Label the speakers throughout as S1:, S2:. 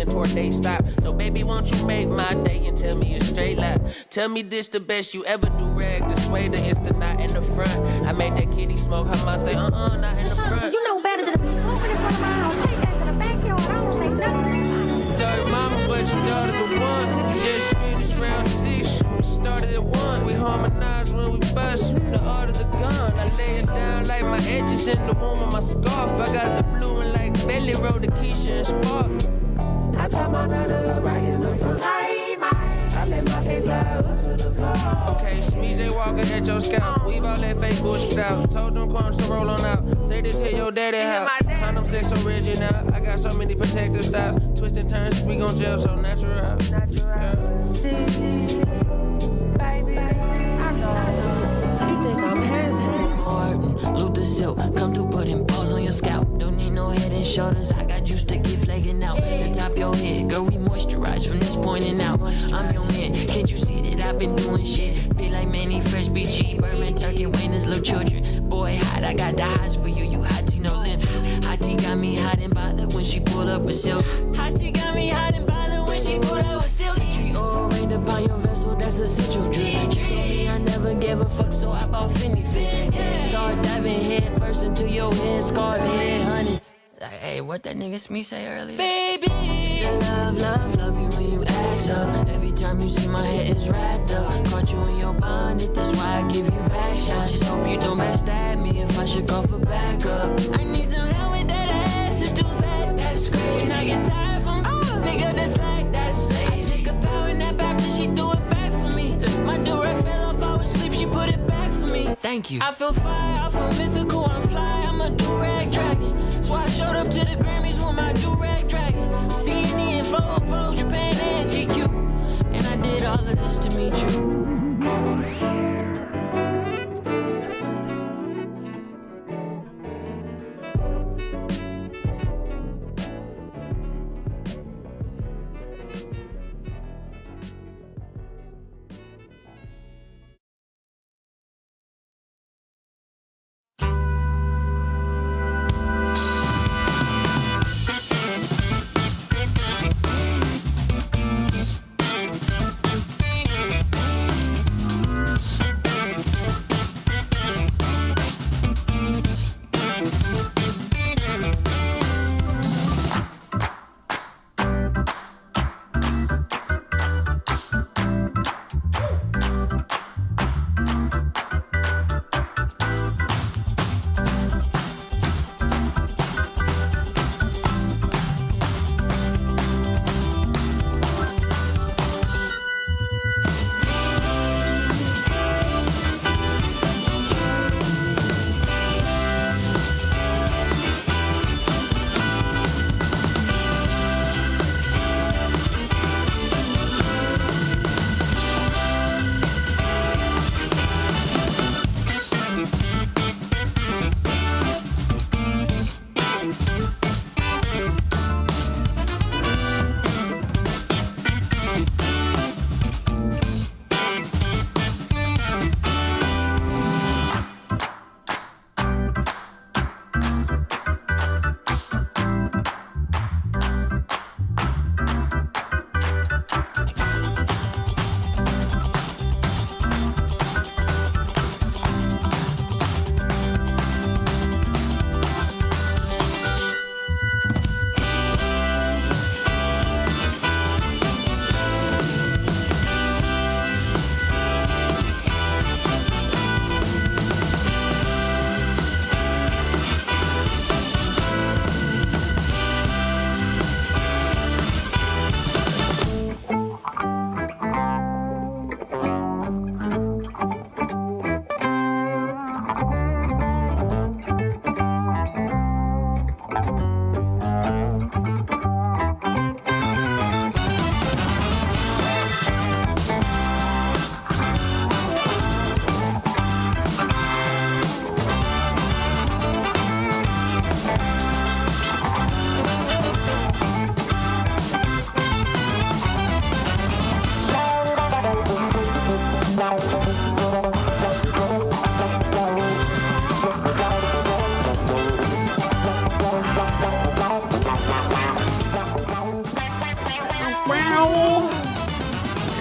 S1: seeing toward they stop. So baby, won't you make my day and tell me a straight lie? Tell me this the best you ever do rag. The suede, it's the knot in the front. I made that kitty smoke, her mom say, not in the front.
S2: You know better than to be smoking in front of my house. Take that to the backyard, I don't say nothing.
S1: Sorry mama, but your daughter the one. We just finished round 6, we started at 1. We harmonize when we bust, the art of the gun. I lay it down like my edges in the womb of my scarf. I got the blue and like belly roll the Keisha and Spark. I tie my nana right in the front. I let my cape fly up to the floor. Okay, Smeezy Walker at your scalp. We've all that fake bullshit out. Told them corns to roll on out. Say this here your daddy house. Condom sex original. I got so many protective styles. Twist and turns, we gon' gel so natural.
S2: See, baby, I know. You think I'm handsome?
S3: Martin, Luther Silk, come through putting balls on your scalp. Don't need no head and shoulders, I got juice to get flaking out. The top of your head, girl, we moisturize from this point and out. I'm your man, can't you see that I've been doing shit? Be like Manny Fresh, BG, Birdman, Turkey, Wayne's little children. Boy, hot, I got the highs for you, you hot tea, no limit. Hot tea got me hot and bothered when she pulled up with silk. Hot tea got me hot and bothered when she pulled up with silk. Tea tree oil rained upon your vessel, that's essential drip. She told me I never gave a fuck, so I bought Finny Fist. Yeah, start diving head first into your head, scarf head, honey. Hey, what that nigga Smee say earlier? Baby, I love you when you act up. Every time you see my head is wrapped up. Caught you in your bonnet, that's why I give you back shots. Just hope you don't backstab me if I should call for backup. I need some help with that ass, it's too fat, that's crazy. When I get tired from pick up the slack, that's lazy. I take a power nap after she threw it back for me. My do-rag fell off, I was asleep, she put it back for me. Thank you. I feel fire, I feel mythical, I'm fly, I'm a do-rag dragon. So I showed up to the Grammys with my do-rag dragon. C&E and Vogue, Japan and GQ. And I did all of this to meet you.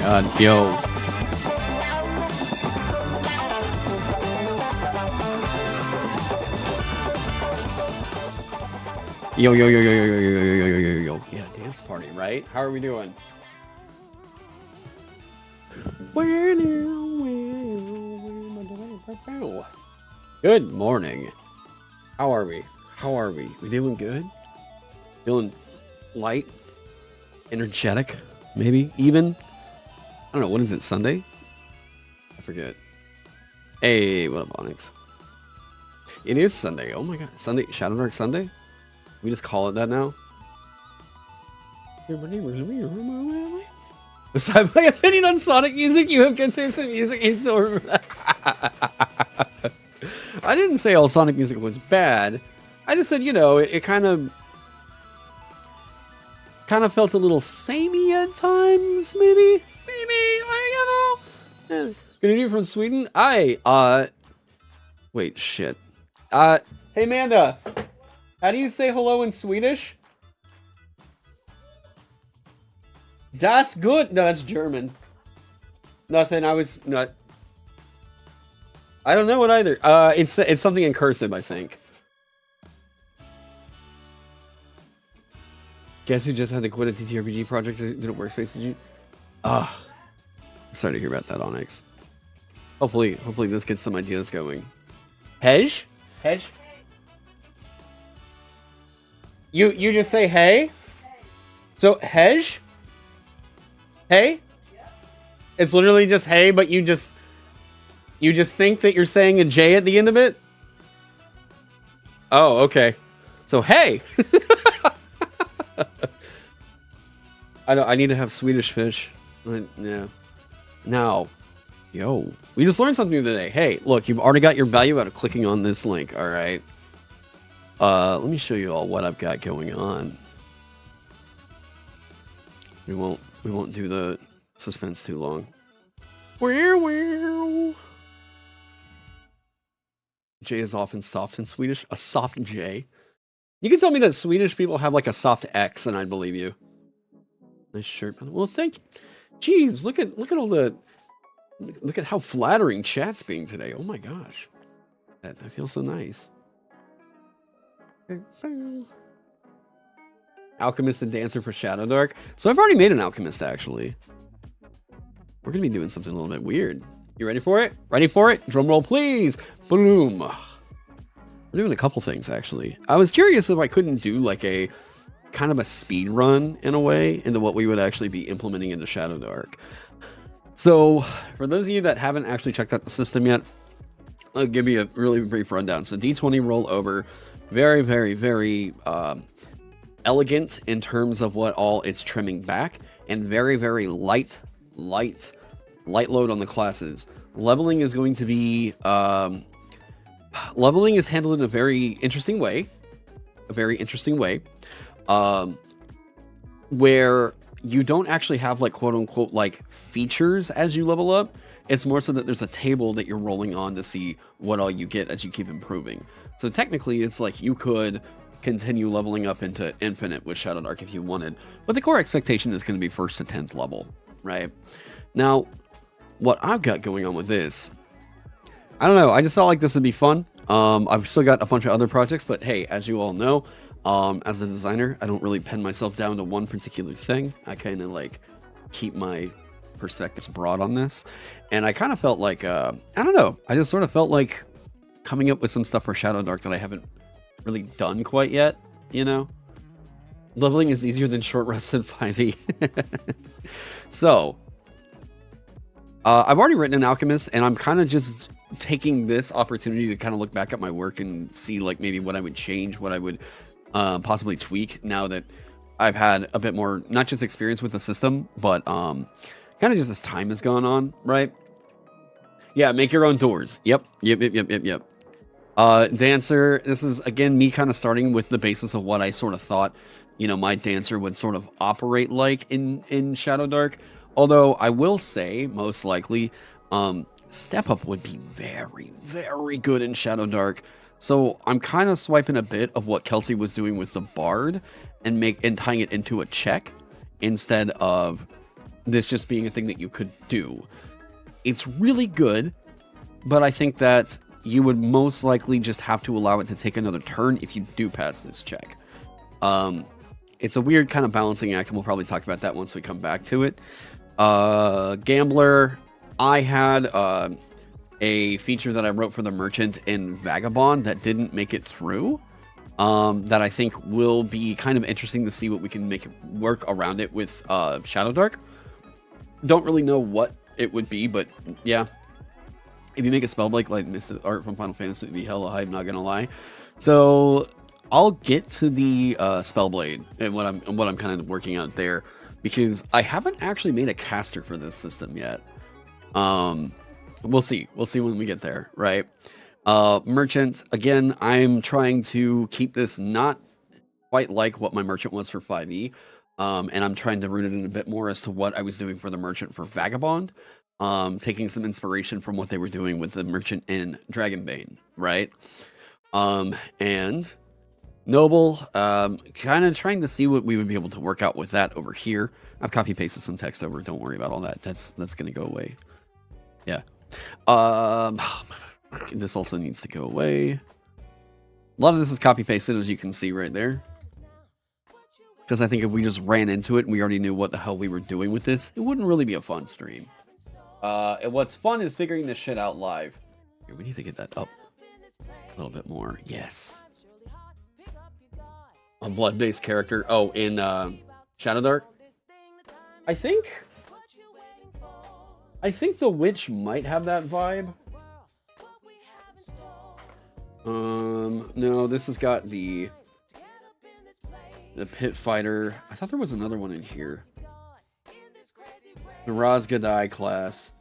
S4: God, yo. Yo, yo, yo, yo, yo, yo, yo, yo, yo, yo, yo, yo. Yeah, dance party, right? How are we doing? Good morning. How are we? How are we? We doing good? Feeling light? Energetic? Maybe? Even? I don't know. What is it? Sunday? I forget. Hey, what up, Onyx? It is Sunday. Oh my god. Sunday. Shadowdark Sunday? We just call it that now? Besides my opinion on Sonic music, you have good taste in music and still remember that. I didn't say all Sonic music was bad. I just said, you know, it kind of felt a little samey at times, maybe, you know. Yeah. Gonna do from Sweden? Wait, shit. Hey, Amanda. How do you say hello in Swedish? Das gut. No, that's German. Nothing. I don't know it either. It's something in cursive, I think. Guess who just had to quit a TTRPG project to do a workspace? Did you? I'm sorry to hear about that, Onyx. Hopefully this gets some ideas going. Hej? You just say hey? So Hej? Hey? It's literally just hey, but you just think that you're saying a J at the end of it? Oh, okay. So hey. I need to have Swedish fish. Yeah. Now, yo, we just learned something today. Hey, look, you've already got your value out of clicking on this link, all right? Let me show you all what I've got going on. We won't do the suspense too long. J is often soft in Swedish. A soft J. You can tell me that Swedish people have like a soft X, and I'd believe you. Nice shirt. Well, thank you. Jeez, look at all the. Look at how flattering chat's being today. Oh my gosh, that feels so nice. Alchemist and Dancer for Shadowdark. So I've already made an Alchemist, actually. We're going to be doing something a little bit weird. You ready for it? Ready for it? Drum roll, please. Boom. We're doing a couple things, actually. I was curious if I couldn't do like a kind of a speed run in a way into what we would actually be implementing into Shadowdark. So for those of you that haven't actually checked out the system yet, I'll give you a really brief rundown. So D20 roll over. Very, very, very elegant in terms of what all it's trimming back, and very, very light load on the classes. Leveling is going to be leveling is handled in a very interesting way, where you don't actually have like quote unquote like features as you level up. It's more so that there's a table that you're rolling on to see what all you get as you keep improving. So technically, it's like you could continue leveling up into infinite with Shadowdark if you wanted, but the core expectation is going to be 1st to 10th level, right? Now, what I've got going on with this, I don't know, I just felt like this would be fun. I've still got a bunch of other projects, but hey, as you all know, as a designer, I don't really pin myself down to one particular thing. I kind of like keep my perspectives broad on this, and I kind of felt like, I don't know, I just sort of felt like coming up with some stuff for Shadowdark that I haven't really done quite yet, you know? Leveling is easier than short rests in 5e. So, I've already written an Alchemist, and I'm kind of just taking this opportunity to kind of look back at my work and see like maybe what I would change, what I would possibly tweak now that I've had a bit more, not just experience with the system, but kind of just as time has gone on, right? Yeah, make your own doors. Yep. Dancer, this is, again, me kind of starting with the basis of what I sort of thought, you know, my Dancer would sort of operate like in Shadowdark. Although, I will say, most likely, Step Up would be very, very good in Shadowdark. So, I'm kind of swiping a bit of what Kelsey was doing with the Bard and tying it into a check instead of this just being a thing that you could do. It's really good, but I think that you would most likely just have to allow it to take another turn if you do pass this check. It's a weird kind of balancing act, and we'll probably talk about that once we come back to it. Gambler, I had a feature that I wrote for the merchant in Vagabond that didn't make it through, that I think will be kind of interesting to see what we can make work around it with Shadowdark. Don't really know what it would be, but yeah. If you make a spellblade like Mystic Art from Final Fantasy, it would be hella hype, not gonna lie. So I'll get to the Spellblade and what I'm kind of working out there, because I haven't actually made a caster for this system yet. We'll see when we get there, right? Merchant, again, I'm trying to keep this not quite like what my merchant was for 5e, and I'm trying to root it in a bit more as to what I was doing for the merchant for Vagabond, taking some inspiration from what they were doing with the merchant in Dragonbane, right? And Noble, kind of trying to see what we would be able to work out with that over here. I've copy pasted some text over. Don't worry about all that. That's gonna go away. Yeah. This also needs to go away. A lot of this is copy pasted, as you can see right there. Because I think if we just ran into it and we already knew what the hell we were doing with this, it wouldn't really be a fun stream. And what's fun is figuring this shit out live. Here, we need to get that up a little bit more. Yes. A blood-based character. Oh, in Shadowdark. I think the witch might have that vibe. No, this has got the pit fighter. I thought there was another one in here. The Razgadai class.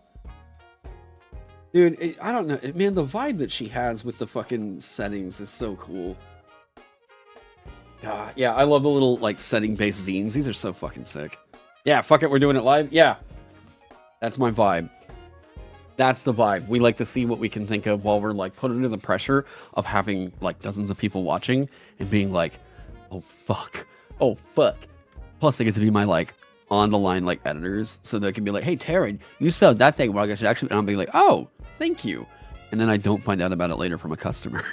S4: Dude, I don't know. Man, the vibe that she has with the fucking settings is so cool. Yeah, I love the little, like, setting-based zines. These are so fucking sick. Yeah, fuck it, we're doing it live? Yeah. That's my vibe. That's the vibe. We like to see what we can think of while we're, like, put under the pressure of having, like, dozens of people watching and being like, oh, fuck. Oh, fuck. Plus, they get to be my, like, on-the-line, like, editors, so they can be like, hey, Taron, you spelled that thing wrong. I should actually... And I'll be like, oh, thank you. And then I don't find out about it later from a customer.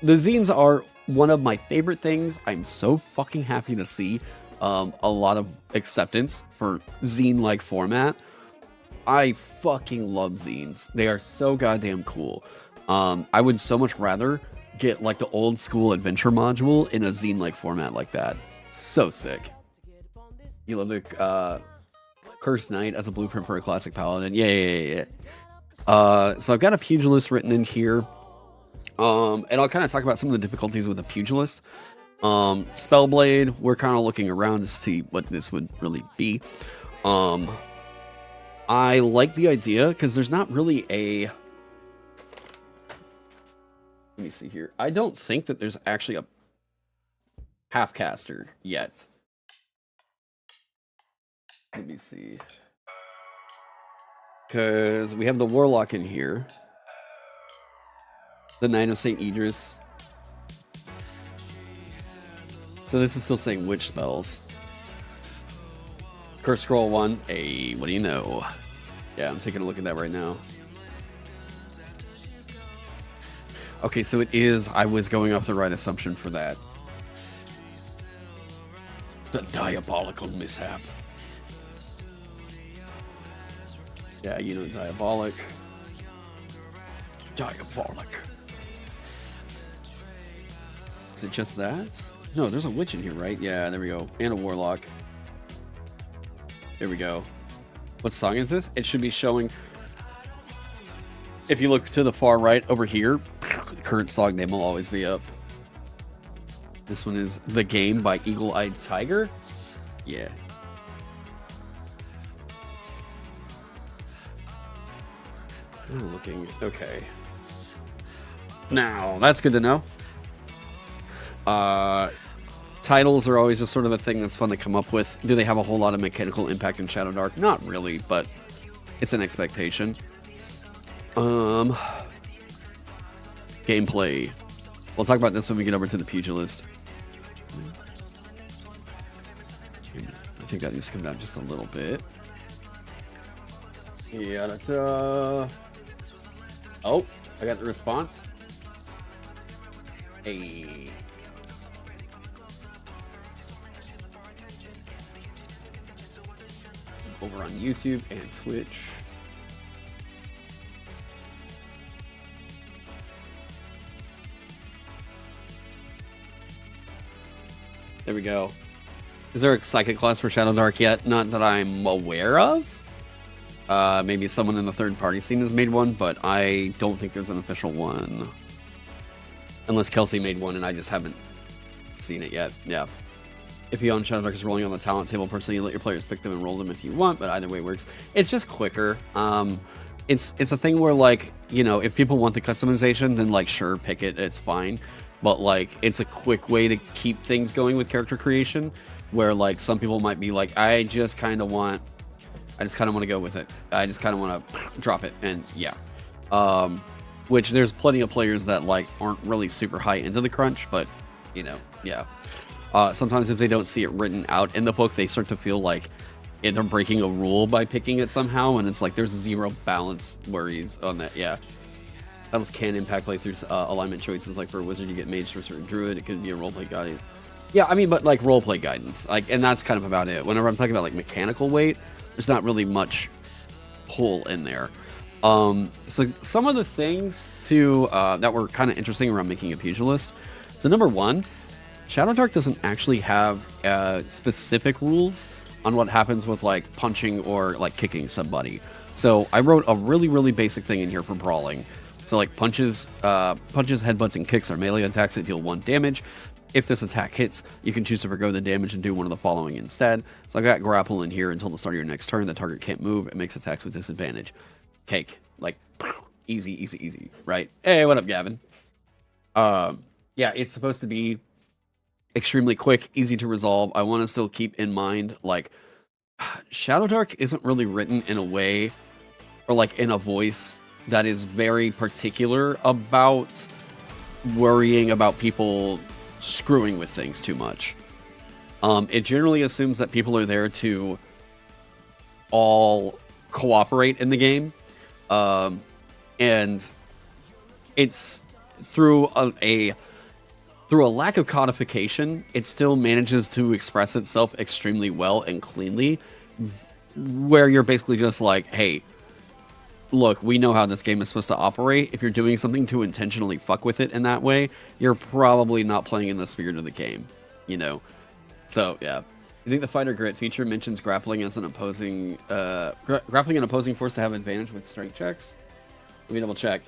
S4: The zines are one of my favorite things. I'm so fucking happy to see a lot of acceptance for zine-like format. I fucking love zines. They are so goddamn cool. I would so much rather get like the old school adventure module in a zine-like format like that. So sick. You love the Cursed Knight as a blueprint for a classic paladin. Yeah. So I've got a pugilist written in here. And I'll kind of talk about some of the difficulties with the pugilist. Spellblade, we're kind of looking around to see what this would really be. I like the idea because there's not really a... Let me see here. I don't think that there's actually a half-caster yet. Let me see. Because we have the Warlock in here. The Knight of St. Idris. So this is still saying witch spells. Curse Scroll 1. Hey, what do you know? Yeah, I'm taking a look at that right now. Okay, so it is... I was going off the right assumption for that. The diabolical mishap. Yeah, you know, diabolic. Diabolic. Is it just that? No, there's a witch in here, right? Yeah, there we go. And a warlock. There we go. What song is this? It should be showing... If you look to the far right over here, the current song name will always be up. This one is The Game by Eagle-Eyed Tiger. Yeah. I'm looking. Okay. Now, that's good to know. Titles are always just sort of a thing that's fun to come up with. Do they have a whole lot of mechanical impact in Shadowdark? Not really, but it's an expectation. Gameplay. We'll talk about this when we get over to the pugilist. think that needs to come down just a little bit. Yeah, that's oh, I got the response. Hey. Over on YouTube and Twitch. There we go. Is there a psychic class for Shadowdark yet? Not that I'm aware of. Maybe someone in the third-party scene has made one, but I don't think there's an official one. Unless Kelsey made one and I just haven't seen it yet. Yeah. If you own Shadowdark is rolling on the talent table, personally, you let your players pick them and roll them if you want, but either way works. It's just quicker. It's a thing where, like, you know, if people want the customization, then, like, sure, pick it, it's fine. But, like, it's a quick way to keep things going with character creation, where, like, some people might be like, I just kind of want to go with it. I just kind of want to drop it, and yeah. Which there's plenty of players that, like, aren't really super high into the crunch, but, you know, yeah. Sometimes if they don't see it written out in the book, they start to feel like they're breaking a rule by picking it somehow, and it's like there's zero balance worries on that, yeah. Battles can impact playthroughs, alignment choices, like for a wizard you get mage, sorcerer, and druid, it could be a roleplay guidance. Yeah, I mean, but like roleplay guidance, like, and that's kind of about it. Whenever I'm talking about like mechanical weight, there's not really much pull in there. So some of the things to that were kind of interesting around making a pugilist. So number one, Shadowdark doesn't actually have specific rules on what happens with like punching or like kicking somebody. So I wrote a really, really basic thing in here for brawling. So like punches, headbutts, and kicks are melee attacks that deal 1 damage. If this attack hits, you can choose to forgo the damage and do one of the following instead. So I got grapple in here until the start of your next turn. The target can't move. It makes attacks with disadvantage. Cake. Like, easy, easy, easy, right? Hey, what up, Gavin? Yeah, it's supposed to be extremely quick, easy to resolve. I want to still keep in mind, like, Shadowdark isn't really written in a way, or like in a voice, that is very particular about worrying about people screwing with things too much. It generally assumes that people are there to all cooperate in the game. And it's through a lack of codification, it still manages to express itself extremely well and cleanly, where you're basically just like, hey, look, we know how this game is supposed to operate. If you're doing something to intentionally fuck with it in that way, you're probably not playing in the spirit of the game, you know? So, yeah. You think the fighter grit feature mentions grappling as an opposing, grappling an opposing force to have advantage with strength checks? Let me double check.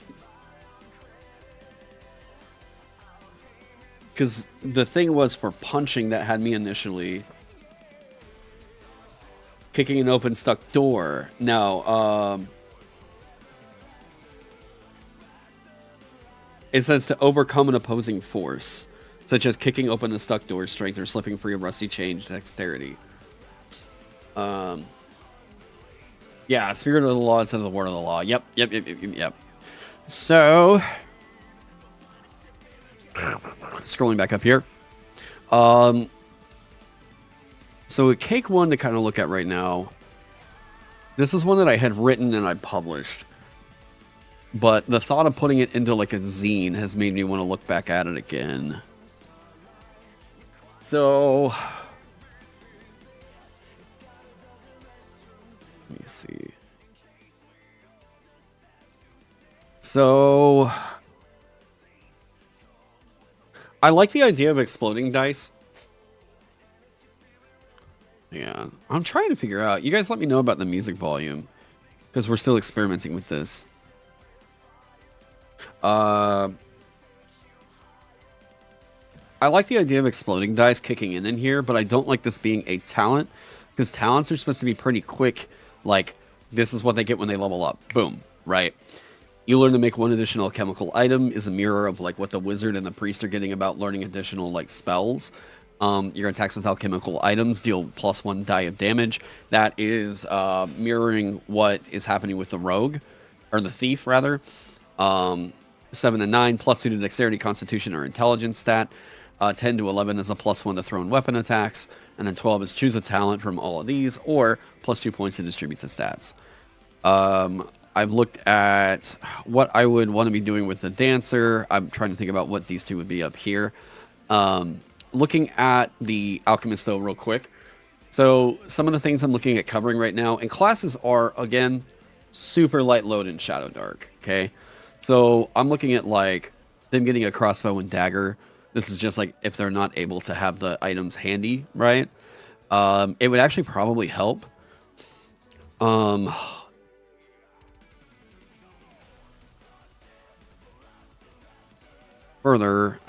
S4: Because the thing was for punching that had me initially. Kicking an open stuck door. No, it says to overcome an opposing force, such as kicking open a stuck door, strength, or slipping free of rusty chain, dexterity. Yeah, spirit of the law instead of the word of the law. Yep. So, scrolling back up here. So a cake one to kind of look at right now. This is one that I had written and I published. But the thought of putting it into like a zine has made me want to look back at it again. So, let me see. So, I like the idea of exploding dice. Yeah, I'm trying to figure out. You guys let me know about the music volume, because we're still experimenting with this. I like the idea of exploding dice kicking in here, but I don't like this being a talent, because talents are supposed to be pretty quick. Like, this is what they get when they level up. Boom, right? You learn to make one additional chemical item is a mirror of like what the wizard and the priest are getting about learning additional like spells. Your attacks with alchemical items deal +1 die of damage. That is mirroring what is happening with the rogue, or the thief rather. 7 and 9 +2 to dexterity, constitution, or intelligence stat. 10 to 11 is a +1 to thrown weapon attacks, and then 12 is choose a talent from all of these, or +2 points to distribute the stats. I've looked at what I would want to be doing with the dancer. I'm trying to think about what these two would be up here. Looking at the alchemist though real quick. So some of the things I'm looking at covering right now, and classes are, again, super light load in Shadowdark, okay? So I'm looking at like them getting a crossbow and dagger. This is just like if they're not able to have the items handy, right? It would actually probably help. Further,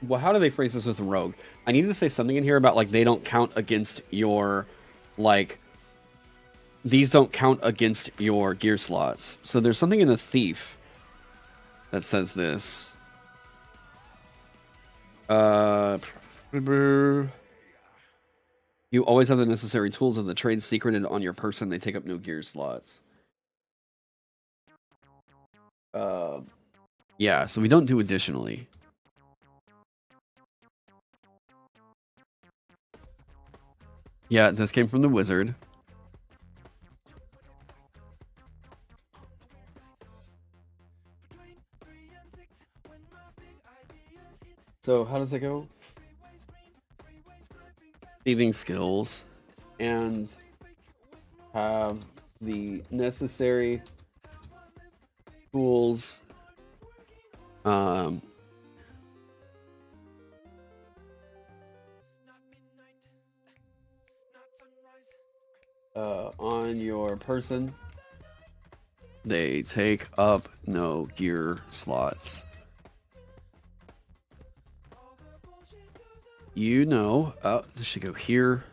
S4: well, how do they phrase this with a rogue? I need to say something in here about like they don't count against your, like, these don't count against your gear slots. So there's something in the thief that says this. You always have the necessary tools of the trade secreted on your person. They take up no gear slots. Yeah, so we don't do additionally. Yeah, this came from the wizard. So how does it go? Thieving skills and have the necessary tools on your person. They take up no gear slots. You know, this should go here.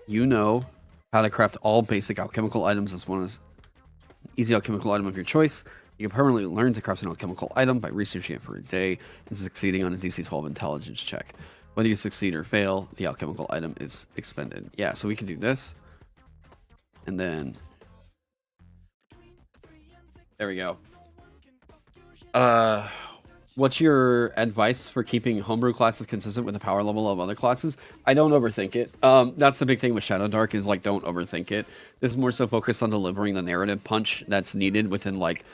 S4: You know how to craft all basic alchemical items as one as easy alchemical item of your choice. You can permanently learn to craft an alchemical item by researching it for a day and succeeding on a DC 12 intelligence check. Whether you succeed or fail, the alchemical item is expended. Yeah, so we can do this. And then there we go. What's your advice for keeping homebrew classes consistent with the power level of other classes? I don't overthink it. That's the big thing with Shadowdark is like don't overthink it. This is more so focused on delivering the narrative punch that's needed within like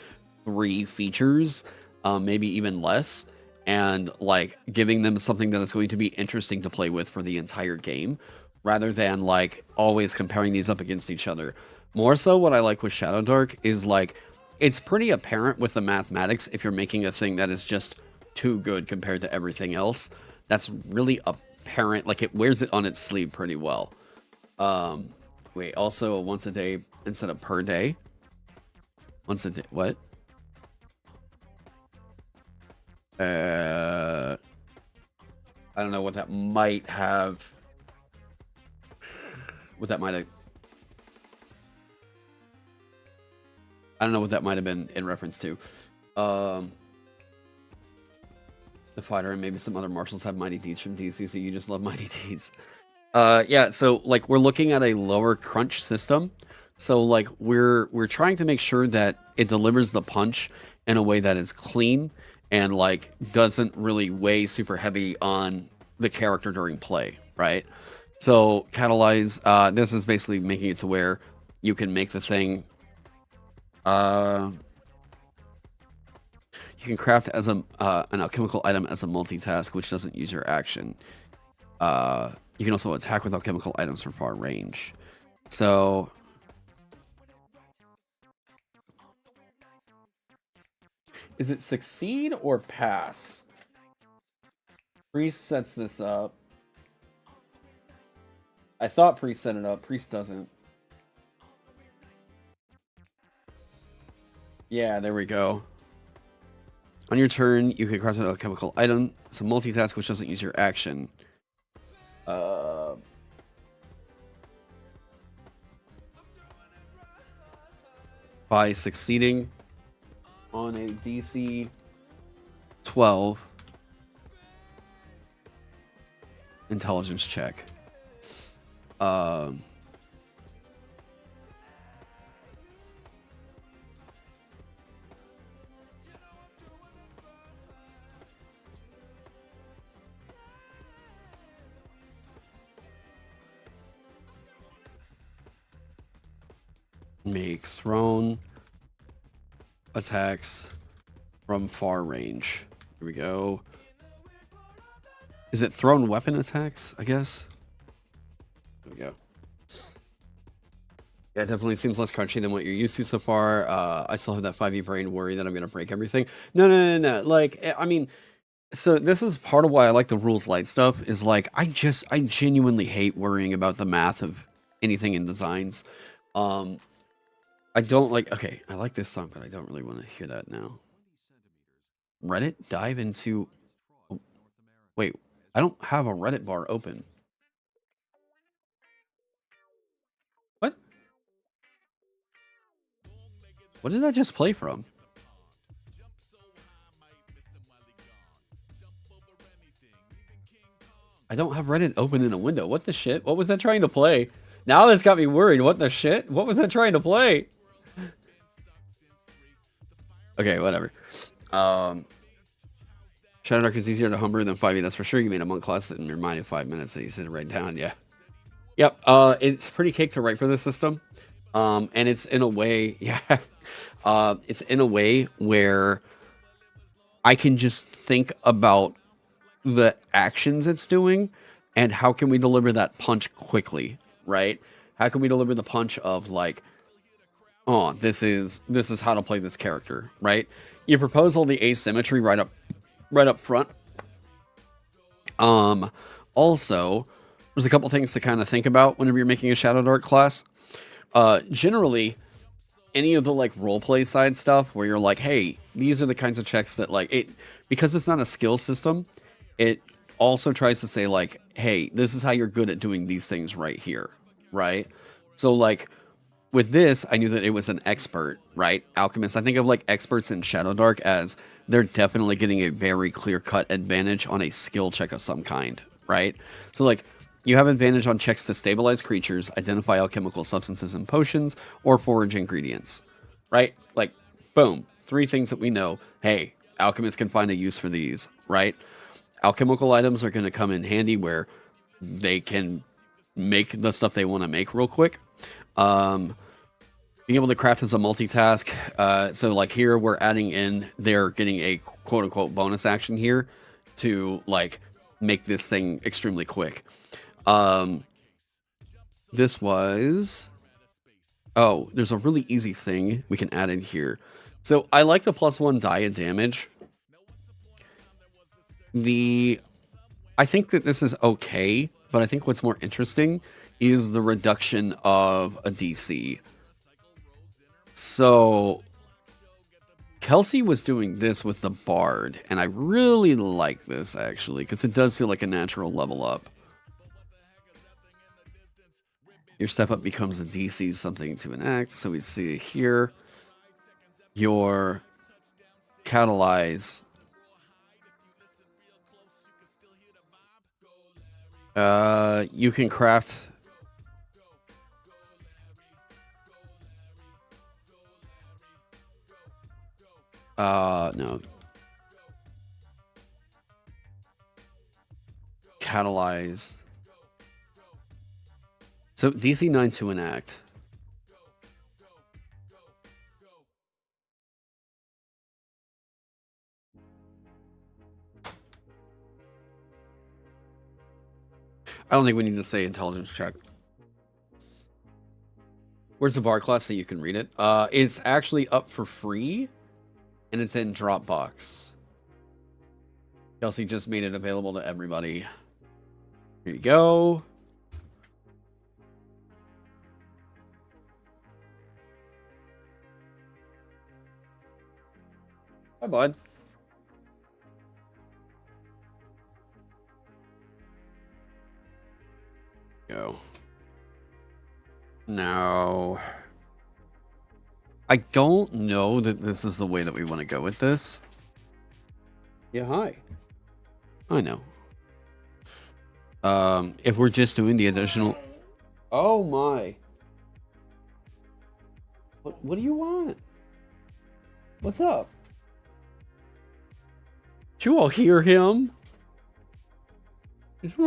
S4: 3 features, maybe even less, and like giving them something that is going to be interesting to play with for the entire game, rather than like always comparing these up against each other. More so what I like with Shadowdark is like it's pretty apparent with the mathematics if you're making a thing that is just too good compared to everything else. That's really apparent. Like it wears it on its sleeve pretty well. Wait, also once a day instead of per day. Once a day, what? I don't know what that might have. What that might have. I don't know what that might have been in reference to. The fighter and maybe some other marshals have mighty deeds from DC, so you just love mighty deeds. Yeah, so like we're looking at a lower crunch system. So like we're trying to make sure that it delivers the punch in a way that is clean and like doesn't really weigh super heavy on the character during play, right? So catalyze, this is basically making it to where you can make the thing. You can craft as an alchemical item as a multitask, which doesn't use your action. You can also attack with alchemical items from far range. So is it succeed or pass? Priest sets this up. I thought Priest set it up. Priest doesn't. Yeah, there we go. On your turn, you can craft an alchemical item. It's a multitask which doesn't use your action. By succeeding on a DC 12 intelligence check. make thrown attacks from far range. Here we go. Is it thrown weapon attacks, I guess? There we go. Yeah, it definitely seems less crunchy than what you're used to so far. I still have that 5e brain worry that I'm going to break everything. No. Like, I mean, so this is part of why I like the rules light stuff, is like, I genuinely hate worrying about the math of anything in designs. I don't like, okay, I like this song, but I don't really want to hear that now. Reddit? Dive into, oh, wait, I don't have a Reddit bar open. What? What did I just play from? I don't have Reddit open in a window. What the shit? What was that trying to play? Now that's got me worried. What the shit? What was that trying to play? Okay, whatever. Shadowdark is easier to humber than 5e, that's for sure. You made a monk class in your mind in 5 minutes and you sit it right down, yeah. Yep, it's pretty cake to write for this system. And it's in a way, yeah. It's in a way where I can just think about the actions it's doing and how can we deliver that punch quickly, right? How can we deliver the punch of like, oh, this is how to play this character, right? You propose all the asymmetry right up front. Also, there's a couple things to kind of think about whenever you're making a Shadowdark class. Generally, any of the like roleplay side stuff where you're like, hey, these are the kinds of checks that like it, because it's not a skill system, it also tries to say like, hey, this is how you're good at doing these things right here, right? So like with this, I knew that it was an expert, right? Alchemist. I think of like experts in Shadowdark as they're definitely getting a very clear-cut advantage on a skill check of some kind, right? So like you have advantage on checks to stabilize creatures, identify alchemical substances and potions, or forage ingredients, right? Like, boom, 3 things that we know. Hey, alchemists can find a use for these, right? Alchemical items are going to come in handy where they can make the stuff they want to make real quick. Being able to craft is a multitask. So like here we're adding in, they're getting a quote unquote bonus action here to like make this thing extremely quick. This was, oh, there's a really easy thing we can add in here. So I like the +1 die of damage. I think that this is okay, but I think what's more interesting is the reduction of a DC. So Kelsey was doing this with the Bard, and I really like this actually, because it does feel like a natural level up. Your step up becomes a DC something to enact, so we see it here. Your catalyze. You can craft no. Catalyze. So DC 9 to enact. I don't think we need to say intelligence check. Where's the VAR class so you can read it? It's actually up for free, and it's in Dropbox. Kelsey just made it available to everybody. Here you go. Hi, bud. Go. Now, I don't know that this is the way that we want to go with this. Yeah, hi. I know. If we're just doing the additional... Oh my. What do you want? What's up? Did you all hear him? It's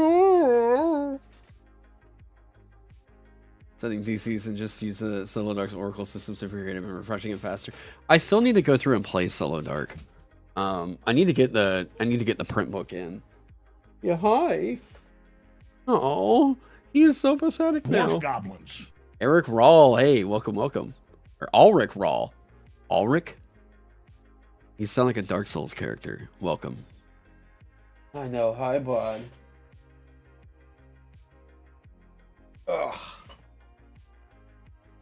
S4: Setting DCs and just use the Dark's Oracle system super creative and refreshing and faster. I still need to go through and play Dark. I need to get the print book in. Yeah, hi. Oh, he is so pathetic now.
S5: Goblins.
S4: Eric Rawl, hey, welcome. Or Ulrich Rawl. Ulrich? You sound like a Dark Souls character. Welcome. I know, hi, bud. Ugh.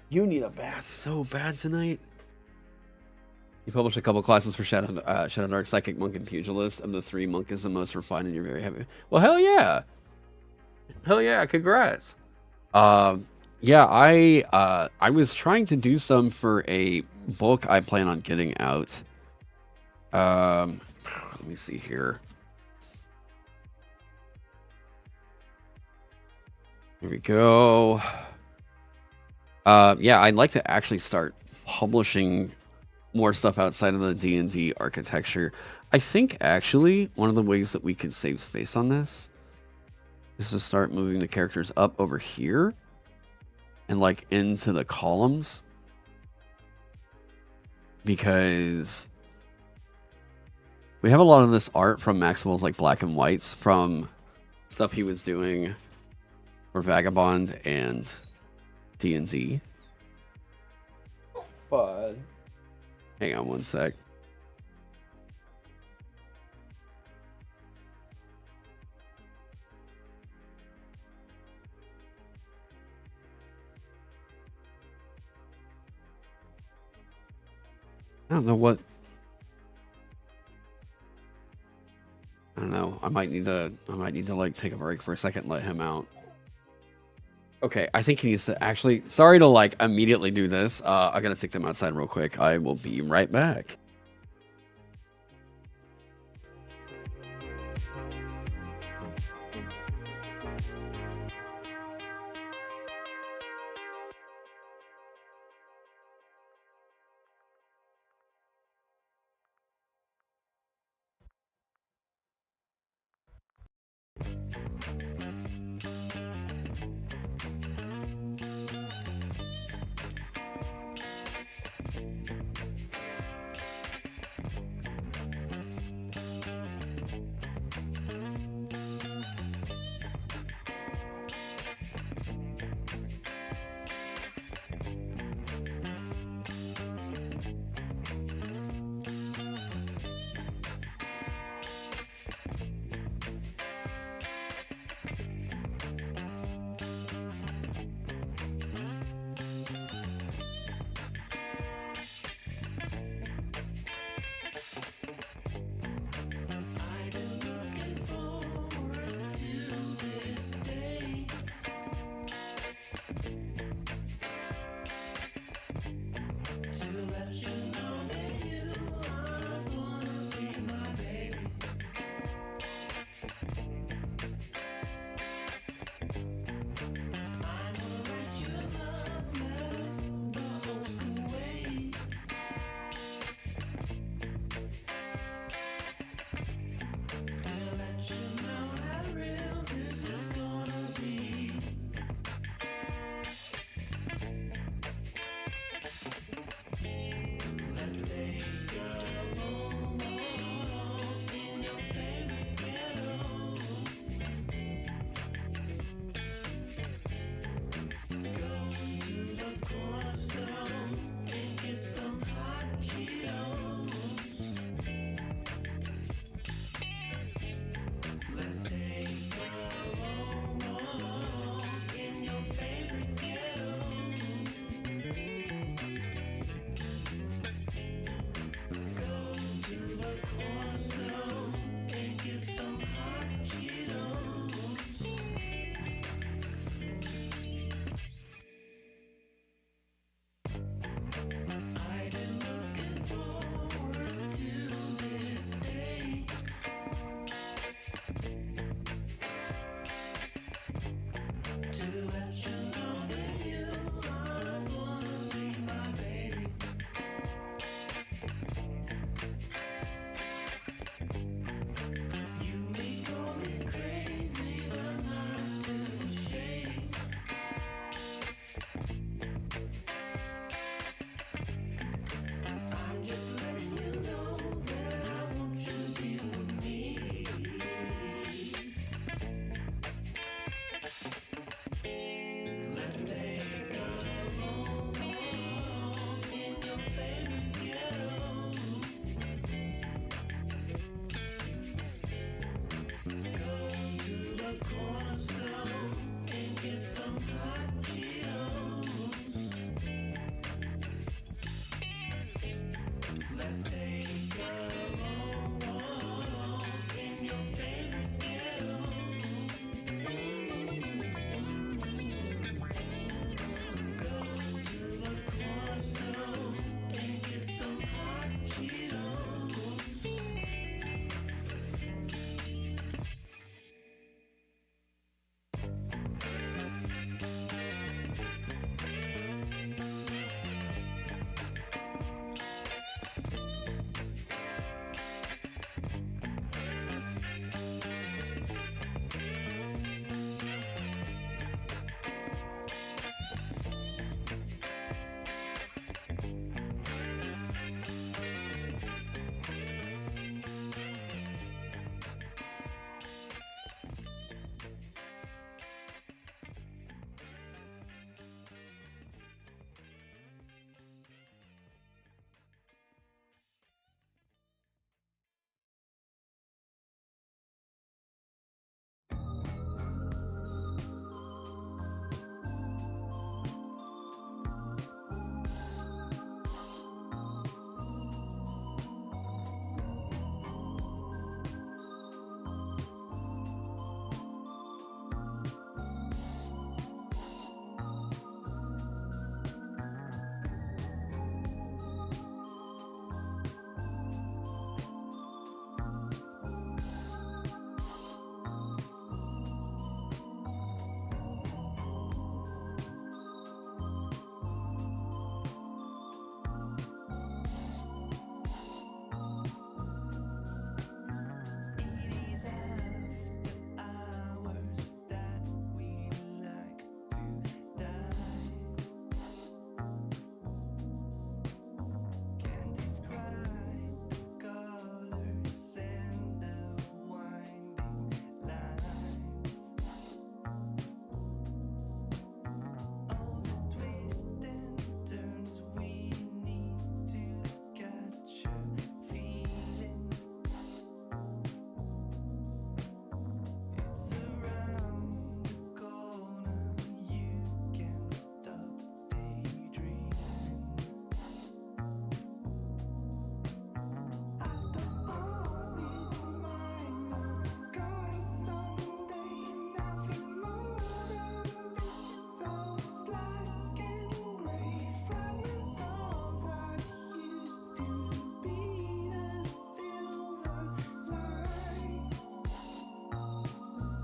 S4: You need a bath so bad tonight. You published a couple classes for Shadowdark, Psychic, Monk, and Pugilist. Of the 3, Monk is the most refined, and you're very happy. Well, hell yeah! Hell yeah! Congrats. Yeah, I was trying to do some for a book I plan on getting out. Let me see here. Here we go. Yeah, I'd like to actually start publishing more stuff outside of the D&D architecture. I think actually one of the ways that we could save space on this is to start moving the characters up over here and like into the columns, because we have a lot of this art from Maxwell's like black and whites from stuff he was doing for Vagabond and D&D. But hang on one sec. I don't know what. I don't know. I might need to like take a break for a second and let him out. Okay, I think he needs to actually... Sorry to, like, immediately do this. I gotta take them outside real quick. I will be right back.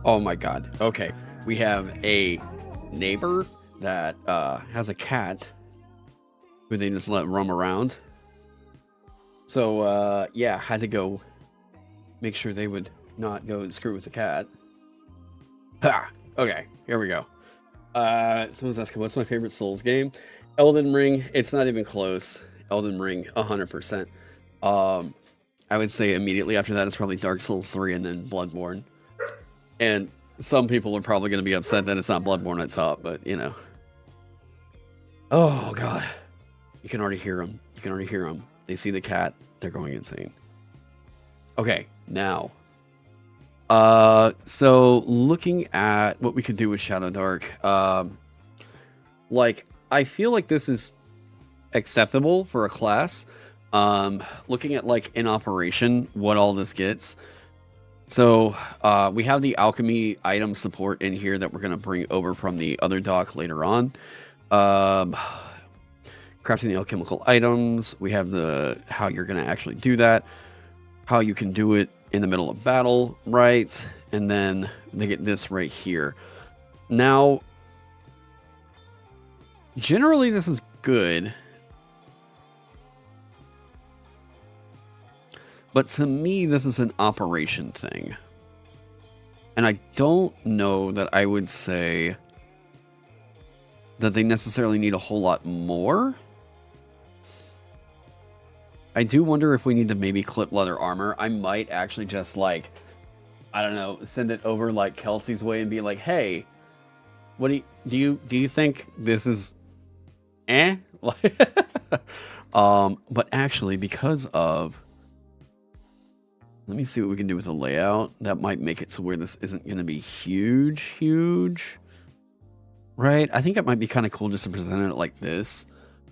S4: Oh my god. Okay. We have a neighbor that has a cat who they just let roam around. So yeah, had to go make sure they would not go and screw with the cat. Ha! Okay, here we go. Someone's asking, what's my favorite Souls game? Elden Ring. It's not even close. Elden Ring, 100%. I would say immediately after that, it's probably Dark Souls 3 and then Bloodborne. And some people are probably going to be upset that it's not Bloodborne at top, but you know. Oh, God. You can already hear them. You can already hear them. They see the cat. They're going insane. Okay, now. So looking at what we could do with Shadowdark, like, I feel like this is acceptable for a class. Looking at, like, in operation, what all this gets. So, we have the alchemy item support in here that we're going to bring over from the other dock later on. Crafting the alchemical items. We have the how you're going to actually do that. How you can do it in the middle of battle, right? And then they get this right here. Now, generally this is good. But to me, this is an operation thing. And I don't know that I would say that they necessarily need a whole lot more. I do wonder if we need to maybe clip leather armor. I might actually just, like, I don't know, send it over like Kelsey's way and be like, hey, what do you think this is but actually, because of Let me see what we can do with the layout. That might make it to where this isn't going to be huge. Right? I think it might be kind of cool just to present it like this.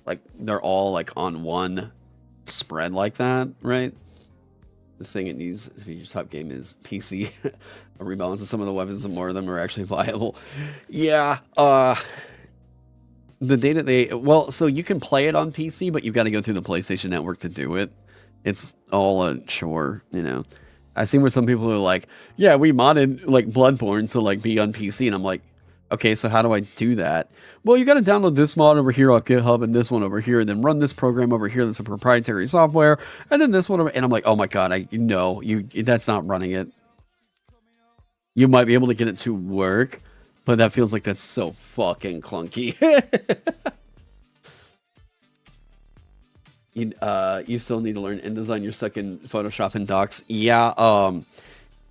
S4: Like, they're all, like, on one spread like that, right? The thing it needs to be your top game is PC. A rebalance of some of the weapons and more of them are actually viable. Yeah, the day that they... Well, so you can play it on PC, but you've got to go through the PlayStation Network to do it. It's all a chore, you know. I've seen where some people are like, yeah, we modded, like, Bloodborne to, like, be on PC, and I'm like, okay, so how do I do that? Well, you got to download this mod over here on GitHub and this one over here, and then run this program over here that's a proprietary software, and then this one over, and I'm like, oh my god, that's not running it. You might be able to get it to work, but that feels like that's so fucking clunky. You still need to learn InDesign. You're stuck in Photoshop and Docs. Yeah,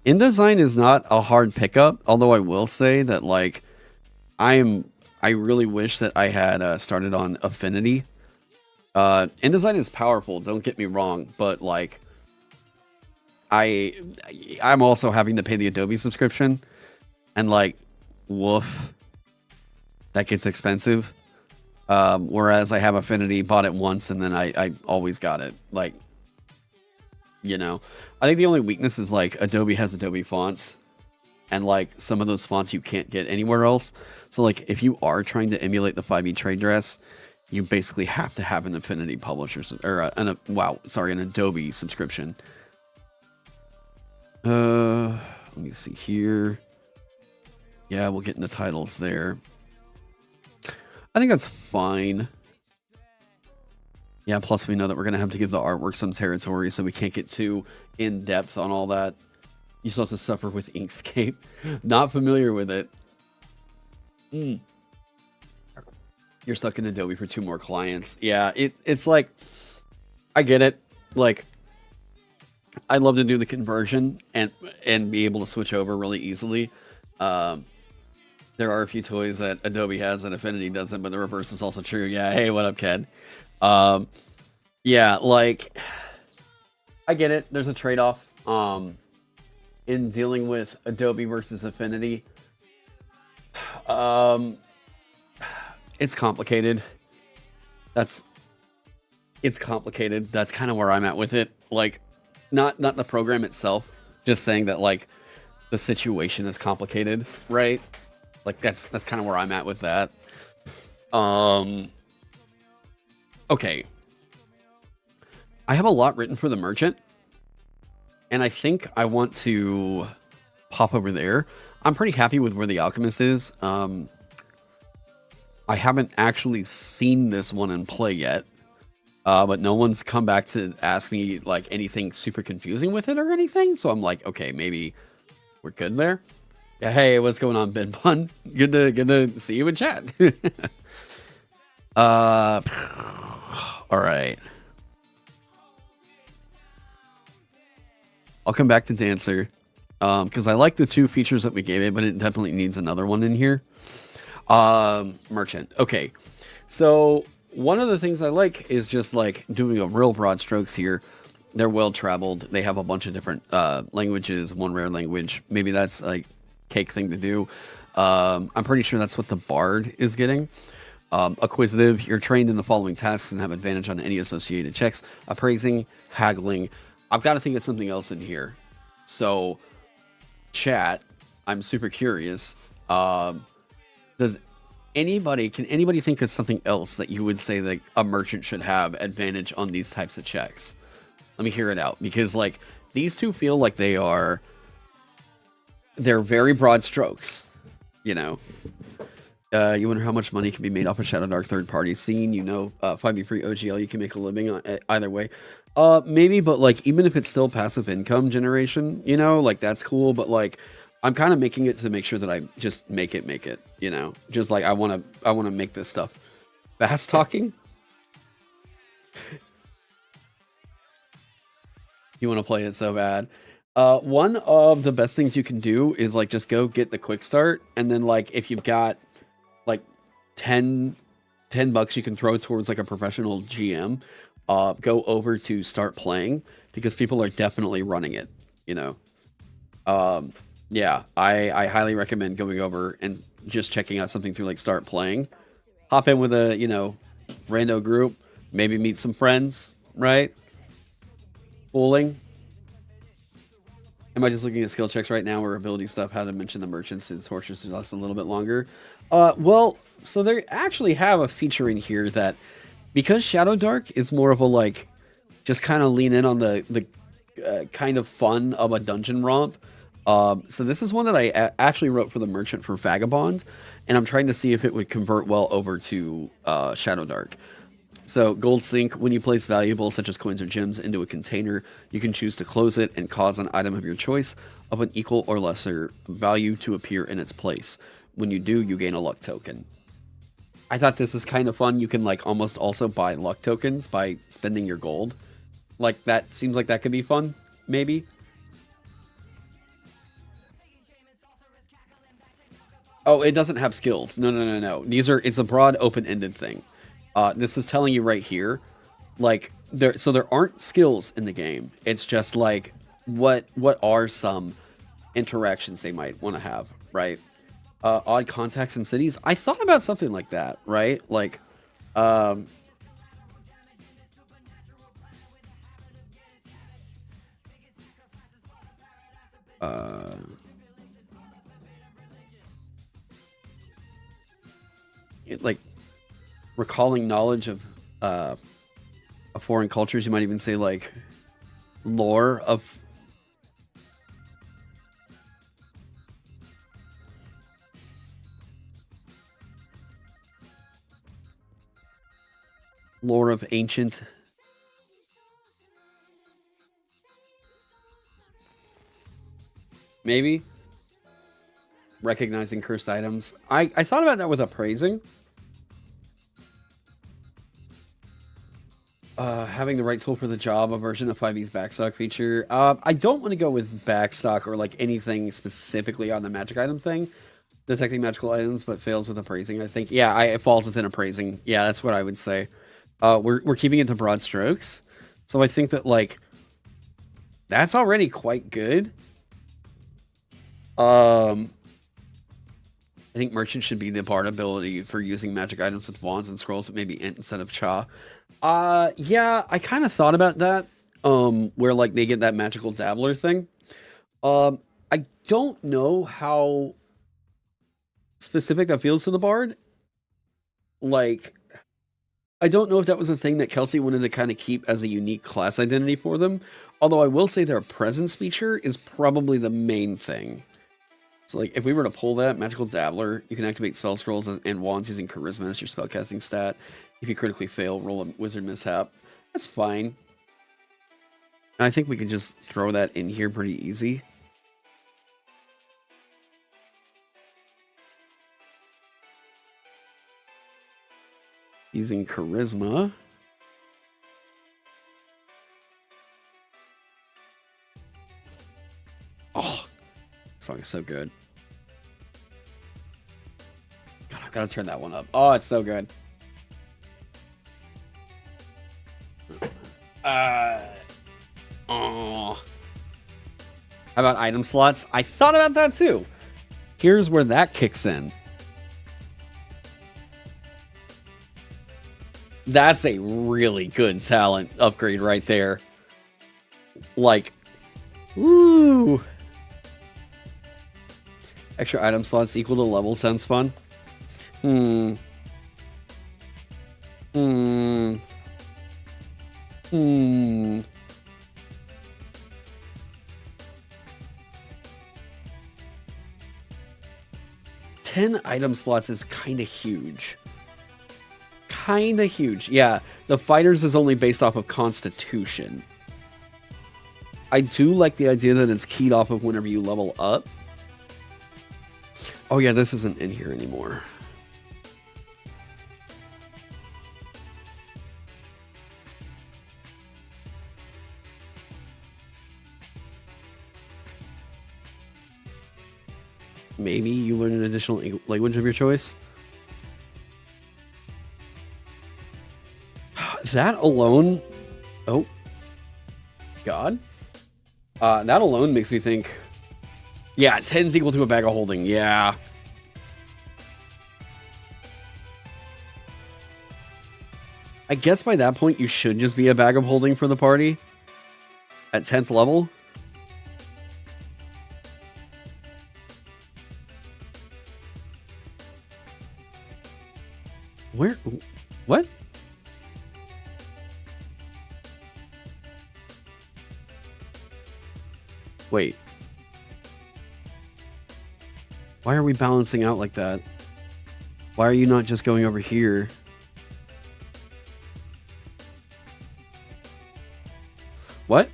S4: InDesign is not a hard pickup, although I will say that, like, I really wish that I had started on Affinity. InDesign is powerful, don't get me wrong, but, like, I'm also having to pay the Adobe subscription, and, like, woof, that gets expensive. Whereas I have Affinity, bought it once, and then I always got it. Like, you know, I think the only weakness is, like, Adobe has Adobe fonts, and, like, some of those fonts you can't get anywhere else. So, like, if you are trying to emulate the 5e trade dress, you basically have to have an Affinity publisher, or an Adobe subscription. Let me see here. Yeah, we'll get into titles there. I think that's fine. Yeah, plus we know that we're going to have to give the artwork some territory, so we can't get too in-depth on all that. You still have to suffer with Inkscape. Not familiar with it. You're stuck in Adobe for 2 more clients. Yeah, it's like, I get it. Like, I'd love to do the conversion and be able to switch over really easily. There are a few toys that Adobe has and Affinity doesn't, but the reverse is also true. Yeah, hey, what up, Ken? Yeah, like, I get it. There's a trade-off in dealing with Adobe versus Affinity. It's complicated. It's complicated. That's kind of where I'm at with it. Like, not the program itself, just saying that, like, the situation is complicated, right? Like, that's kind of where I'm at with that. Okay. I have a lot written for the merchant, and I think I want to pop over there. I'm pretty happy with where the Alchemist is. I haven't actually seen this one in play yet, but no one's come back to ask me, like, anything super confusing with it or anything, so I'm like, okay, maybe we're good there. Yeah, hey, what's going on, Ben Pun? Good to see you in chat. All right. I'll come back to Dancer, because I like the 2 features that we gave it, but it definitely needs another one in here. Merchant. Okay, so one of the things I like is just, like, doing a real broad strokes here. They're well traveled. They have a bunch of different languages, one rare language. Maybe that's, like, cake thing to do. I'm pretty sure that's what the Bard is getting. Acquisitive, you're trained in the following tasks and have advantage on any associated checks. Appraising, haggling. I've got to think of something else in here. So, chat, I'm super curious. Can anybody think of something else that you would say that a merchant should have advantage on these types of checks? Let me hear it out, because, like, these 2 feel like they're very broad strokes, you know. You wonder how much money can be made off a Shadowdark third-party scene. You know, 5e free OGL, you can make a living on either way. Maybe, but, like, even if it's still passive income generation, you know, like, that's cool. But, like, I'm kind of making it to make sure that I just make it, you know. Just, like, I want to make this stuff. Fast talking? You want to play it so bad. One of the best things you can do is, like, just go get the quick start, and then, like, if you've got, like, 10 bucks you can throw towards, like, a professional GM, go over to start playing, because people are definitely running it. you know. Yeah, I highly recommend going over and just checking out something through like Start Playing. Hop in with a, you know, rando group, maybe meet some friends, right? Fooling. Am I just looking at skill checks right now or ability stuff? How to mention the merchants and torches to last a little bit longer? Well, so they actually have a feature in here that, because Shadowdark is more of a like, just kind of lean in on the kind of fun of a dungeon romp. So this is one that I actually wrote for the merchant for Vagabond, and I'm trying to see if it would convert well over to Shadowdark. So gold sink, when you place valuables such as coins or gems into a container, you can choose to close it and cause an item of your choice of an equal or lesser value to appear in its place. When you do, you gain a luck token. I thought this is kind of fun. You can like almost also buy luck tokens by spending your gold. Like that seems like that could be fun, maybe. Oh, it doesn't have skills. No. It's a broad open-ended thing. This is telling you right here, like there aren't skills in the game. It's just like what are some interactions they might want to have, right? Odd contacts in cities. I thought about something like that, right? Like, like recalling knowledge of foreign cultures. You might even say like lore of ancient maybe recognizing cursed items. I thought about that with appraising. Having the right tool for the job, a version of 5e's backstock feature. I don't want to go with backstock or like anything specifically on the magic item thing. Detecting magical items, but fails with appraising, I think. Yeah, it falls within appraising. Yeah, that's what I would say. We're keeping it to broad strokes. So I think that, like, that's already quite good. I think merchant should be the bard ability for using magic items with wands and scrolls, but maybe instead of cha. Yeah, I kind of thought about that. Where like they get that magical dabbler thing. I don't know how specific that feels to the bard. Like, I don't know if that was a thing that Kelsey wanted to kind of keep as a unique class identity for them. Although I will say their presence feature is probably the main thing. So like if we were to pull that magical dabbler, you can activate spell scrolls and wands using charisma as your spellcasting stat. If you critically fail, roll a wizard mishap. That's fine. And I think we can just throw that in here pretty easy. Using charisma. Oh, this song is so good. God, I've got to turn that one up. Oh, it's so good. Oh. How about item slots? I thought about that too. Here's where that kicks in. That's a really good talent upgrade right there. Like, woo. Extra item slots equal to level sounds fun. 10 item slots is kind of huge. Kind of huge. Yeah, the fighters is only based off of constitution. I do like the idea that it's keyed off of whenever you level up. Oh yeah, this isn't in here anymore. Maybe you learn an additional language of your choice. That alone... Oh. God. That alone makes me think. Yeah, 10's equal to a bag of holding. Yeah. I guess by that point, you should just be a bag of holding for the party. At 10th level. Where? What? Wait. Why are we balancing out like that? Why are you not just going over here? What?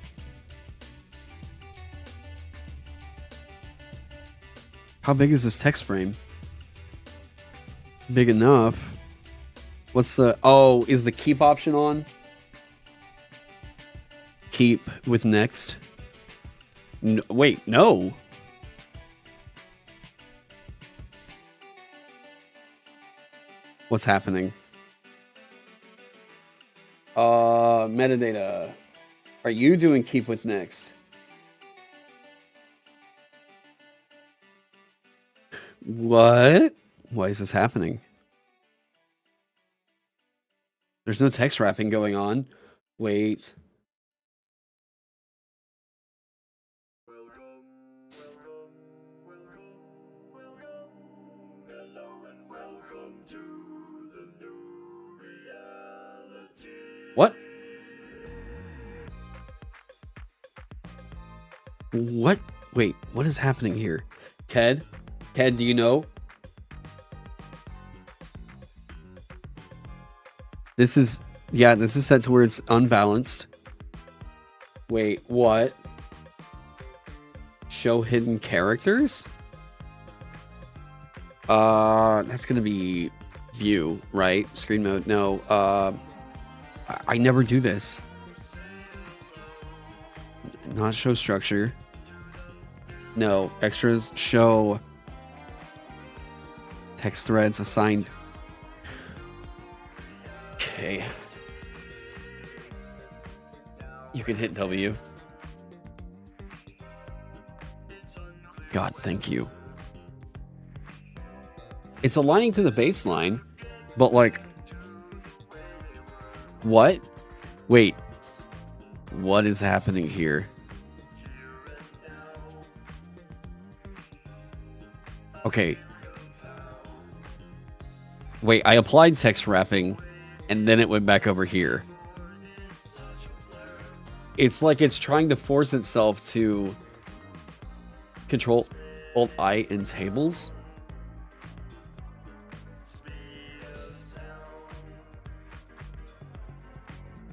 S4: How big is this text frame? Big enough. What's the... Oh, is the keep option on? Keep with next. No, wait, no. What's happening? Metadata. Are you doing keep with next? What? Why is this happening? There's no text wrapping going on. Wait. What? What? Wait, what is happening here? Ted? Ted, do you know? This is... Yeah, this is set to where it's unbalanced. Wait, what? Show hidden characters? That's gonna be view, right? Screen mode, no. I never do this. Not show structure. No, extras, show text threads assigned. Okay. You can hit W. God, thank you. It's aligning to the baseline, but like, what? Wait, what is happening here? Okay. Wait, I applied text wrapping and then it went back over here. It's like it's trying to force itself to control Alt-I in tables.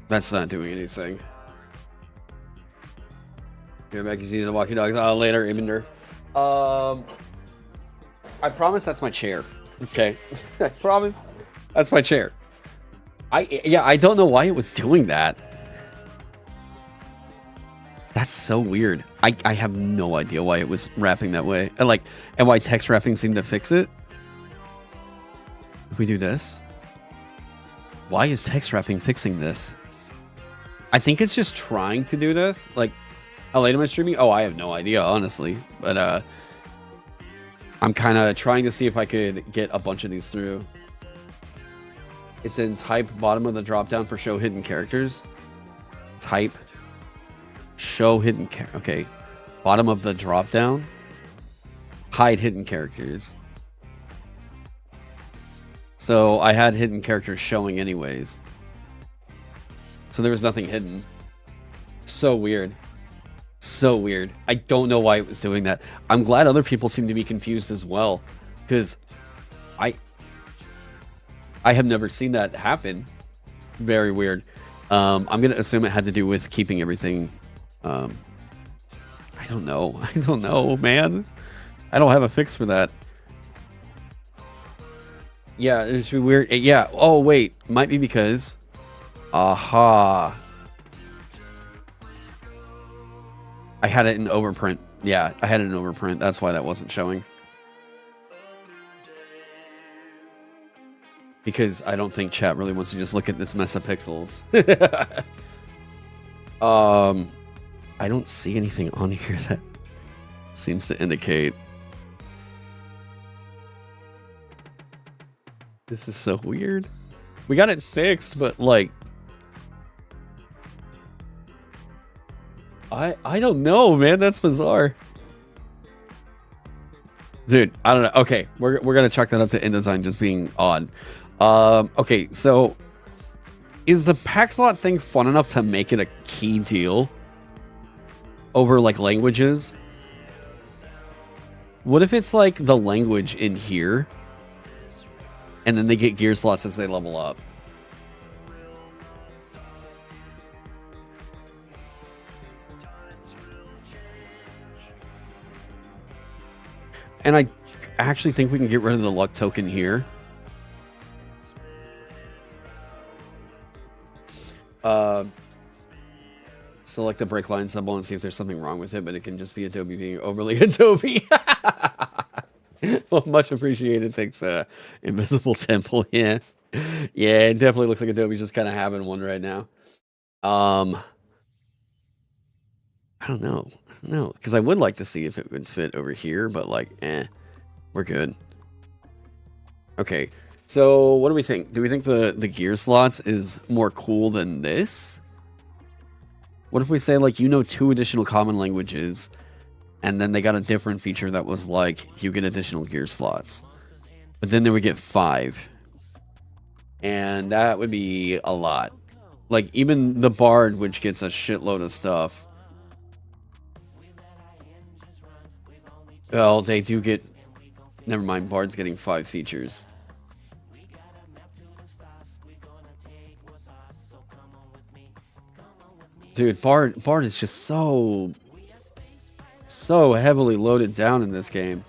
S4: That's not doing anything. Here, Becky's eating the walkie dogs. Later, Ibinder. I promise that's my chair. Okay. I promise that's my chair. I don't know why it was doing that. That's so weird. I have no idea why it was wrapping that way. And why text wrapping seemed to fix it. If we do this. Why is text wrapping fixing this? I think it's just trying to do this. Like, how late am I streaming? Oh, I have no idea, honestly. But I'm kind of trying to see if I could get a bunch of these through. It's in type, bottom of the drop down for show hidden characters. Type, show hidden okay. Bottom of the drop down. Hide hidden characters. So I had hidden characters showing anyways. So there was nothing hidden. So weird. So weird. I don't know why it was doing that. I'm glad other people seem to be confused as well. Because I have never seen that happen. Very weird. I'm going to assume it had to do with keeping everything. I don't know. I don't know, man. I don't have a fix for that. Yeah, it's weird. Yeah. Oh, wait. Might be because... Aha. I had it in overprint. Yeah, I had it in overprint. That's why that wasn't showing. Because I don't think chat really wants to just look at this mess of pixels. I don't see anything on here that seems to indicate. This is so weird. We got it fixed, but like, I don't know, man. That's bizarre. Dude, I don't know. Okay, we're gonna chuck that up to InDesign just being odd. Okay, so is the pack slot thing fun enough to make it a key deal over like languages? What if it's like the language in here, and then they get gear slots as they level up? And I actually think we can get rid of the luck token here. Select the break line symbol and see if there's something wrong with it, but it can just be Adobe being overly Adobe. Well, much appreciated. Thanks, Invisible Temple. Yeah. Yeah, it definitely looks like Adobe's just kind of having one right now. I don't know. No, because I would like to see if it would fit over here, but like, we're good. Okay, so what do we think? Do we think the gear slots is more cool than this? What if we say like, 2 additional common languages, and then they got a different feature that was like, you get additional gear slots, but then they would get 5, and that would be a lot. Like even the Bard, which gets a shitload of stuff. Well, they do get... Never mind, Bard's getting 5 features. Dude, Bard is just so heavily loaded down in this game.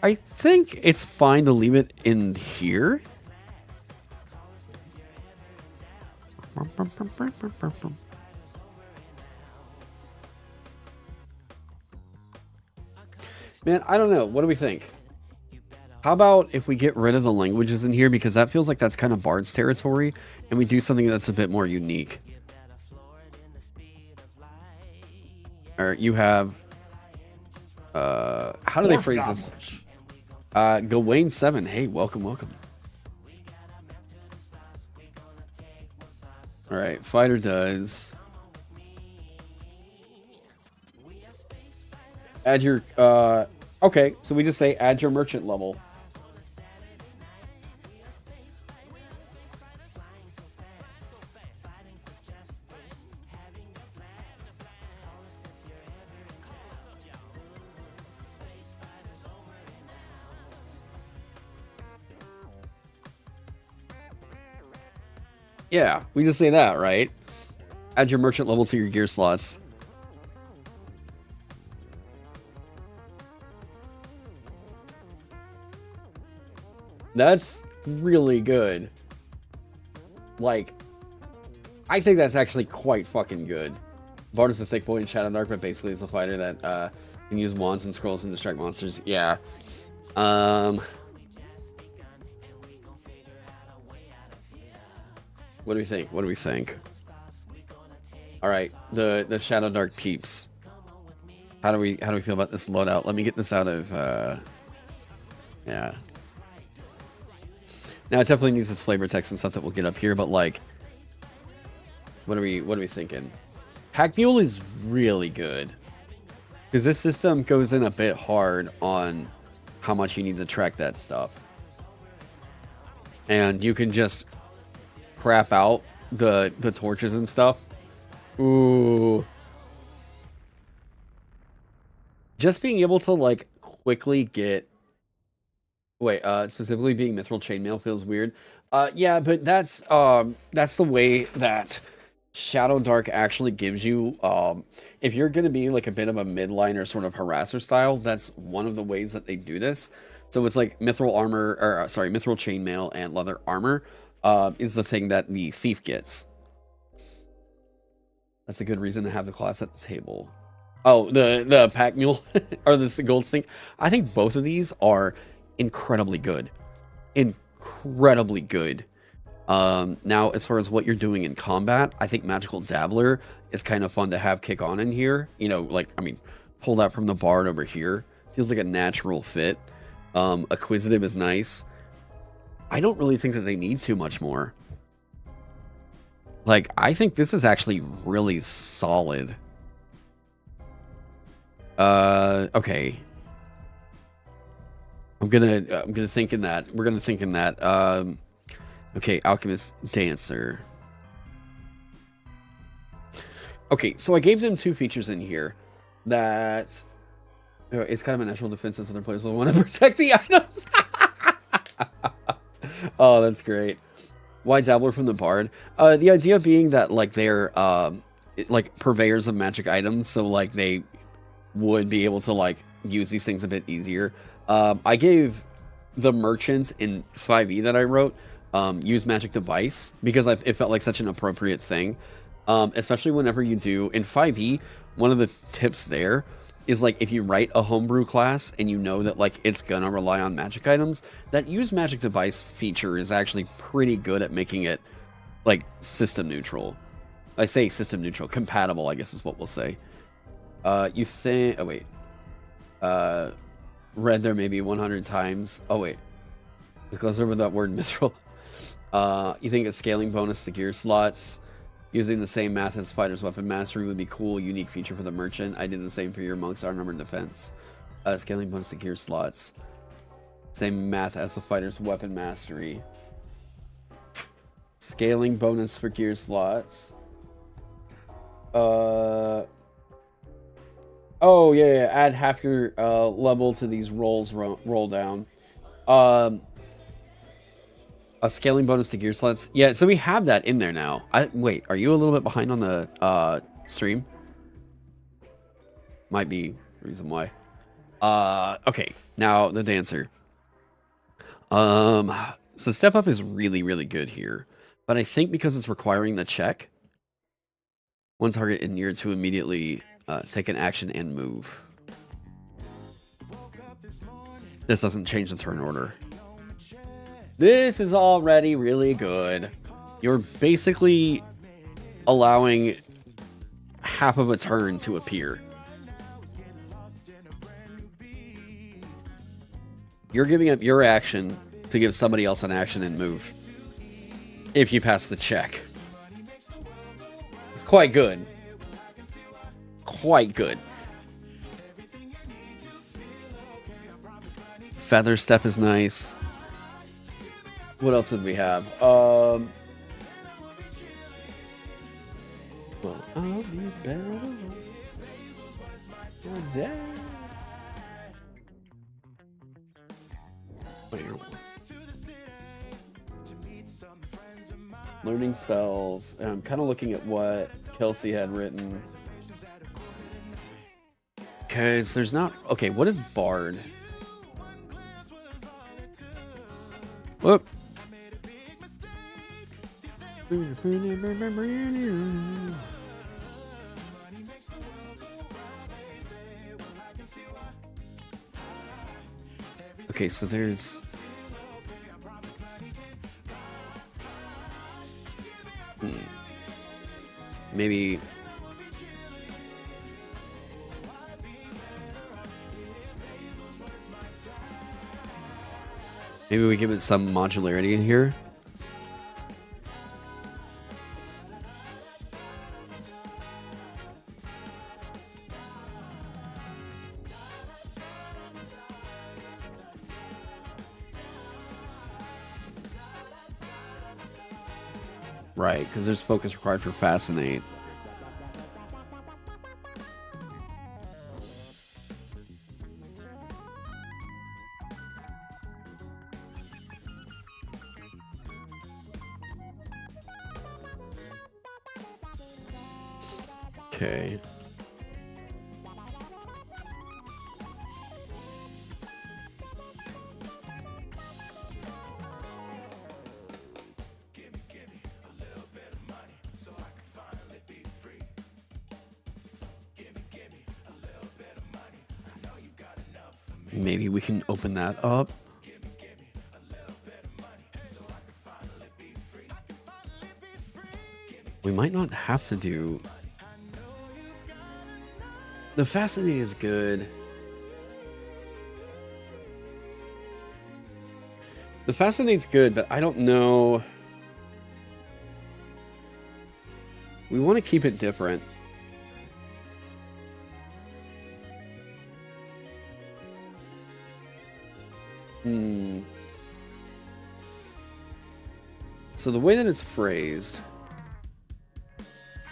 S4: I think it's fine to leave it in here. Man, I don't know. What do we think? How about if we get rid of the languages in here, because that feels like that's kind of Bard's territory, and we do something that's a bit more unique. Or you have... how do they phrase this? Gawain 7. Hey, welcome. Alright, fighter does. Add your, okay, so we just say add your merchant level. Yeah, we just say that, right? Add your merchant level to your gear slots. That's really good. Like, I think that's actually quite fucking good. Bard is a thick boy in Shadowdark, but basically it's a fighter that can use wands and scrolls and distract monsters. Yeah. What do we think? All right, the Shadowdark peeps. How do we feel about this loadout? Let me get this out of yeah. Now it definitely needs its flavor text and stuff that we'll get up here, but like, what are we thinking? Hack Mule is really good because this system goes in a bit hard on how much you need to track that stuff, and you can just crap out the torches and stuff. Ooh, just being able to like quickly get. Wait, specifically being mithril chainmail feels weird. Yeah, but that's the way that Shadowdark actually gives you, if you're going to be like a bit of a midliner sort of harasser style, that's one of the ways that they do this. So it's like mithril armor, or sorry, mithril chainmail and leather armor is the thing that the thief gets. That's a good reason to have the class at the table. Oh, the pack mule or the gold sink. I think both of these are incredibly good. Now, as far as what you're doing in combat, I think Magical Dabbler is kind of fun to have kick on in here. You know, like, I mean, pull that from the bard over here. Feels like a natural fit. Acquisitive is nice. I don't really think that they need too much more. Like, I think this is actually really solid. Okay. I'm gonna think in that. We're gonna think in that. Okay, Alchemist Dancer. Okay, so I gave them 2 features in here that it's kind of a natural defense as other players will want to protect the items. Oh, that's great. Why Dabbler from the Bard? The idea being that like they're like purveyors of magic items, so like they would be able to like use these things a bit easier. I gave the merchant in 5e that I wrote use magic device because it felt like such an appropriate thing, especially whenever you do in 5e. One of the tips there is like if you write a homebrew class and you know that like it's gonna rely on magic items, that use magic device feature is actually pretty good at making it like system neutral. I say system neutral, compatible, I guess is what we'll say. You think, oh wait, read there maybe 100 times. Oh wait, it goes over that word mithril. You think a scaling bonus to gear slots using the same math as fighter's weapon mastery would be cool, unique feature for the merchant. I did the same for your monk's arm armor defense. Scaling bonus to gear slots. Same math as the fighter's weapon mastery. Scaling bonus for gear slots. Oh yeah, add half your level to these rolls roll down. A scaling bonus to gear slots. Yeah, so we have that in there now. Wait, are you a little bit behind on the stream? Might be the reason why. Okay, now the dancer. So step up is really, really good here. But I think because it's requiring the check, one target in near to immediately take an action and move. This doesn't change the turn order. This is already really good. You're basically allowing half of a turn to appear. You're giving up your action to give somebody else an action and move. If you pass the check. It's quite good. Quite good. Feather step is nice. What else did we have? Well, I'll be better. Learning spells. I'm kind of looking at what Kelsey had written. Because there's not... Okay, what is Bard? Whoop. Okay, so there's... Maybe... Maybe we give it some modularity in here. Right, because there's focus required for Fascinate. Okay. Maybe we can open that up. We might not have to do... The Fascinate is good. The Fascinate's good, but I don't know... We want to keep it different. So the way that it's phrased,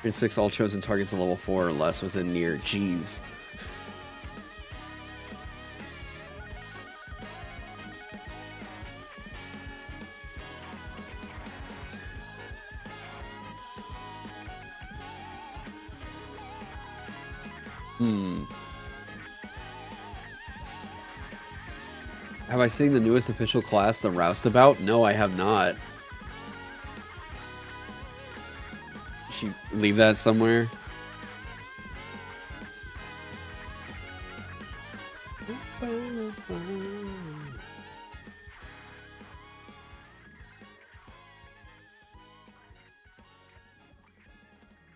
S4: inflicts all chosen targets at level 4 or less within near. Jeez. Have I seen the newest official class, the Roustabout? No, I have not. Should she leave that somewhere?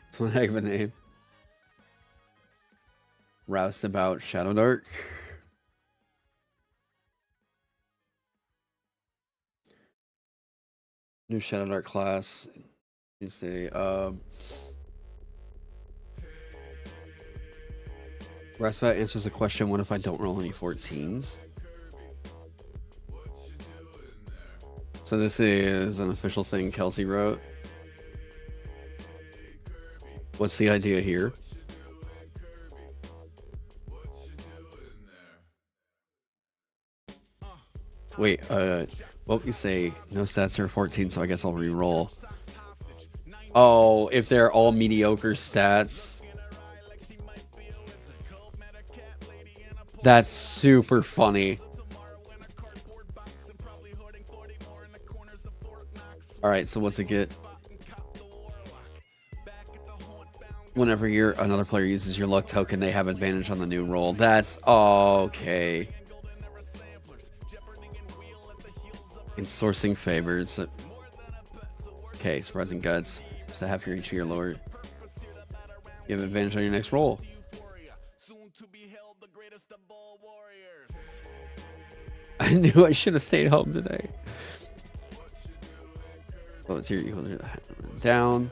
S4: It's one heck of a name. Roustabout Shadowdark. New Shadowdark class. You say, Roustabout answers the question, what if I don't roll any 14s? So this is an official thing Kelsey wrote. What's the idea here? Wait, well, you say no stats are 14, so I guess I'll re-roll. Oh, if they're all mediocre stats. That's super funny. Alright, so what's it get? Whenever another player uses your luck token, they have advantage on the new roll. That's okay. In sourcing favors. Okay, surprising guts. Just a half your each of your lower. You have advantage on your next roll. I knew I should have stayed home today. Oh, it's here. You hold it down.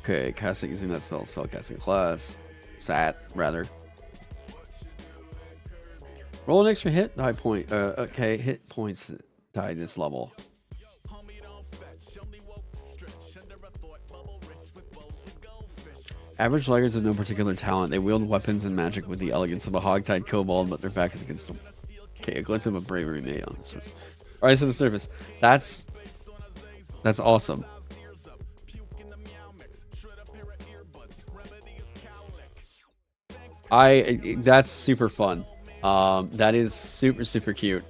S4: Okay, casting using that spellcasting class. Stat, rather. Roll an extra hit, die point. Okay, hit points die this level. Average laggards of no particular talent. They wield weapons and magic with the elegance of a hog-tied kobold, but their back is against them. Okay, a glint of bravery made on this one. Alright, so the surface. That's awesome. That's super fun. That is super cute.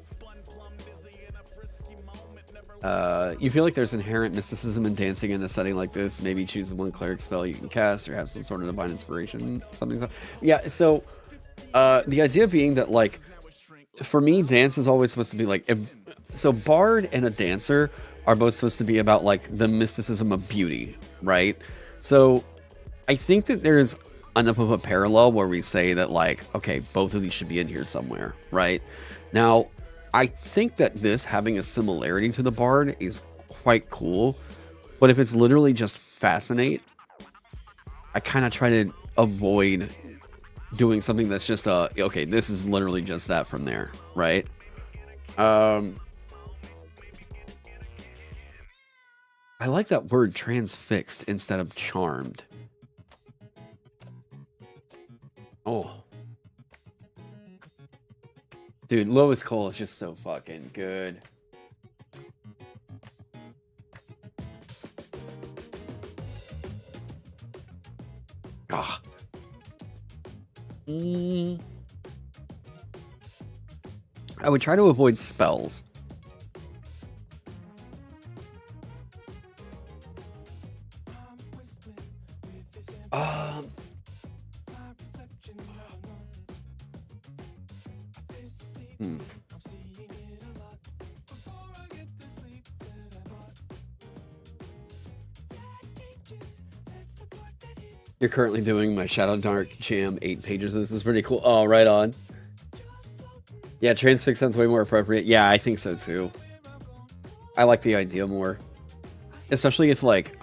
S4: You feel like there's inherent mysticism in dancing in a setting like this. Maybe choose one cleric spell you can cast or have some sort of divine inspiration. Something so. Yeah, so the idea being that, like, for me, dance is always supposed to be like, so bard and a dancer are both supposed to be about like the mysticism of beauty, right? So I think that there's enough of a parallel where we say that, like, okay, both of these should be in here somewhere, right? Now, I think that this having a similarity to the bard is quite cool, but if it's literally just fascinate, I kind of try to avoid doing something that's just okay, this is literally just that from there, right? I like that word transfixed instead of charmed. Oh. Dude, Lois Cole is just so fucking good. Ah. I would try to avoid spells. You're currently doing my Shadowdark jam 8 pages. This is pretty cool. Oh, right on. Yeah, transfix sounds way more appropriate. Yeah, I think so too. I like the idea more. Especially if like,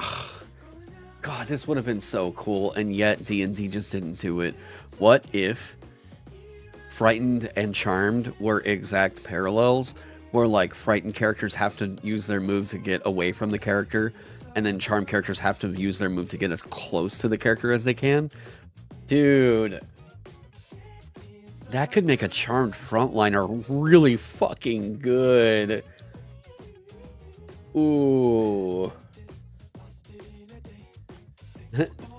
S4: God, this would have been so cool, and yet D&D just didn't do it. What if Frightened and Charmed were exact parallels, where like frightened characters have to use their move to get away from the character, and then charmed characters have to use their move to get as close to the character as they can? Dude, that could make a charmed frontliner really fucking good. Ooh.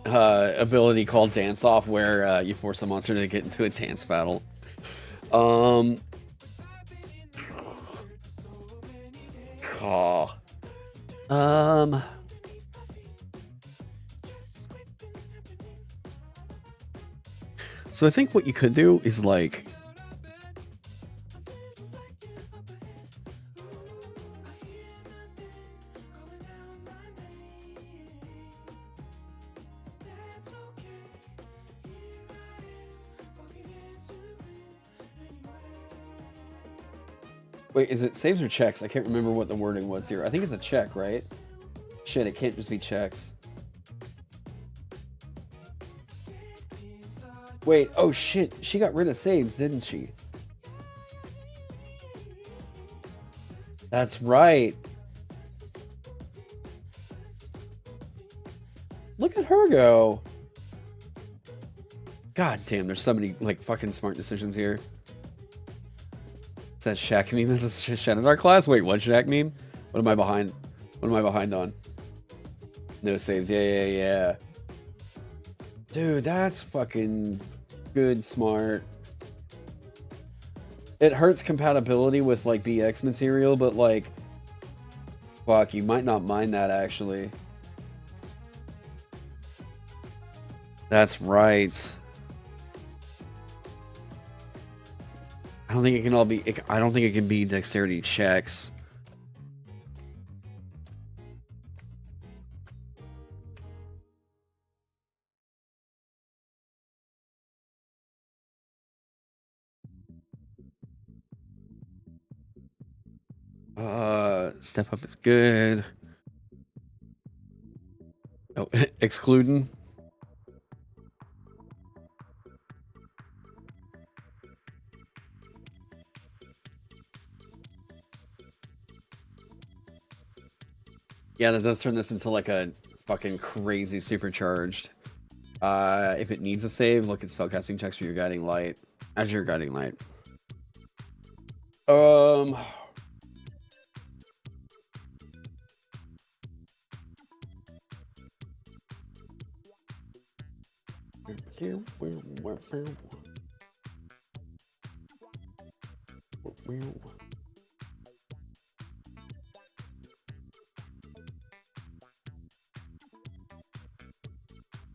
S4: Ability called Dance Off, where you force a monster to get into a dance battle. Oh. So I think what you could do is like, wait, is it saves or checks? I can't remember what the wording was here. I think it's a check, right? Shit, it can't just be checks. Wait, oh shit, she got rid of saves, didn't she? That's right. Look at her go. God damn, there's so many like fucking smart decisions here. Is that Shaq meme? Is this Shadowdark class? Wait, what Shaq meme? What am I behind? What am I behind on? No saves. Yeah. Dude, that's fucking good, smart. It hurts compatibility with like BX material, but like, fuck, you might not mind that actually. That's right. I don't think it can all be. I don't think it can be dexterity checks. Step up is good. Oh, excluding. Yeah, that does turn this into like a fucking crazy supercharged. If it needs a save, look at spellcasting checks for your guiding light. As your guiding light.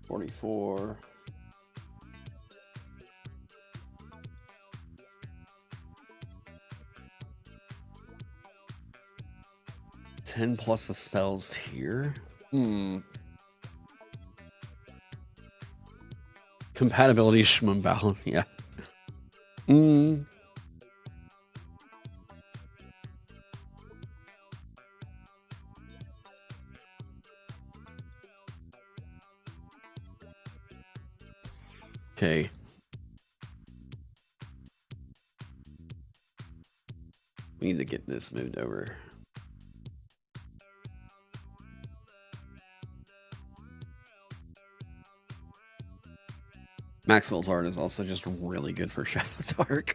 S4: $44. $10 plus the spells here. Compatibility Shmumbal, yeah. Okay. We need to get this moved over. Maxwell's art is also just really good for Shadowdark.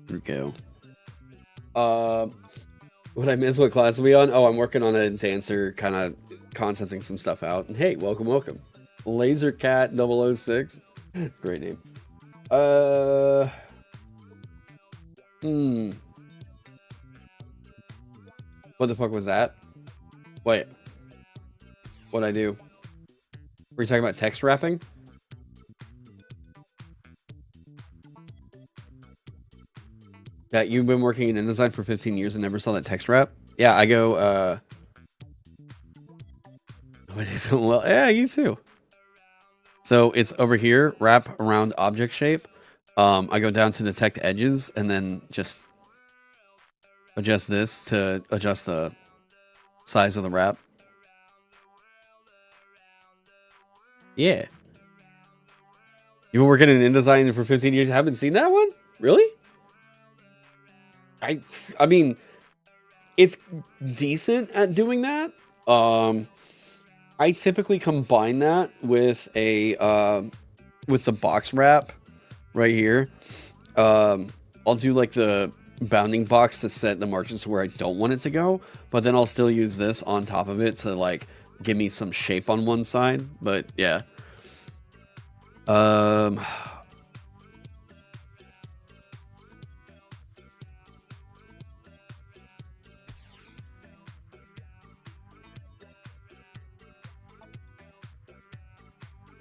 S4: There we go. What I miss, what class are we on? Oh, I'm working on a dancer, kind of concepting some stuff out. And hey, welcome. Laser Cat 006. Great name. What the fuck was that? Wait. What'd I do? Were you talking about text wrapping? Yeah, you've been working in InDesign for 15 years and never saw that text wrap? Yeah, I go, well, yeah, you too. So it's over here, wrap around object shape. I go down to detect edges and then just adjust this to adjust the size of the wrap. Yeah. You've been working in InDesign for 15 years. Haven't seen that one? Really? I mean, it's decent at doing that. I typically combine that with a with the box wrap right here. I'll do like the bounding box to set the margins to where I don't want it to go, but then I'll still use this on top of it to like give me some shape on one side. But yeah.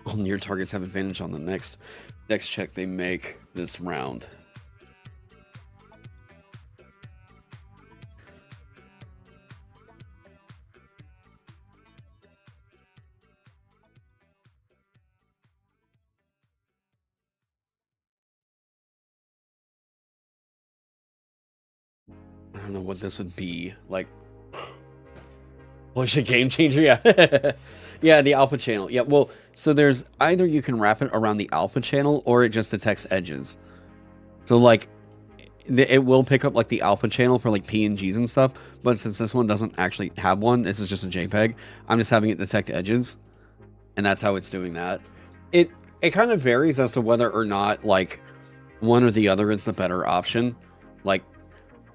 S4: All near targets have advantage on the next check they make this round. I don't know what this would be like. Push a game changer, yeah. Yeah, the alpha channel. Yeah, well, so there's either you can wrap it around the alpha channel or it just detects edges. So like it will pick up like the alpha channel for like PNGs and stuff, but since this one doesn't actually have one, this is just a JPEG, I'm just having it detect edges. And that's how it's doing that. It kind of varies as to whether or not like one or the other is the better option. Like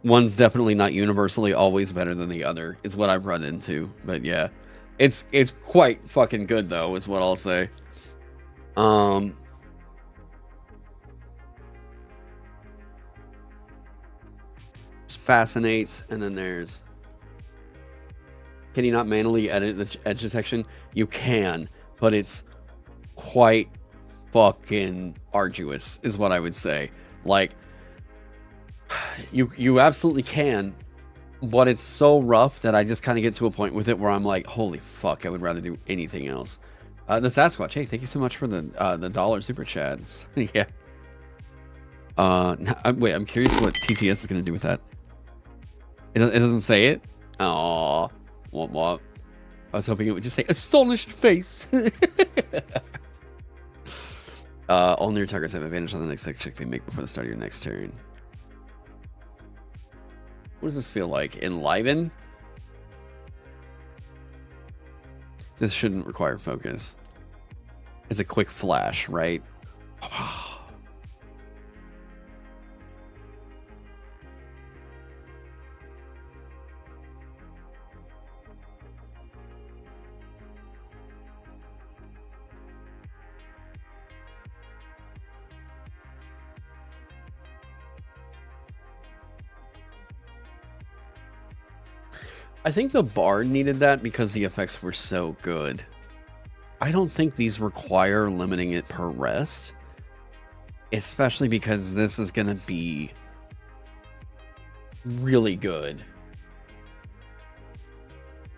S4: one's definitely not universally always better than the other, is what I've run into. But yeah, it's quite fucking good though, is what I'll say. Fascinate, and then there's, can you not manually edit the edge detection? You can, but it's quite fucking arduous, is what I would say. Like, you absolutely can, but it's so rough that I just kind of get to a point with it where I'm like, holy fuck, I would rather do anything else. The Sasquatch, hey, thank you so much for the $1 super chats. Yeah. Wait, I'm curious what TTS is going to do with that. It doesn't say it? Aww. What? I was hoping it would just say, astonished face. All near targets have advantage on the next check they make before the start of your next turn. What does this feel like? Enliven? This shouldn't require focus. It's a quick flash, right? I think the bar needed that because the effects were so good. I don't think these require limiting it per rest. Especially because this is going to be really good.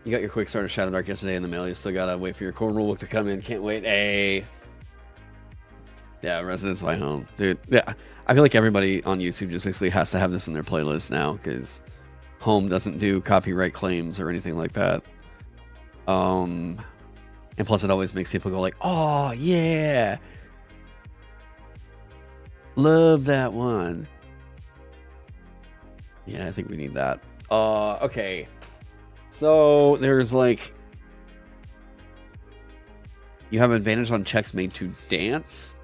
S4: You got your quick start of Shadowdark yesterday in the mail. You still got to wait for your core rulebook to come in. Can't wait. Hey. Yeah, Residence My Home. Dude, yeah. I feel like everybody on YouTube just basically has to have this in their playlist now because Home doesn't do copyright claims or anything like that. And plus it always makes people go like, oh yeah, love that one. Yeah, I think we need that. Okay, so there's like, you have advantage on checks made to dance.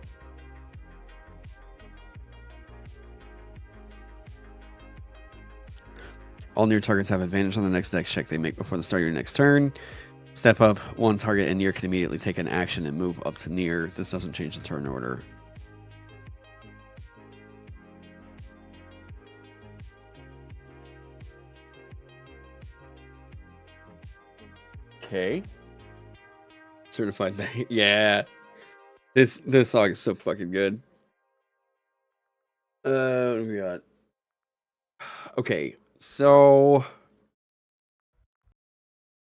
S4: All near targets have advantage on the next dex check they make before the start of your next turn. Step up, one target and near can immediately take an action and move up to near. This doesn't change the turn order. Okay. Certified yeah. This song is so fucking good. What do we got? Okay, so...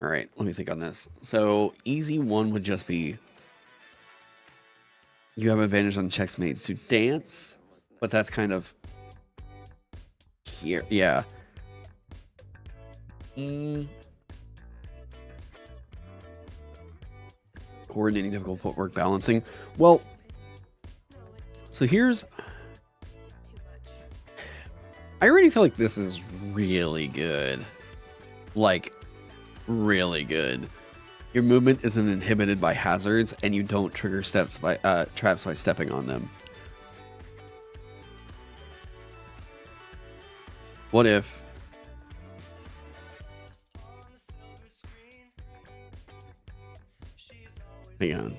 S4: Alright, let me think on this. So, easy one would just be... You have advantage on checks made to dance, but that's kind of... Here, yeah. Coordinating, difficult footwork, balancing. Well, so here's... I already feel like this is really good. Like, really good. Your movement isn't inhibited by hazards, and you don't trigger traps by stepping on them. What if... Hang on.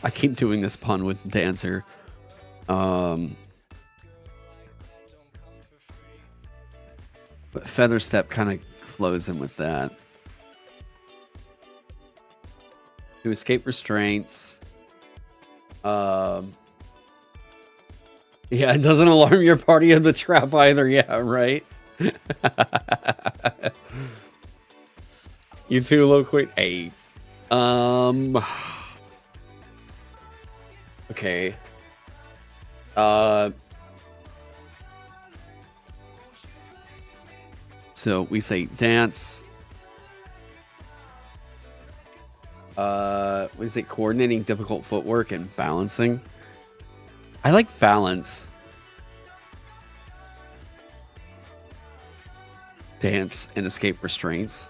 S4: I keep doing this pun with Dancer. But Feather Step kind of flows in with that. To escape restraints. Yeah, it doesn't alarm your party of the trap either. Yeah, right? You too, low quick. Hey. Okay. So we say dance. We say coordinating difficult footwork and balancing. I like balance. Dance and escape restraints.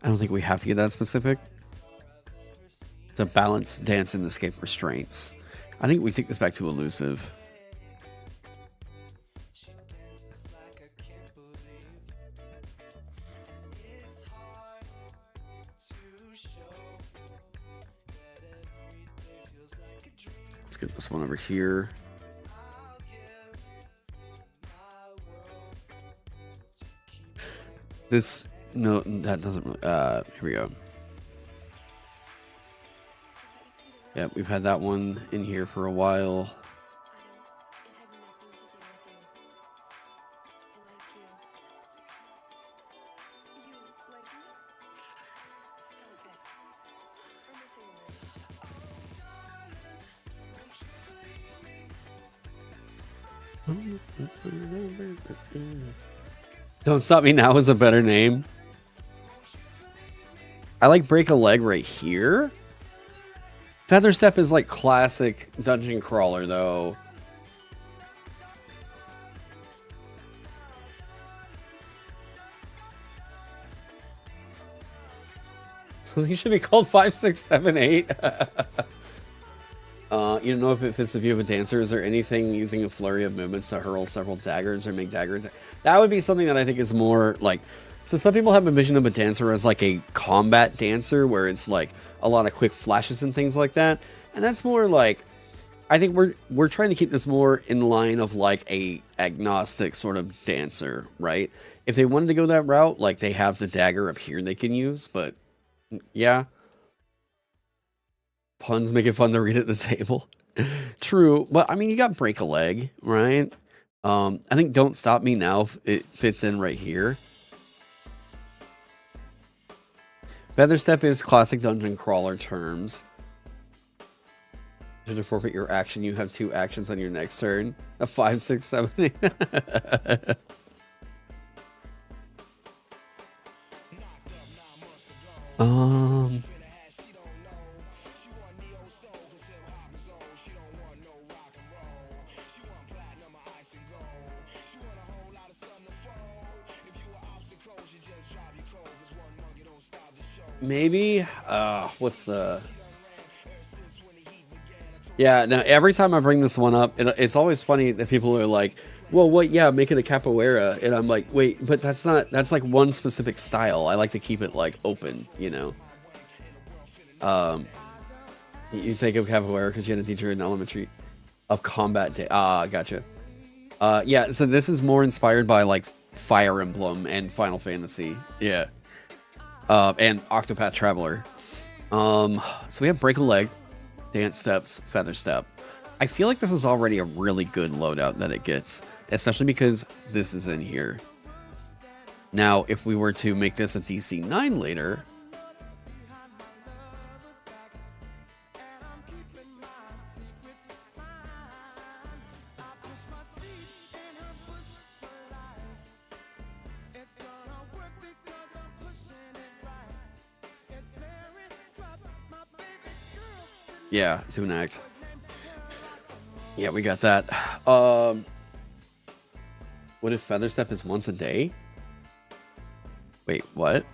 S4: I don't think we have to get that specific. To balance, dance, and escape restraints. I think we take this back to elusive. Let's get this one over here. This... No, that doesn't really... here we go. Yeah, we've had that one in here for a while. Don't Stop Me Now is a better name. I like Break a Leg right here. Feather Step is like classic dungeon crawler though. So these should be called 5, 6, 7, 8. You don't know if it fits the view of a dancer. Is there anything using a flurry of movements to hurl several daggers or make daggers? That would be something that I think is more like... So some people have a vision of a dancer as like a combat dancer where it's like a lot of quick flashes and things like that. And that's more like... I think we're trying to keep this more in line of like a agnostic sort of dancer, right? If they wanted to go that route, like they have the dagger up here they can use, but yeah. Puns make it fun to read at the table. True, but I mean, you got Break a Leg, right? I think Don't Stop Me Now, it fits in right here. Feather Step is classic dungeon crawler terms. To forfeit your action, you have 2 actions on your next turn. A 5, 6, 7, 8. Maybe, what's the... Yeah, now every time I bring this one up, it's always funny that people are like, well, what? Yeah, make it a capoeira, and I'm like, wait, but that's not. That's like one specific style. I like to keep it like open, you know. You think of capoeira because you had a teacher in elementary of combat day. Ah, gotcha. Yeah, so this is more inspired by like Fire Emblem and Final Fantasy. Yeah. And Octopath Traveler. So we have Break a Leg, Dance Steps, Feather Step. I feel like this is already a really good loadout that it gets, especially because this is in here. Now, if we were to make this a DC 9 later, yeah, to an act. Yeah, we got that. What if Feather Step is once a day? Wait, what?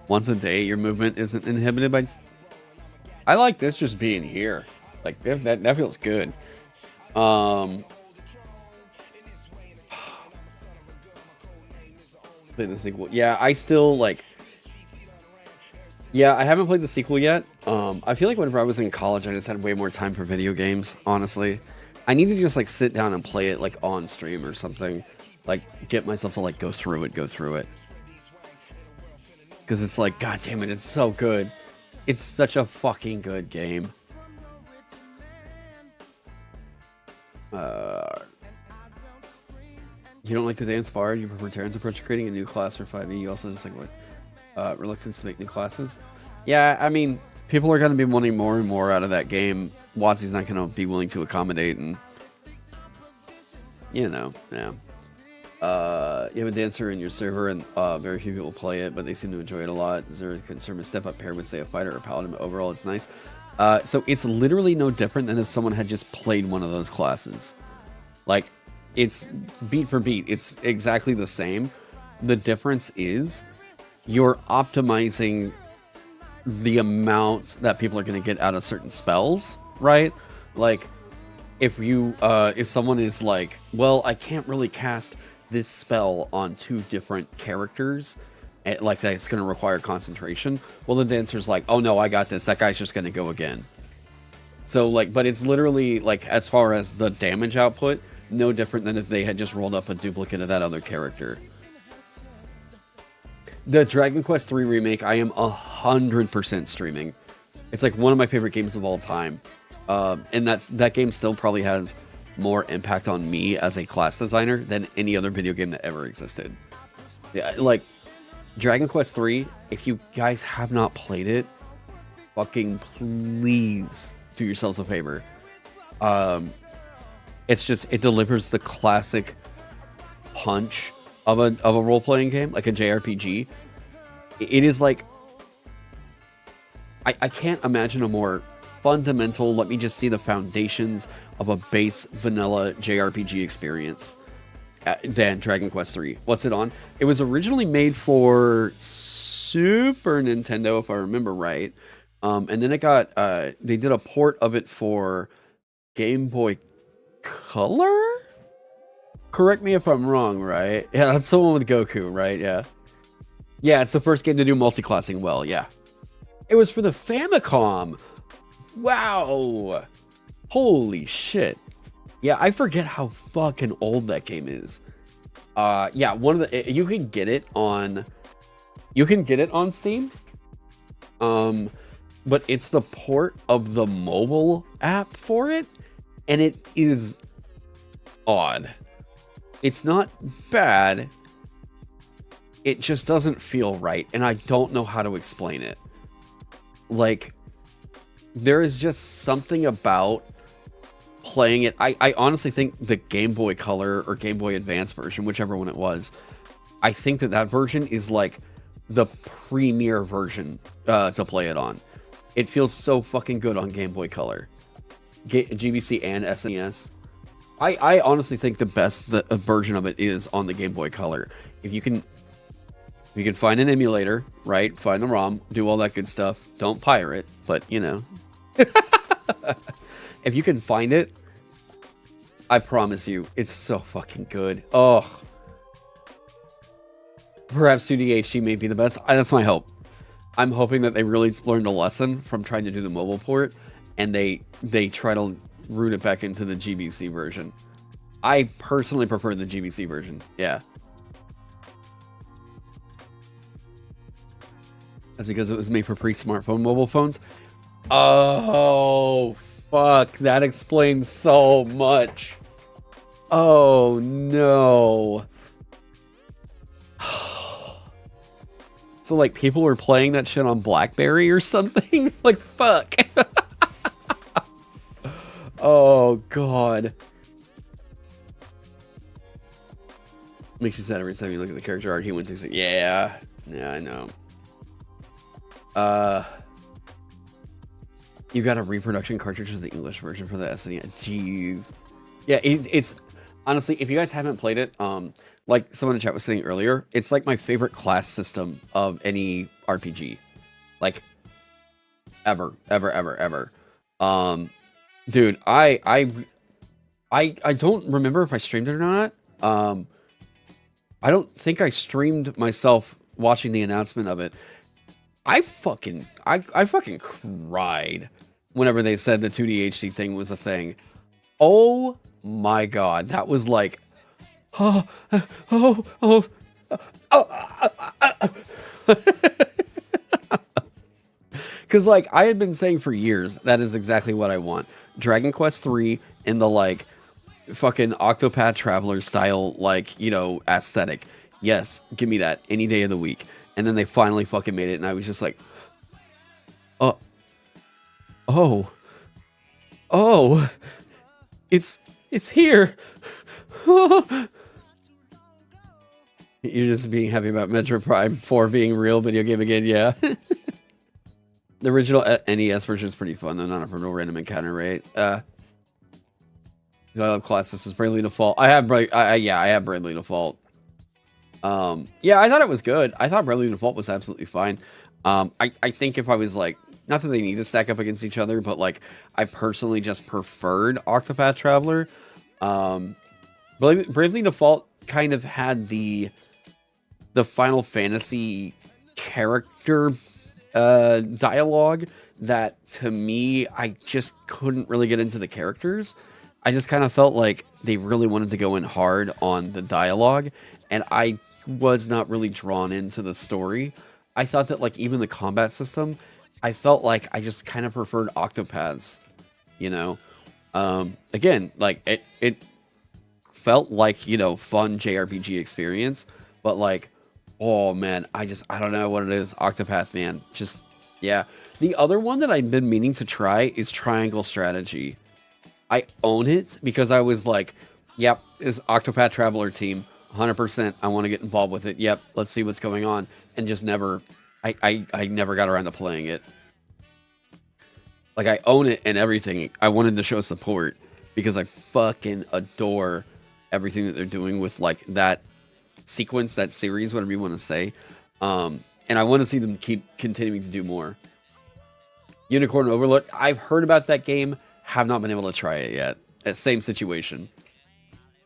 S4: Once a day, your movement isn't inhibited by... I like this just being here. Like, that feels good. Play the sequel. Yeah, I still, like... Yeah, I haven't played the sequel yet. I feel like whenever I was in college, I just had way more time for video games, honestly. I need to just, like, sit down and play it, like, on stream or something. Like, get myself to, like, go through it. Because it's like, god damn it, it's so good. It's such a fucking good game. You don't like the dance bard? You prefer Taron's approach to creating a new class for 5e? You also just, like, what? Reluctance to make new classes? Yeah, I mean, people are going to be wanting more and more out of that game. WotC's not going to be willing to accommodate, and you know, yeah. You have a dancer in your server, and very few people play it, but they seem to enjoy it a lot. Is there a concern with step up paired with, say, a fighter or a paladin? But overall, it's nice. So it's literally no different than if someone had just played one of those classes. Like, it's beat for beat. It's exactly the same. The difference is you're optimizing the amount that people are going to get out of certain spells, right? Like, if you, if someone is like, well, I can't really cast this spell on two different characters, like that, it's going to require concentration. Well, the dancer's like, oh no, I got this. That guy's just going to go again. So, like, but it's literally, like, as far as the damage output, no different than if they had just rolled up a duplicate of that other character. The Dragon Quest III remake, I am 100% streaming. It's like one of my favorite games of all time. And that game still probably has more impact on me as a class designer than any other video game that ever existed. Yeah, like, Dragon Quest III, if you guys have not played it, fucking please do yourselves a favor. It's just, it delivers the classic punch of a role-playing game, like a JRPG. It is like, I can't imagine a more fundamental, let me just see the foundations of a base vanilla JRPG experience than Dragon Quest III. What's it on? It was originally made for Super Nintendo, if I remember right. And then it got, they did a port of it for Game Boy Color? Correct me if I'm wrong, right? Yeah, that's the one with Goku, right? Yeah. Yeah, it's the first game to do multi-classing well, yeah. It was for the Famicom. Wow. Holy shit. Yeah, I forget how fucking old that game is. Yeah, one of the, you can get it on Steam. But it's the port of the mobile app for it, and it is odd. It's not bad. It just doesn't feel right, and I don't know how to explain it. Like, there is just something about playing it. I honestly think the Game Boy Color or Game Boy Advance version, whichever one it was, I think that version is like the premier version to play it on. It feels so fucking good on Game Boy Color, GBC and SNES. I honestly think the best version of it is on the Game Boy Color. If you can find an emulator, right? Find the ROM, do all that good stuff. Don't pirate, but you know. if you can find it, I promise you, it's so fucking good. Oh. Perhaps 2D may be the best. That's my hope. I'm hoping that they really learned a lesson from trying to do the mobile port, and they try to root it back into the GBC version. I personally prefer the GBC version. Yeah. That's because it was made for pre-smartphone mobile phones. Oh, fuck. That explains so much. Oh, no. So, like, people were playing that shit on BlackBerry or something? Like, fuck. Oh, God. Makes you sad every time you look at the character art he went to. Yeah. Yeah, I know. You got a reproduction cartridge of the English version for the SNES. Jeez. Yeah, it's... Honestly, if you guys haven't played it, like someone in chat was saying earlier, it's like my favorite class system of any RPG. Like, ever. Dude, I don't remember if I streamed it or not. I don't think I streamed myself watching the announcement of it. I fucking cried whenever they said the 2D HD thing was a thing. Oh my god, that was like, because like I had been saying for years that is exactly what I want. Dragon Quest 3 in the like fucking Octopath Traveler style, like, you know, aesthetic. Yes, give me that any day of the week. And then they finally fucking made it, and I was just like, oh, it's here. You're just being happy about Metro Prime 4 being real video game again, yeah. The original NES version is pretty fun, though, not a real random encounter rate. I love class. This is Bravely Default. I have Bravely Default. Yeah, I thought it was good. I thought Bravely Default was absolutely fine. I think if I was like, not that they need to stack up against each other, but like, I personally just preferred Octopath Traveler. Bravely Default kind of had the Final Fantasy character dialogue that, to me, I just couldn't really get into the characters. I just kind of felt like they really wanted to go in hard on the dialogue, and I was not really drawn into the story. I thought that, like, even the combat system, I felt like I just kind of preferred Octopaths, you know? Again, like, it felt like, you know, fun JRPG experience, but, like, oh, man, I don't know what it is. Octopath, man, just, yeah. The other one that I've been meaning to try is Triangle Strategy. I own it because I was like, yep, it's Octopath Traveler team, 100%. I want to get involved with it. Yep, let's see what's going on. And just never, I never got around to playing it. Like, I own it and everything. I wanted to show support because I fucking adore everything that they're doing with, like, that sequence, that series, whatever you want to say. And I want to see them keep continuing to do more. Unicorn Overlord, I've heard about that game. Have not been able to try it yet. Same situation.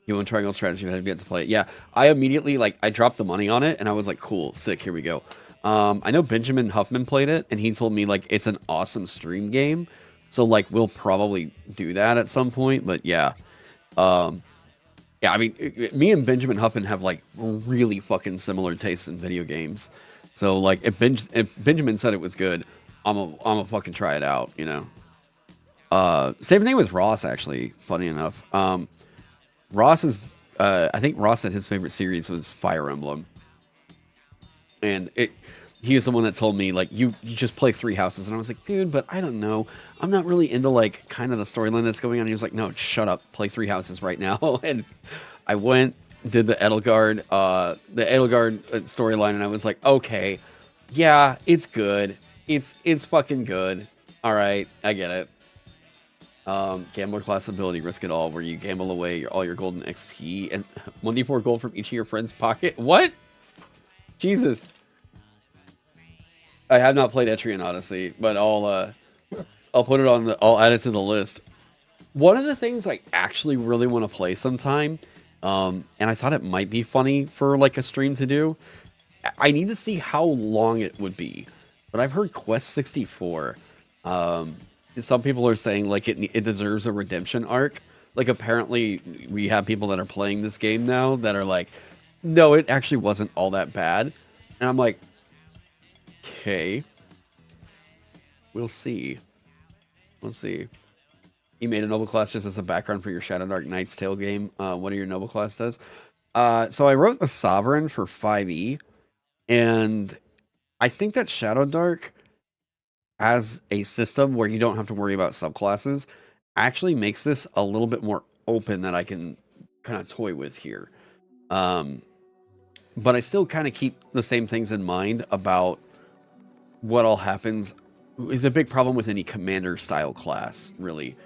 S4: You want Triangle Strategy, but I have yet to play it. Yeah, I immediately, like, I dropped the money on it, and I was like, cool, sick, here we go. I know Benjamin Huffman played it, and he told me, like, it's an awesome stream game. So, like, we'll probably do that at some point, but yeah. Yeah, I mean, me and Benjamin Huffman have, like, really fucking similar tastes in video games. So, like, if Benjamin said it was good, I'm a fucking try it out, you know? Same thing with Ross, actually, funny enough. Ross is, I think Ross said his favorite series was Fire Emblem. And he was the one that told me, like, you just play 3 houses. And I was like, dude, but I don't know. I'm not really into, like, kind of the storyline that's going on. And he was like, no, shut up. Play 3 houses right now. And I went, did the Edelgard storyline. And I was like, okay, yeah, it's good. It's fucking good. All right, I get it. Gambler class ability, risk it all, where you gamble away all your golden XP and 1d4 gold from each of your friends' pocket. What? Jesus. I have not played Etrian Odyssey, but I'll put it on I'll add it to the list. One of the things I actually really want to play sometime, and I thought it might be funny for like a stream to do. I need to see how long it would be, but I've heard Quest 64. Some people are saying like it deserves a redemption arc. Like apparently we have people that are playing this game now that are like, no, it actually wasn't all that bad, and I'm like, okay, we'll see. We'll see. You made a noble class just as a background for your Shadowdark Knight's Tale game. What your noble class does? So I wrote the Sovereign for 5e, and I think that Shadowdark, as a system where you don't have to worry about subclasses, actually makes this a little bit more open that I can kind of toy with here. But I still kind of keep the same things in mind about what all happens. The big problem with any commander style class, really.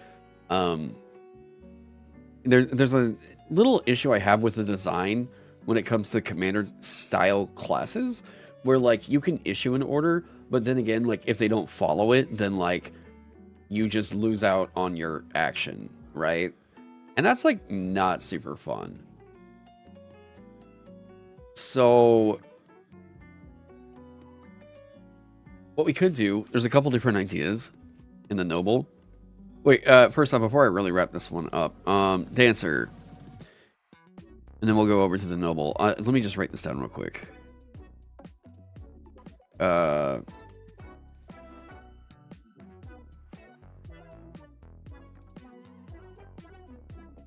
S4: There's a little issue I have with the design when it comes to commander style classes, where like you can issue an order, but then again, like if they don't follow it, then like you just lose out on your action, right? And that's like not super fun. So what we could do, there's a couple different ideas in the noble. Wait, first off, before I really wrap this one up, Dancer. And then we'll go over to the noble. Let me just write this down real quick.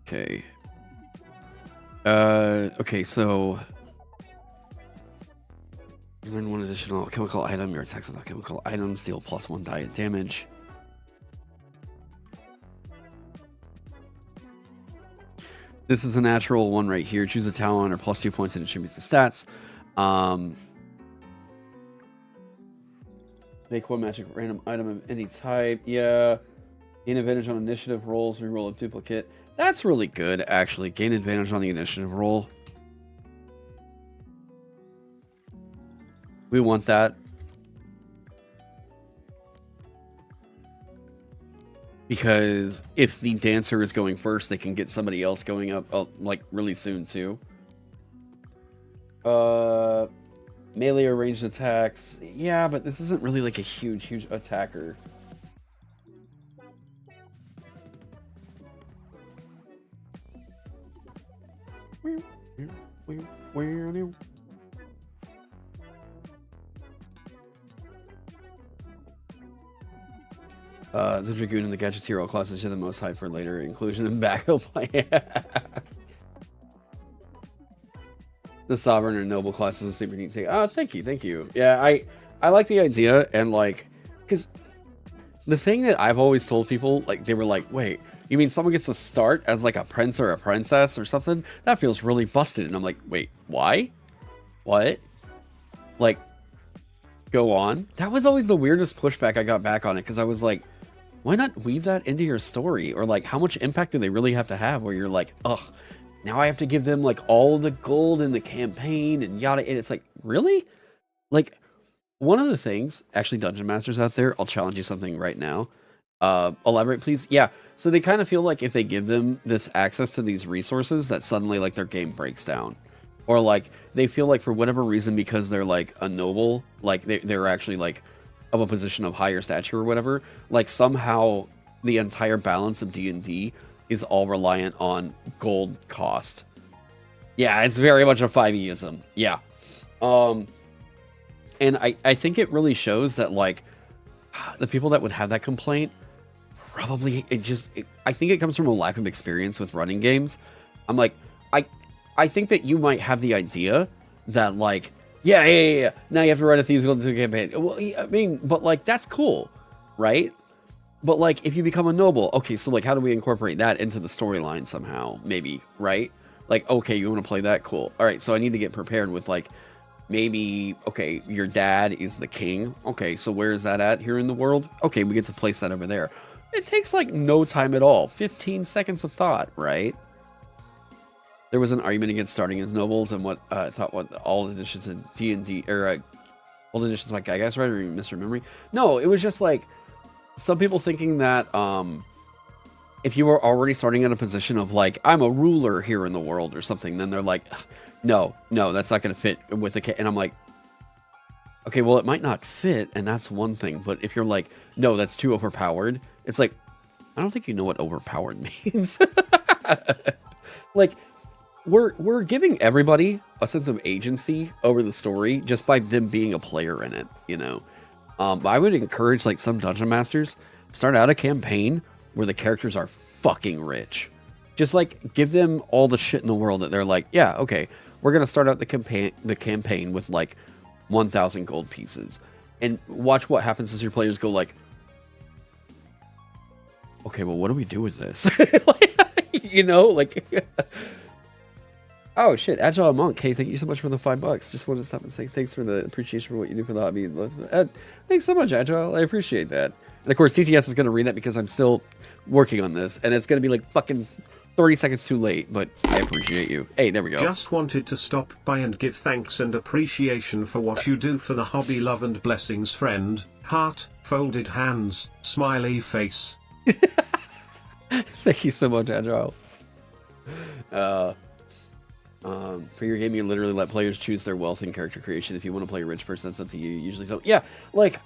S4: Okay. Okay, so... learn one additional chemical item. Your attacks with a chemical item. Deal +1 diet damage. This is a natural one right here. Choose a talent or +2 points and attributes to stats. Make one magic random item of any type. Yeah. Gain advantage on initiative rolls. Reroll a duplicate. That's really good, actually. Gain advantage on the initiative roll. We want that. Because if the dancer is going first, they can get somebody else going up like really soon too. Melee or ranged attacks. Yeah, but this isn't really like a huge attacker. The Dragoon and the Gadgeteer all classes are the most hype for later inclusion in backup play. The Sovereign and Noble classes are super neat take. Oh, thank you. Yeah, I like the idea, and like, because the thing that I've always told people, like, they were like, wait, you mean someone gets to start as like a prince or a princess or something? That feels really busted. And I'm like, wait, why? What? Like, go on. That was always the weirdest pushback I got back on it, because I was like, why not weave that into your story? Or like, how much impact do they really have to have where you're like, ugh, now I have to give them like all the gold in the campaign and yada. And it's like, really? Like, one of the things, actually, Dungeon Masters out there, I'll challenge you something right now. Elaborate, please. Yeah. So they kind of feel like if they give them this access to these resources, that suddenly like their game breaks down. Or like they feel like for whatever reason, because they're like a noble, like they're actually like of a position of higher stature or whatever, like somehow the entire balance of D&D is all reliant on gold cost. Yeah, it's very much a 5e-ism. Yeah. And I think it really shows that like the people that would have that complaint probably I think it comes from a lack of experience with running games. I'm like, I think that you might have the idea that like, yeah. Now you have to write a Thieves Guild campaign. Well, I mean, but like, that's cool, right? But like, if you become a noble, okay, so like, how do we incorporate that into the storyline somehow? Maybe, right? Like, okay, you want to play that? Cool. All right, so I need to get prepared with like, maybe, okay, your dad is the king. Okay, so where is that at here in the world? Okay, we get to place that over there. It takes like no time at all. 15 seconds of thought, right? There was an argument against starting as nobles and what I thought what all editions in D&D or old editions like I guess right or misremembering. No, it was just like some people thinking that if you were already starting in a position of like, I'm a ruler here in the world or something, then they're like, no, that's not going to fit with the and I'm like, okay, well, it might not fit, and that's one thing. But if you're like, no, that's too overpowered, it's like, I don't think you know what overpowered means. Like, we're giving everybody a sense of agency over the story just by them being a player in it, you know. I would encourage like some dungeon masters start out a campaign where the characters are fucking rich. Just like give them all the shit in the world that they're like, yeah, okay, we're gonna start out the campaign with like 1,000 gold pieces, and watch what happens as your players go like, okay, well, what do we do with this? You know, like, oh shit, Agile Monk, hey, thank you so much for the $5. Just wanted to stop and say thanks for the appreciation for what you do for the hobby. Thanks so much, Agile. I appreciate that. And of course, TTS is going to read that because I'm still working on this, and it's going to be like fucking 30 seconds too late, but I appreciate you. Hey, there we go.
S5: Just wanted to stop by and give thanks and appreciation for what you do for the hobby. Love and blessings, friend. Heart, folded hands, smiley face.
S4: Thank you so much, Agile. For your game, you literally let players choose their wealth and character creation. If you want to play a rich person, that's up to you. You usually don't. Yeah, like,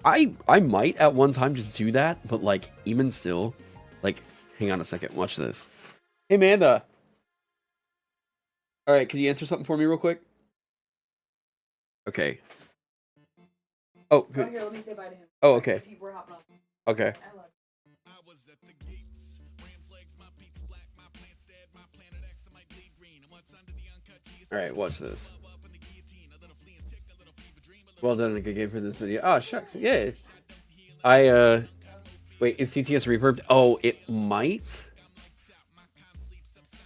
S4: I might at one time just do that, but like, even still, like, hang on a second, watch this. Hey, Amanda. All right, can you answer something for me real quick? Okay. Oh, good.
S6: Oh, here, let me say bye to him.
S4: Oh, okay.
S6: We're hopping off.
S4: Okay.
S6: I love
S4: All right, watch this. Well done, a good game for this video. Oh, shucks, yeah. Wait, is CTS reverbed? Oh, it might.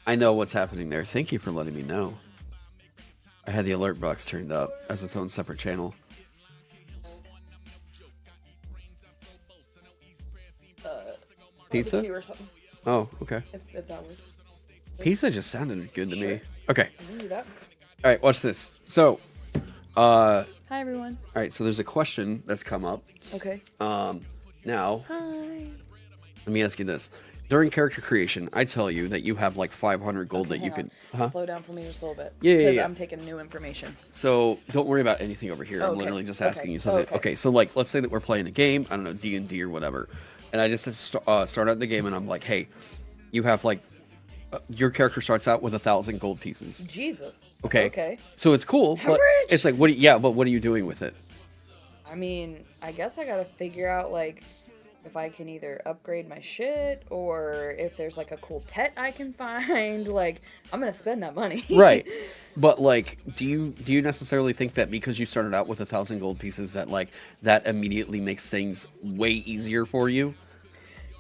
S4: I know what's happening there. Thank you for letting me know. I had the alert box turned up as its own separate channel. Pizza?
S6: Or something,
S4: Oh, okay.
S6: if that works.
S4: Pizza just sounded good to me. Okay.
S6: I can do that.
S4: All right, watch this. So,
S6: Hi, everyone.
S4: all right, so there's a question that's come up.
S6: Okay.
S4: Now,
S6: Hi.
S4: let me ask you this. During character creation, I tell you that you have like 500 gold that you
S6: Hang
S4: could...
S6: on. Slow down for me just a little bit.
S4: Yeah,
S6: Because
S4: yeah.
S6: I'm taking new information.
S4: So don't worry about anything over here. I'm
S6: Okay.
S4: literally just
S6: Okay.
S4: asking you something.
S6: Okay.
S4: Okay, so like, let's say that we're playing a game, I don't know, D&D or whatever, and I just start out the game and I'm like, hey, you have like, your character starts out with 1,000 gold pieces.
S6: Jesus.
S4: Okay.
S6: Okay.
S4: So it's cool,
S6: How
S4: but
S6: rich!
S4: it's like, but what are you doing with it?
S6: I mean, I guess I gotta figure out, like, if I can either upgrade my shit or if there's, like, a cool pet I can find. Like, I'm gonna spend that money.
S4: Right. But like, do you necessarily think that because you started out with 1,000 gold pieces that like that immediately makes things way easier for you?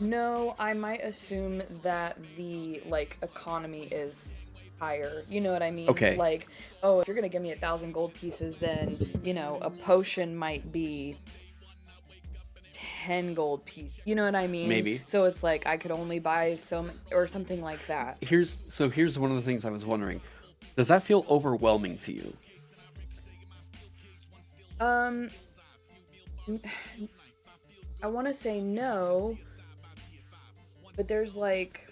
S6: No, I might assume that the, like, economy is higher. You know what I mean?
S4: Okay.
S6: Like, oh, if you're gonna give me 1,000 gold pieces, then, you know, a potion might be 10 gold pieces. You know what I mean?
S4: Maybe.
S6: So it's like I could only buy or something like that.
S4: Here's one of the things I was wondering. Does that feel overwhelming to you?
S6: I want to say no, but there's like,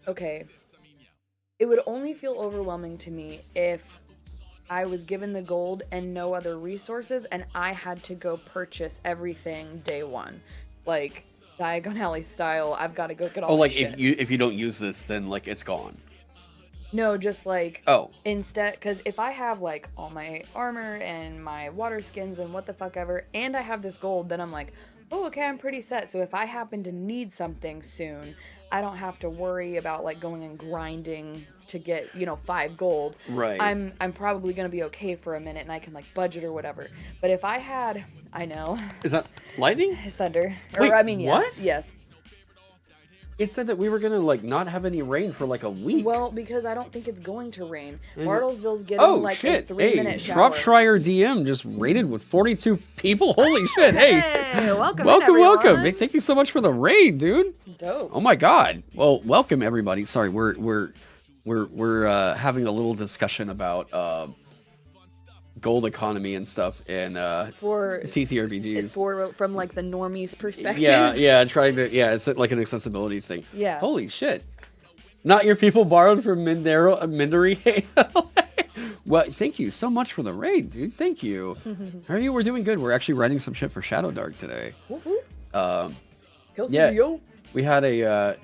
S6: okay, it would only feel overwhelming to me if I was given the gold and no other resources and I had to go purchase everything day one. Like, Diagon Alley style, I've got to go get all
S4: Oh,
S6: my
S4: like
S6: shit.
S4: if you don't use this, then like it's gone.
S6: No, just like,
S4: Oh.
S6: instead, because if I have like all my armor and my water skins and what the fuck ever, and I have this gold, then I'm like, oh, okay, I'm pretty set. So if I happen to need something soon, I don't have to worry about like going and grinding to get, 5 gold.
S4: Right.
S6: I'm probably gonna be okay for a minute and I can like budget or whatever. But if I had, I know.
S4: Is that lightning?
S6: It's thunder.
S4: Wait,
S6: or I mean, yes.
S4: what?
S6: Yes.
S4: It said that we were gonna like not have any rain for like a week.
S6: Well, because I don't think it's going to rain. Bartlesville's getting like
S4: shit!
S6: a 3-minute shower.
S4: Shropshire DM just raided with 42 people. Holy shit! Hey,
S6: welcome,
S4: welcome! Hey, thank you so much for the raid, dude.
S6: Dope.
S4: Oh my god! Well, welcome everybody. Sorry, we're having a little discussion about gold economy and stuff in
S6: For
S4: TTRPGs.
S6: from like the normies perspective.
S4: Yeah, trying to it's like an accessibility thing.
S6: Yeah.
S4: Holy shit. Not your people borrowed from Mindari. Well, thank you so much for the raid, dude. Thank you. How are you? We're doing good. We're actually writing some shit for Shadowdark today.
S6: Yo.
S4: We had a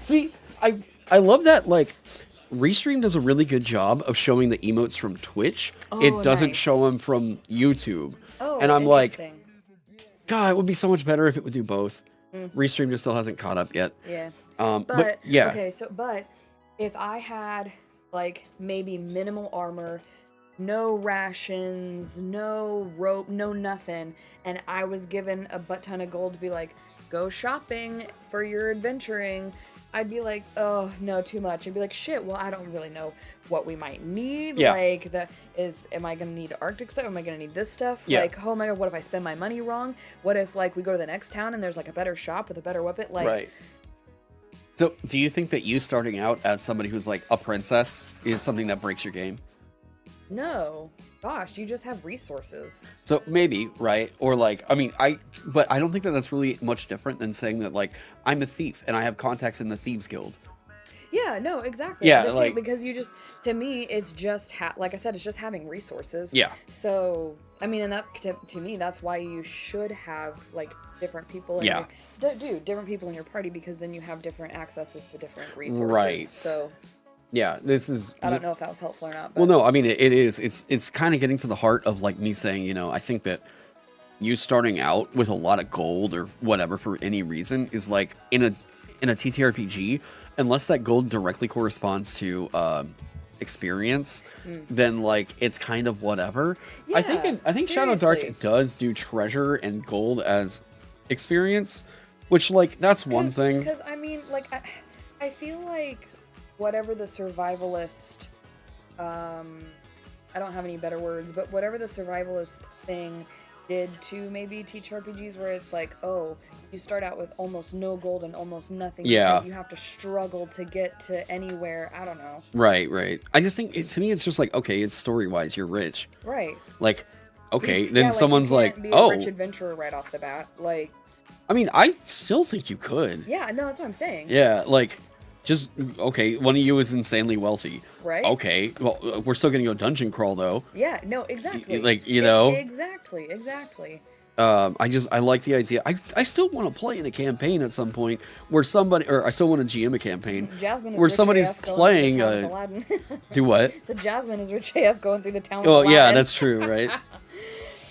S4: See, I love that like Restream does a really good job of showing the emotes from Twitch. It doesn't
S6: nice.
S4: show them from YouTube.
S6: Oh,
S4: and I'm like,
S6: interesting.
S4: God, it would be so much better if it would do both. Restream just still hasn't caught up yet.
S6: Yeah.
S4: But yeah.
S6: Okay, but if I had like maybe minimal armor, no rations, no rope, no nothing, and I was given a butt ton of gold to be like, go shopping for your adventuring, I'd be like, oh no, too much. I'd be like, shit, well, I don't really know what we might need.
S4: Yeah.
S6: Like, am I gonna need Arctic stuff? Am I gonna need this stuff?
S4: Yeah.
S6: Like, oh my god, what if I spend my money wrong? What if like we go to the next town and there's like a better shop with a better weapon? Like,
S4: Right. So, do you think that you starting out as somebody who's like a princess is something that breaks your game?
S6: no, gosh, you just have resources.
S4: So maybe, right? Or like, I mean, but I don't think that that's really much different than saying that like I'm a thief and I have contacts in the thieves guild.
S6: Yeah, no, exactly.
S4: Yeah,
S6: The same,
S4: like-
S6: because you just, to me, it's just like I said, it's just having resources.
S4: Yeah.
S6: So I mean, and that to me, that's why you should have like different people. In
S4: Yeah.
S6: different people in your party, because then you have different accesses to different resources.
S4: Right.
S6: So
S4: Yeah, this is.
S6: I don't know if that was helpful or not. But
S4: Well, no, I mean it is. It's kind of getting to the heart of like me saying, you know, I think that you starting out with a lot of gold or whatever for any reason is like in a TTRPG, unless that gold directly corresponds to experience, then like it's kind of whatever. I think
S6: seriously.
S4: Shadowdark does do treasure and gold as experience, which like that's one thing.
S6: Because I mean, like I feel like whatever the survivalist, I don't have any better words, but whatever the survivalist thing did to maybe teach RPGs, where it's like, oh, you start out with almost no gold and almost nothing,
S4: Yeah.
S6: because you have to struggle to get to anywhere. I don't know.
S4: Right. I just think to me it's just like, okay, it's story wise, you're rich.
S6: Right.
S4: Like, okay,
S6: Yeah,
S4: then
S6: like,
S4: someone's
S6: you
S4: like,
S6: can't be a
S4: oh,
S6: rich adventurer right off the bat. Like,
S4: I mean, I still think you could.
S6: yeah, no, that's what I'm saying.
S4: Yeah, like, just, okay, one of you is insanely wealthy.
S6: Right.
S4: Okay, well, we're still gonna go dungeon crawl, though.
S6: Yeah, no, exactly.
S4: Like, you know?
S6: Exactly.
S4: I like the idea. I still want to play in a campaign at some point where somebody, or I still want to GM a campaign
S6: Jasmine is
S4: where
S6: Rich
S4: somebody's
S6: AF going
S4: playing
S6: through the town of
S4: a,
S6: Aladdin.
S4: do what?
S6: So Jasmine is Rich AF going through the town of
S4: Oh,
S6: Aladdin.
S4: yeah, that's true, right?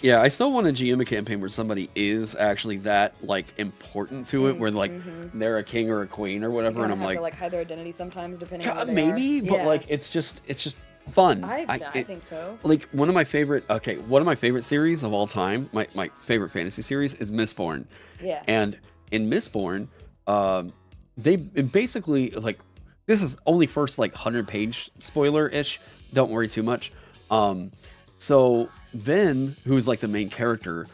S4: Yeah, I still want to GM a campaign where somebody is actually that, like, important to it, where, like, they're a king or a queen or whatever, and I'm
S6: have
S4: like,
S6: to hide their identity sometimes, depending on where they
S4: maybe,
S6: are.
S4: but,
S6: Yeah.
S4: like, it's just fun.
S6: I think so.
S4: Like, one of my favorite series of all time, my favorite fantasy series is Mistborn.
S6: Yeah.
S4: And in Mistborn, they basically, like, this is only first, like, 100-page spoiler-ish. Don't worry too much. So Vin, who's, like, the main character,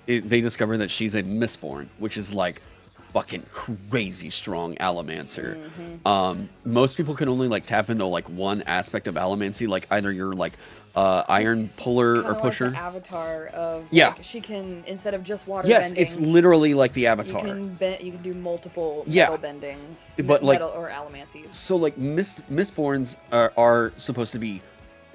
S4: they discover that she's a Mistborn, which is, like, fucking crazy strong allomancer. Most people can only, like, tap into, like, one aspect of allomancy, like, either you're, like, iron puller
S6: Kinda
S4: or pusher.
S6: Like the avatar of,
S4: Yeah.
S6: like, she can, instead of just water
S4: Yes,
S6: bending,
S4: it's literally like the
S6: you
S4: Avatar.
S6: can do multiple
S4: Yeah.
S6: metal bendings,
S4: But, like-
S6: metal or allomancies.
S4: So, like, Mistborns are supposed to be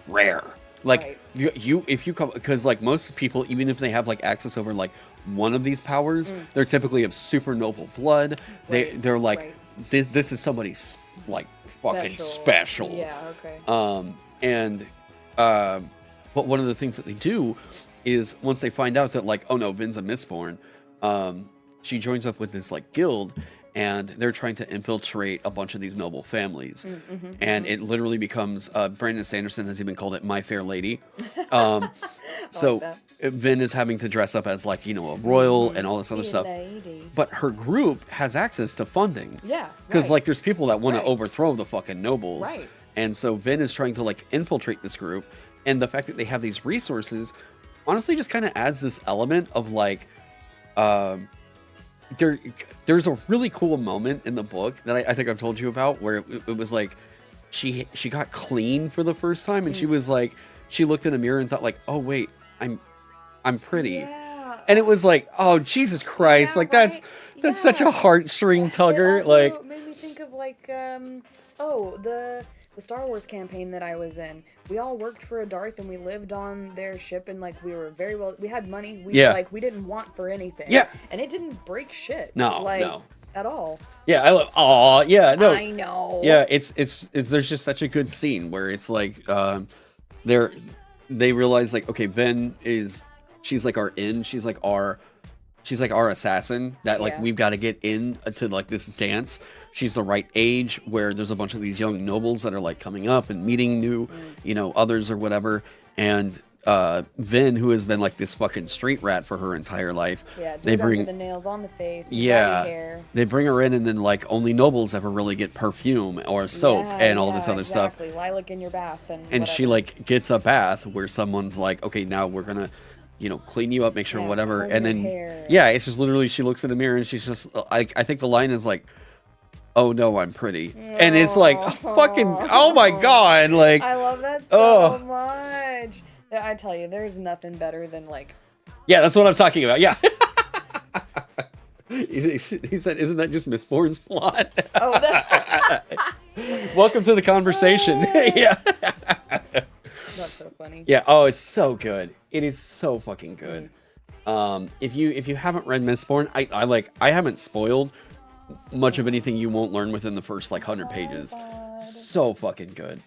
S4: rare. Like,
S6: Right.
S4: you if you come, because, like, most people, even if they have, like, access over, like, one of these powers, they're typically of super noble blood.
S6: Right,
S4: They're like,
S6: right.
S4: this is somebody's, like, fucking special.
S6: Yeah, okay.
S4: But one of the things that they do is once they find out that, like, oh no, Vin's a Mistborn, she joins up with this, like, guild, and they're trying to infiltrate a bunch of these noble families. And it literally becomes, Brandon Sanderson has even called it My Fair Lady. So
S6: that.
S4: Vin is having to dress up as, like, you know, a royal and all this other stuff.
S6: Lady.
S4: But her group has access to funding.
S6: Yeah,
S4: Because,
S6: right.
S4: like, there's people that want
S6: Right.
S4: to overthrow the fucking nobles.
S6: Right.
S4: And so Vin is trying to, like, infiltrate this group. And the fact that they have these resources honestly just kind of adds this element of, like, there's a really cool moment in the book that I think I've told you about where it was like, she got clean for the first time, and she was like, she looked in a mirror and thought like, oh wait, I'm pretty.
S6: Yeah.
S4: And it was like, oh Jesus Christ,
S6: Yeah,
S4: like that's such a heartstring tugger.
S6: It also
S4: Like,
S6: made me think of like the Star Wars campaign that I was in. We all worked for a Darth and we lived on their ship, and like we were very well, we had money, we like we didn't want for anything.
S4: Yeah.
S6: And it didn't break shit.
S4: No,
S6: like,
S4: no.
S6: at all.
S4: Yeah, I love. Oh, yeah, no.
S6: I know.
S4: Yeah, it's there's just such a good scene where it's like they realize like, okay, Ven she's like our she's like our assassin that like we've got to get in to like this dance. She's the right age where there's a bunch of these young nobles that are like coming up and meeting new, you know, others or whatever. And Vin, who has been like this fucking street rat for her entire life.
S6: Yeah,
S4: they bring
S6: the nails on the face.
S4: Hair. They bring her in, and then like only nobles ever really get perfume or soap and all this other stuff.
S6: Lilac in your bath and
S4: whatever. She like gets a bath where someone's like, okay, now we're gonna, you know, clean you up, make sure whatever, and then it's just literally she looks in the mirror and she's just I think the line is like, oh no, I'm pretty. And it's like fucking, oh my god, like
S6: I love that so much. I tell you, there's nothing better than like,
S4: yeah, that's what I'm talking about. Yeah. He said, isn't that just Miss Bourne's plot?
S6: Oh,
S4: welcome to the conversation. Yeah.
S6: That's so funny.
S4: Yeah, oh, it's so good. It is so fucking good. If you haven't read Mistborn, I haven't spoiled much of anything you won't learn within the first like 100 pages. So fucking good.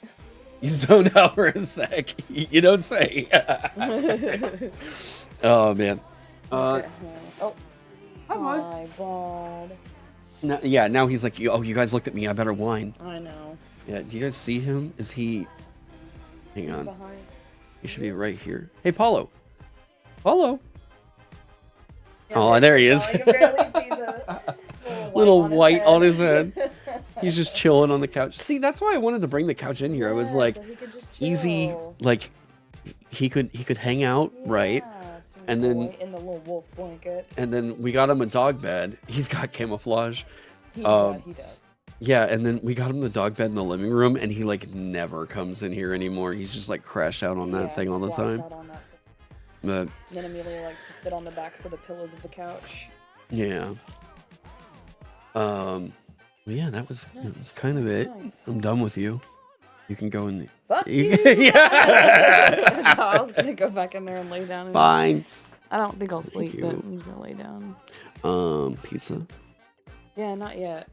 S4: You zoned out for a sec. You don't say. Oh man.
S6: Oh,
S4: hi,
S6: my god.
S4: Now he's like, oh, you guys looked at me. I better whine.
S6: I know.
S4: Yeah, do you guys see him? Is he? Hang on.
S6: Behind.
S4: He should be right here. Hey, Paulo. Paulo.
S6: Yeah,
S4: oh, there he is.
S6: I can barely see the
S4: little white on his head. He's just chilling on the couch. See, that's why I wanted to bring the couch in here. I was like,
S6: so he could just
S4: easy, like he could hang out, right? And then
S6: in the little wolf blanket.
S4: And then we got him a dog bed. He's got camouflage.
S6: He does.
S4: Yeah, and then we got him the dog bed in the living room, and he like never comes in here anymore. He's just like crashed out on that thing all the time. But
S6: then Amelia likes to sit on the backs of the pillows of the couch.
S4: Yeah. Yeah, that was kind of it.
S6: Nice.
S4: I'm done with you. You can go in the...
S6: Fuck you!
S4: Yeah!
S6: No, I was gonna go back in there and lay down.
S4: Fine.
S6: I don't think I'll sleep, but I'm just gonna lay down.
S4: Pizza?
S6: Yeah, not yet.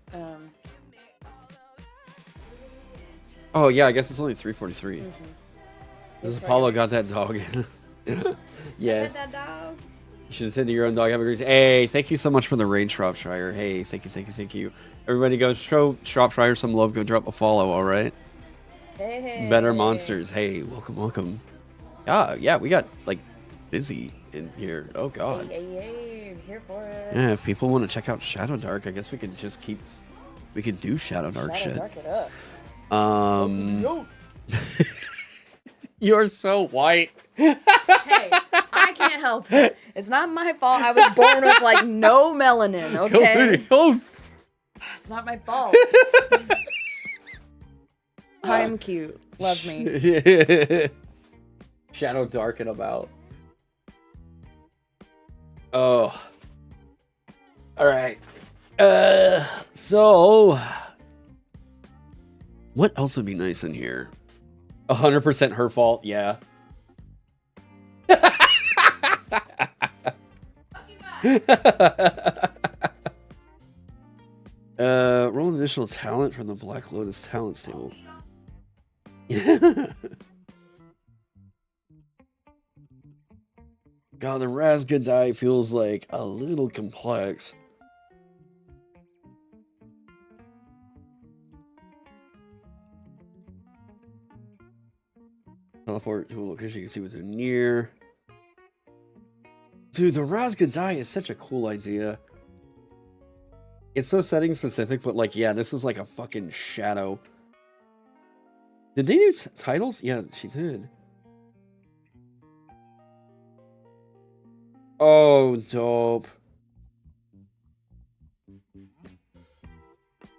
S4: Oh, yeah, I guess it's only 3:43.
S6: Mm-hmm.
S4: This Apollo got that dog. Yes.
S6: That dog.
S4: You should have said to your own dog, have a great day. Hey, thank you so much for the raid, Shropshire. Hey, thank you. Everybody go show Shropshire some love. Go drop a follow, all right?
S6: Hey.
S4: Better Monsters. Hey, welcome. Yeah, we got, like, busy in here. Oh, God.
S6: Hey, I'm here for it.
S4: Yeah, if people want to check out Shadowdark, I guess we could just we could do Shadowdark shit.
S6: Shadowdark it up.
S4: You're so white.
S6: Hey, I can't help it. It's not my fault. I was born with like no melanin, okay? It's not my fault. I'm cute. Love me.
S4: Shadowdark and about. Oh. Alright. So what else would be nice in here? 100% her fault, yeah. Roll an additional talent from the Black Lotus talents table. God, the Razgadai feels like a little complex. Teleport to a location you can see within near. Dude, the Razgadai is such a cool idea. It's so setting specific, but like, yeah, this is like a fucking shadow. Did they do titles? Yeah, she did. Oh, dope.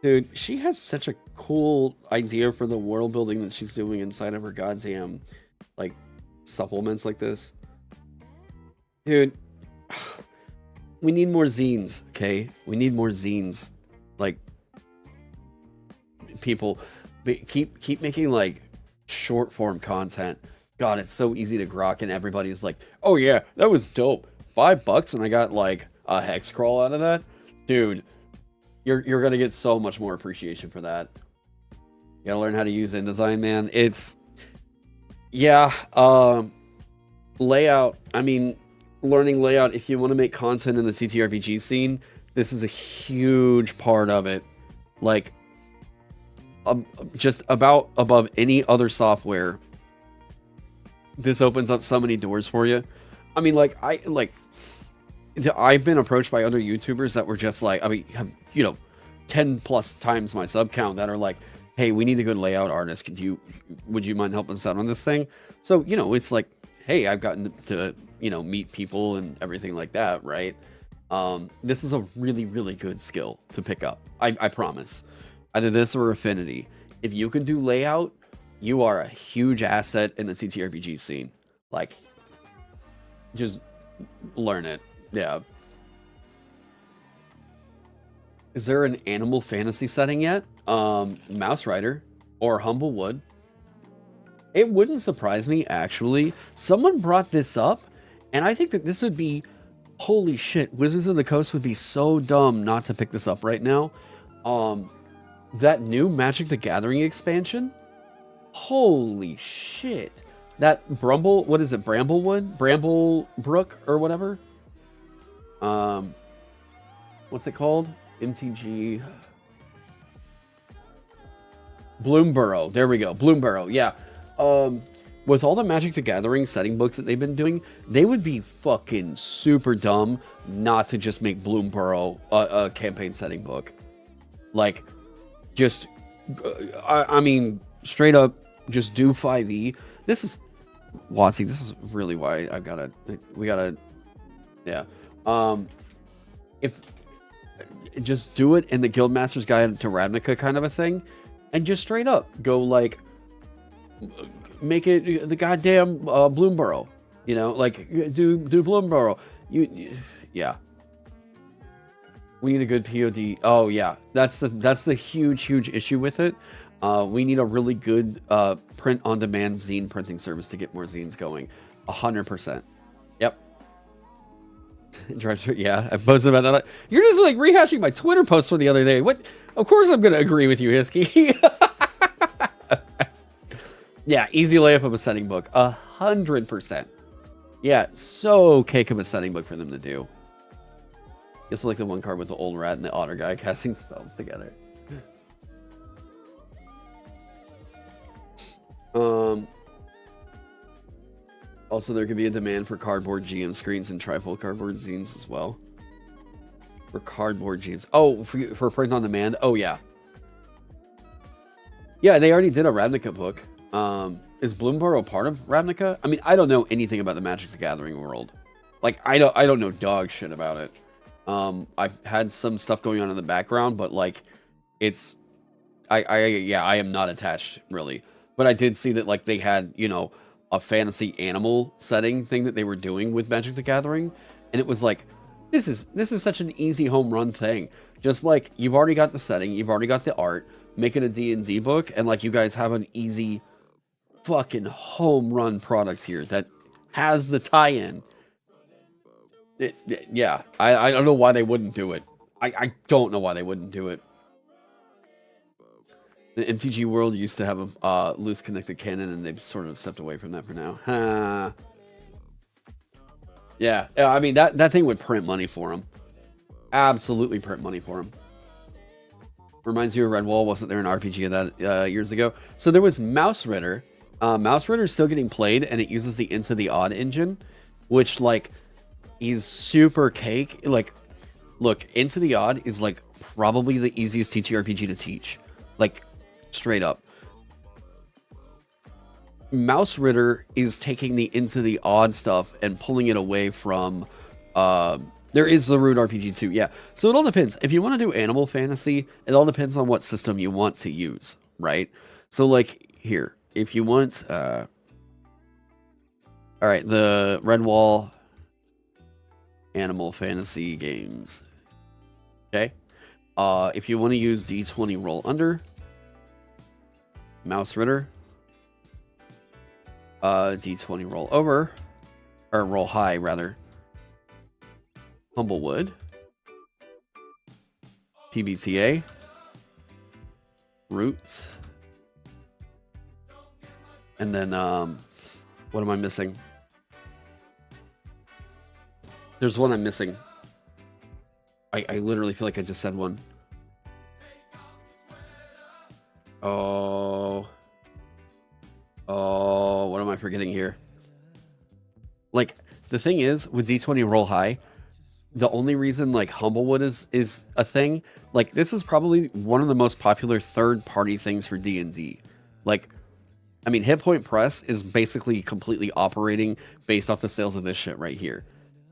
S4: Dude, she has such a cool idea for the world building that she's doing inside of her goddamn, like, supplements like this. Dude, we need more zines, okay? We need more zines. Like, people keep making, like, short form content. God, it's so easy to grok, and everybody's like, oh yeah, that was dope. $5 and I got, like, a hex crawl out of that. Dude, you're gonna get so much more appreciation for that. You gotta learn how to use InDesign, man. It's, yeah, layout. I mean, learning layout, if you want to make content in the TTRPG scene, this is a huge part of it. Like, just about above any other software, this opens up so many doors for you. I mean, I've been approached by other YouTubers that were just like, I mean, have, you know, 10 plus times my sub count that are like, hey, we need a good layout artist. Would you mind helping us out on this thing? So, you know, it's like, hey, I've gotten to, you know, meet people and everything like that, right? This is a really, really good skill to pick up. I promise. Either this or Affinity. If you can do layout, you are a huge asset in the TTRPG scene. Like, just learn it. Yeah. Is there an animal fantasy setting yet? Mouse Rider or Humblewood. It wouldn't surprise me, actually. Someone brought this up, and I think that this would be, holy shit, Wizards of the Coast would be so dumb not to pick this up right now. That new Magic the Gathering expansion, holy shit. That what is it, Bramblebrook or whatever? What's it called? MTG Bloomborough. There we go. Bloomborough. Yeah. With all the Magic the Gathering setting books that they've been doing, they would be fucking super dumb not to just make Bloomborough a campaign setting book. Like, just, I mean, straight up, just do 5e. This is, Watsy, this is really why we gotta, yeah. If, just do it in the Guildmaster's Guide to Ravnica kind of a thing, and just straight up go like, make it the goddamn Bloomborough, you know, like do Bloomborough. Yeah. We need a good POD. Oh yeah, that's the huge issue with it. We need a really good print-on-demand zine printing service to get more zines going. 100%. Yep. Yeah, I posted about that. You're just like rehashing my Twitter post from the other day. What? Of course I'm gonna agree with you, Hisky. Yeah, easy layup of a setting book. 100%. Yeah, so cake of a setting book for them to do. You select the one card with the old rat and the otter guy casting spells together. Also, there could be a demand for cardboard GM screens and trifold cardboard zines as well. For cardboard GMs. Oh, for print on demand? Oh, yeah. Yeah, they already did a Ravnica book. Is Bloomborough part of Ravnica? I mean, I don't know anything about the Magic the Gathering world. Like, I don't know dog shit about it. I've had some stuff going on in the background, but like, it's, I am not attached really. But I did see that like they had, you know, a fantasy animal setting thing that they were doing with Magic the Gathering, and it was like, this is such an easy home run thing. Just like, you've already got the setting, you've already got the art, make it a D&D book, and like you guys have an easy fucking home run product here that has the tie-in. Yeah, I don't know why they wouldn't do it. I don't know why they wouldn't do it. The MTG world used to have a loose connected canon, and they've sort of stepped away from that for now. Yeah, I mean, that thing would print money for them. Absolutely print money for them. Reminds you of Redwall. Wasn't there an RPG of that years ago? So there was Mouse Ritter. Mouse Ritter is still getting played, and it uses the Into the Odd engine, which, like, is super cake. Like, look, Into the Odd is, like, probably the easiest TTRPG to teach. Like, straight up. Mouse Ritter is taking the Into the Odd stuff and pulling it away from There is the Rude RPG too, yeah. So it all depends. If you want to do animal fantasy, it all depends on what system you want to use, right? So like here, if you want, all right, the Redwall animal fantasy games, okay? If you want to use D20 roll under, Mouse Ritter, D20 roll over, or roll high rather, Humblewood, PBTA, Roots, and then what am I missing? There's one I'm missing. I literally feel like I just said one. Oh, what am I forgetting here? Like, the thing is, with D20 roll high, the only reason like Humblewood is a thing, like this is probably one of the most popular third-party things for D&D. Like, I mean, Hit Point Press is basically completely operating based off the sales of this shit right here.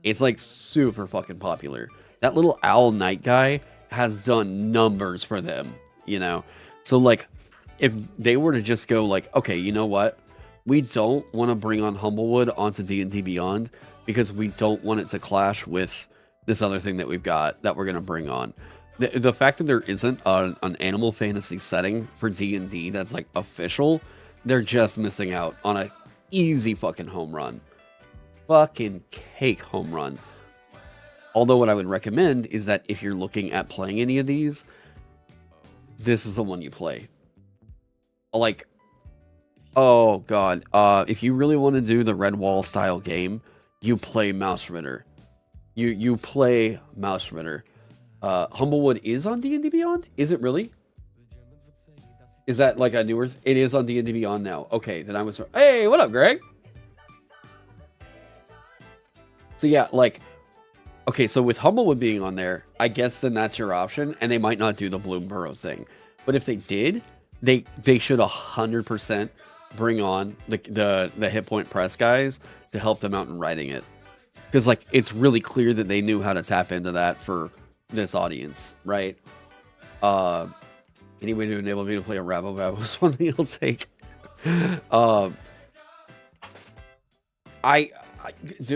S4: It's like super fucking popular. That little owl knight guy has done numbers for them, you know? So like, if they were to just go like, okay, you know what? We don't want to bring on Humblewood onto D&D Beyond because we don't want it to clash with this other thing that we've got that we're going to bring on. The fact that there isn't an animal fantasy setting for D&D that's like official, they're just missing out on a easy fucking home run. Fucking cake home run. Although what I would recommend is that if you're looking at playing any of these, this is the one you play. Like, oh god, if you really want to do the Redwall style game, you play Mouse Ritter. You play Mouse Ritter. Humblewood is on D&D Beyond? Is it really? Is that like a newer... It is on D&D Beyond now. Okay, then I was... Hey, what up, Greg? So yeah, like... Okay, so with Humblewood being on there, I guess then that's your option, and they might not do the Bloomborough thing. But if they did, they should 100% bring on the Hit Point Press guys to help them out in writing it. Because, like, it's really clear that they knew how to tap into that for this audience, right? Any way to enable me to play a Rabble was one thing you'll take.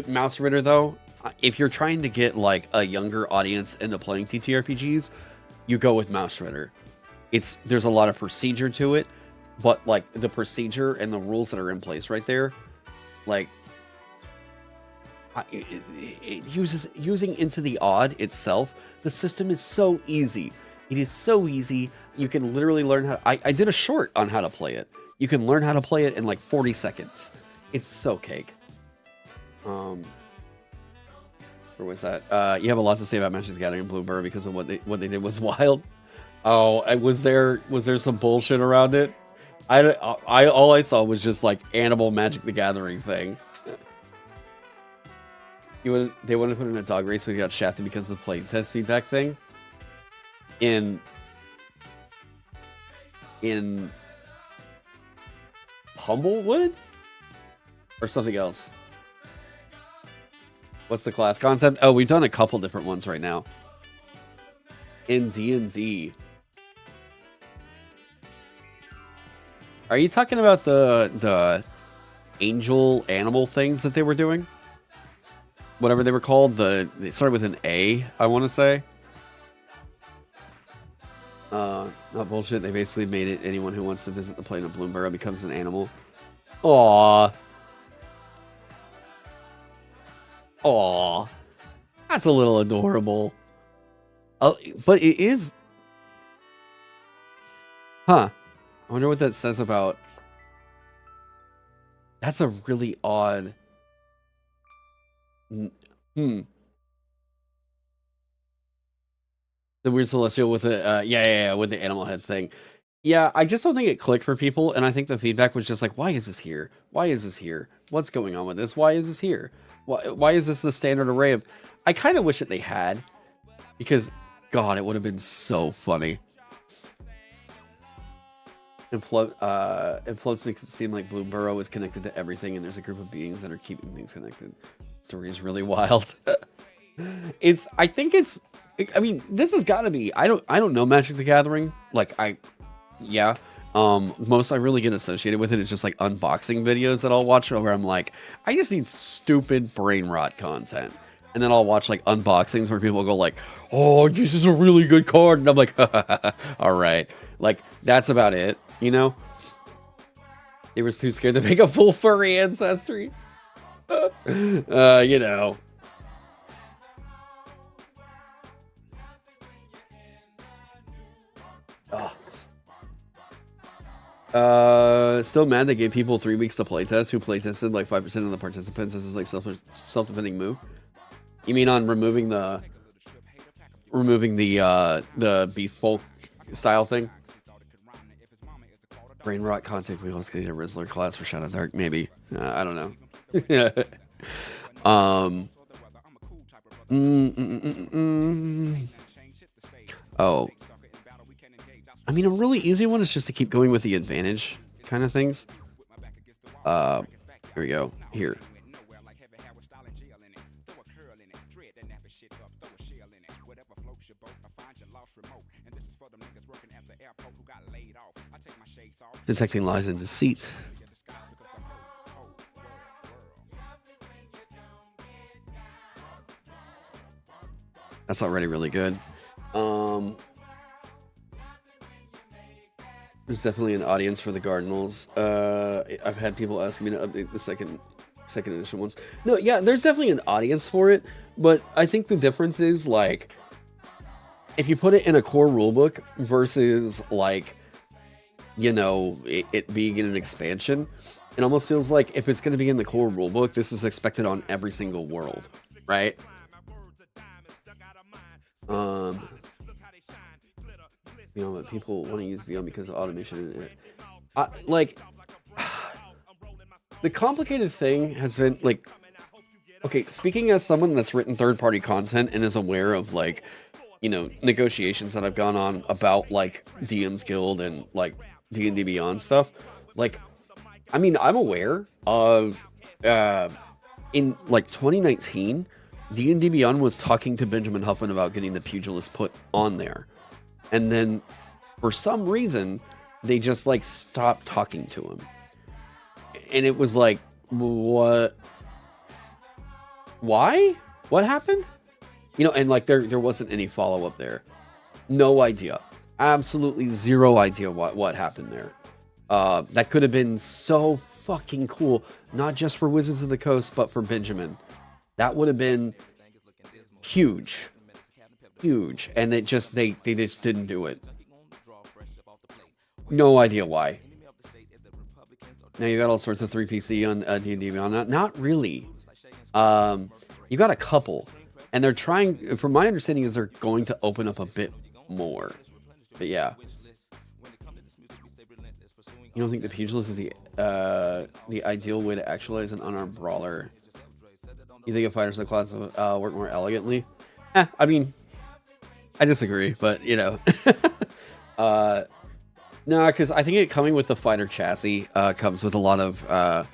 S4: Mouse Ritter, though, if you're trying to get, like, a younger audience into playing TTRPGs, you go with Mouse Ritter. There's a lot of procedure to it, but, like, the procedure and the rules that are in place right there, like... It uses using Into the Odd itself. The system is so easy. It is so easy. You can literally learn how. I did a short on how to play it. You can learn how to play it in like 40 seconds. It's so cake. Where was that? You have a lot to say about Magic the Gathering and Bloomborough because of what they did was wild. Oh, was there some bullshit around it? All I saw was just like animal Magic the Gathering thing. They wanted to put in a dog race, but he got shafted because of the play test feedback thing. In Humblewood? Or something else? What's the class concept? Oh, we've done a couple different ones right now. In D&D. Are you talking about the angel animal things that they were doing? Whatever they were called, it started with an A, I want to say. Not bullshit. They basically made it anyone who wants to visit the plane of Bloomborough becomes an animal. Aww. Aww. That's a little adorable. But it is... Huh. I wonder what that says about... That's a really odd... The weird celestial with the with the animal head thing. Yeah, I just don't think it clicked for people, and I think the feedback was just like, why is this here? Why is this here? What's going on with this? Why is this here? Why is this the standard array of... I kind of wish that they had, because, God, it would have been so funny. It floats makes it seem like Bloomborough is connected to everything, and there's a group of beings that are keeping things connected. Story is really wild. I think it's, I mean, this has got to be, I don't know Magic the Gathering. Like, yeah. Most I really get associated with it is just like unboxing videos that I'll watch where I'm like, I just need stupid brain rot content. And then I'll watch like unboxings where people go like, oh, this is a really good card. And I'm like, all right. Like, that's about it, you know? They were too scared to make a full furry ancestry. You know. Still mad they gave people 3 weeks to playtest who playtested like 5% of the participants. This is like self-defending move. You mean on removing the Beast Folk style thing? Brain rot content. We also need a Rizzler class for Shadowdark, maybe. I don't know. Oh. I mean, a really easy one is just to keep going with the advantage kind of things. Here we go. Here. Detecting lies and deceit. That's already really good. There's definitely an audience for the Cardinals. I've had people ask me to update the second edition ones. No, yeah, there's definitely an audience for it, but I think the difference is like if you put it in a core rulebook versus like, you know, it being in an expansion, it almost feels like if it's going to be in the core rulebook, this is expected on every single world, right? You know, but people want to use VM because of automation. Like, the complicated thing has been, like, okay, speaking as someone that's written third-party content and is aware of, like, you know, negotiations that I've gone on about, like, DM's Guild and, like, D&D Beyond stuff, like, I mean, I'm aware of, in, like, 2019, D&D Beyond was talking to Benjamin Huffman about getting the Pugilist put on there. And then, for some reason, they just, like, stopped talking to him. And it was like, what? Why? What happened? You know, and, like, there wasn't any follow-up there. No idea. Absolutely zero idea what happened there. That could have been so fucking cool. Not just for Wizards of the Coast, but for Benjamin. That would have been huge. Huge. And they just didn't do it. No idea why. Now you got all sorts of 3PC on D&D Beyond. Not really. You got a couple. And they're trying, from my understanding, is they're going to open up a bit more. But yeah. You don't think the Pugilist is the ideal way to actualize an unarmed brawler? You think a fighters in the class would work more elegantly? I mean, I disagree, but, you know. No, because I think it coming with the fighter chassis comes with a lot of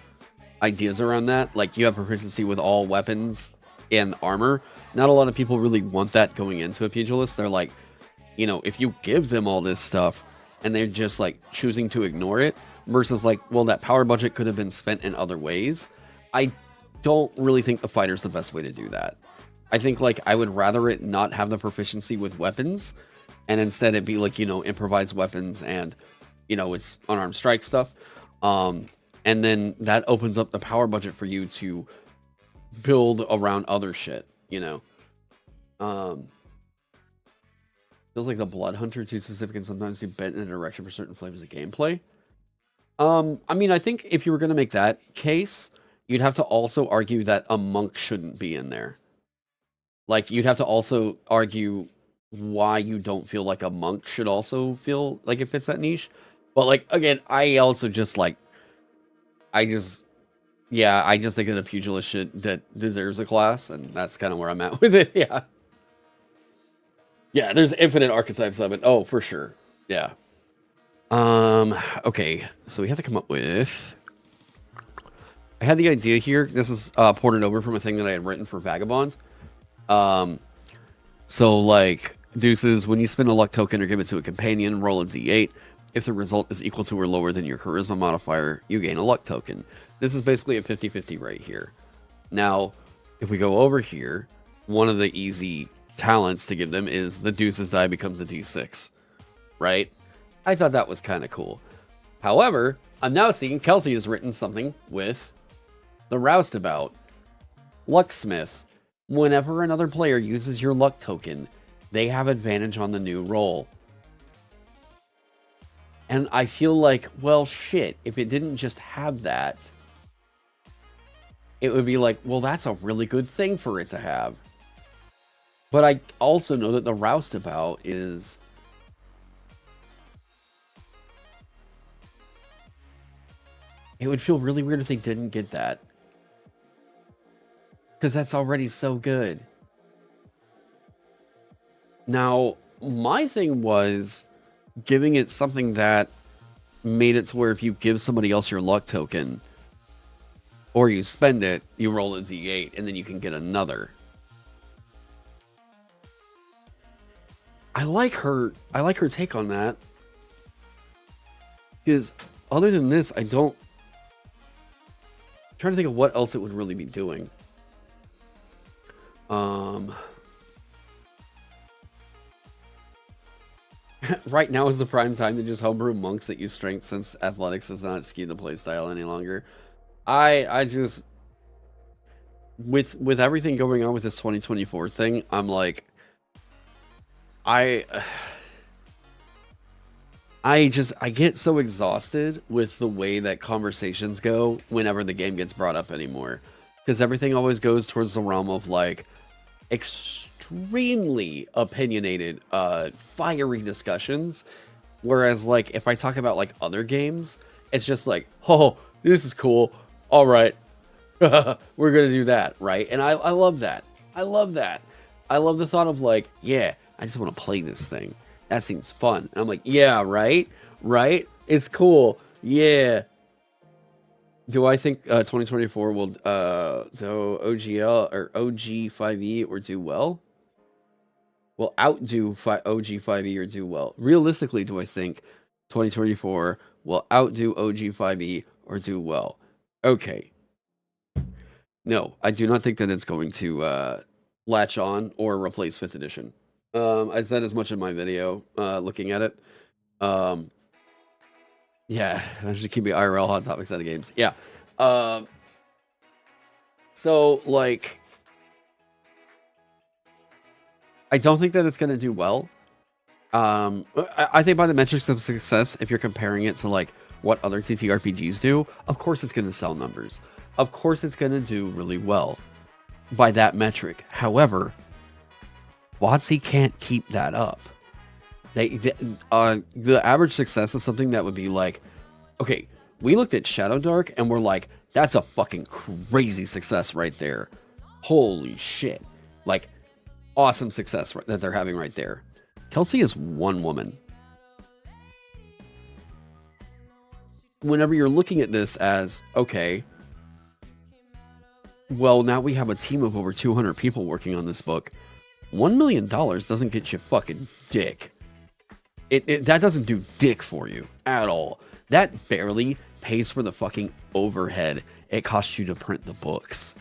S4: ideas around that. Like, you have proficiency with all weapons and armor. Not a lot of people really want that going into a Pugilist. They're like, you know, if you give them all this stuff and they're just, like, choosing to ignore it versus, like, well, that power budget could have been spent in other ways. I don't really think the fighter's the best way to do that. I think, like, I would rather it not have the proficiency with weapons and instead it be, like, you know, improvised weapons and, you know, it's unarmed strike stuff. And then that opens up the power budget for you to build around other shit, you know. Feels like the Blood Hunter too specific and sometimes too bent in a direction for certain flavors of gameplay. I mean, I think if you were going to make that case, you'd have to also argue that a monk shouldn't be in there. Like, you'd have to also argue why you don't feel like a monk should also feel like it fits that niche. But, like, again, I also just, like, I just think of the Pugilist shit that deserves a class, and that's kind of where I'm at with it, yeah. Yeah, there's infinite archetypes of it. Oh, for sure. Yeah. Okay, so we have to come up with... I had the idea here. This is ported over from a thing that I had written for Vagabond. So like deuces, when you spend a luck token or give it to a companion, roll a d8. If the result is equal to or lower than your charisma modifier, you gain a luck token. This is basically a 50-50 right here. Now, if we go over here, one of the easy talents to give them is the deuces die becomes a d6, right? I thought that was kind of cool. However, I'm now seeing Kelsey has written something with the roustabout. Lucksmith. Whenever another player uses your luck token, they have advantage on the new roll. And I feel like, well, shit, if it didn't just have that, it would be like, well, that's a really good thing for it to have. But I also know that the roustabout is... It would feel really weird if they didn't get that. Because that's already so good. Now, my thing was giving it something that made it to where if you give somebody else your luck token, or you spend it, you roll a d8, and then you can get another. I like her take on that. Because other than this, I'm trying to think of what else it would really be doing. Right now is the prime time to just homebrew monks that use strength, since athletics does not skew the playstyle any longer. I just, with everything going on with this 2024 thing, I'm like, I get so exhausted with the way that conversations go whenever the game gets brought up anymore. Because everything always goes towards the realm of like extremely opinionated, fiery discussions. Whereas like if I talk about like other games, it's just like, oh, this is cool. All right, we're gonna do that, right? And I love that. I love that. I love the thought of like, yeah, I just want to play this thing. That seems fun. And I'm like, yeah, right? Right? It's cool. Yeah. Do I think 2024 will do OGL or OG5E or do well? Will outdo OG5E or do well? Realistically, do I think 2024 will outdo OG5E or do well? Okay. No, I do not think that it's going to latch on or replace 5th edition. I said as much in my video, looking at it. Yeah, I should keep the IRL hot topics out of games. Yeah. So, like, I don't think that it's going to do well. I think by the metrics of success, if you're comparing it to, like, what other TTRPGs do, of course it's going to sell numbers. Of course it's going to do really well by that metric. However, WotC can't keep that up. The average success is something that would be like, okay, we looked at Shadowdark and we're like, that's a fucking crazy success right there. Holy shit. Like, awesome success that they're having right there. Kelsey is one woman. Whenever you're looking at this as, okay, well, now we have a team of over 200 people working on this book. $1 million doesn't get you fucking dick. That doesn't do dick for you at all. That barely pays for the fucking overhead it costs you to print the books.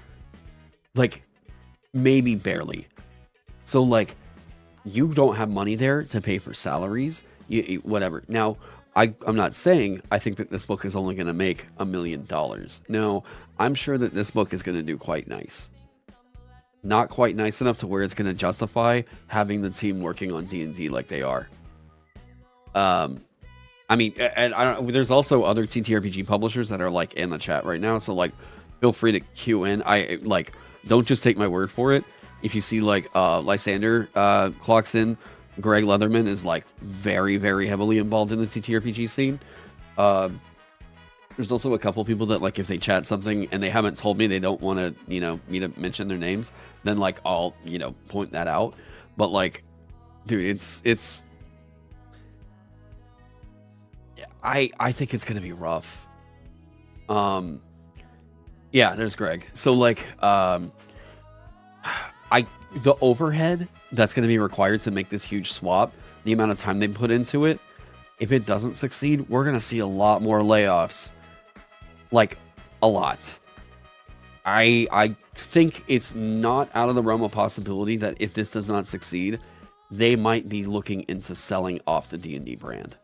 S4: Like, maybe barely. So, like, you don't have money there to pay for salaries, whatever. Now, I'm not saying I think that this book is only going to make $1 million. No, I'm sure that this book is going to do quite nice. Not quite nice enough to where it's going to justify having the team working on D&D like they are. I mean, and I don't. There's also other TTRPG publishers that are like in the chat right now, so like, feel free to queue in. Don't just take my word for it. If you see like Lysander clocks in, Greg Leatherman is like very, very heavily involved in the TTRPG scene. There's also a couple people that like if they chat something and they haven't told me they don't want to, me to mention their names, then like I'll, point that out. But like, dude, it's I think it's gonna be rough. Yeah, there's Greg. So like, the overhead that's going to be required to make this huge swap, the amount of time they put into it, if it doesn't succeed, we're going to see a lot more layoffs. Like, a lot. I think it's not out of the realm of possibility that if this does not succeed, they might be looking into selling off the D&D brand.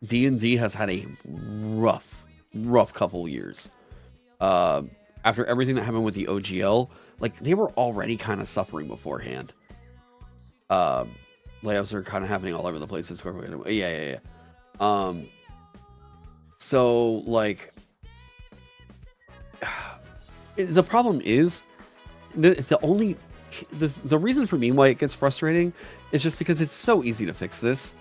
S4: D&D has had a rough couple years. After everything that happened with the OGL, like, they were already kind of suffering beforehand. Layoffs are kind of happening all over the place. Yeah. So, like, the problem is, the reason for me why it gets frustrating is just because it's so easy to fix this.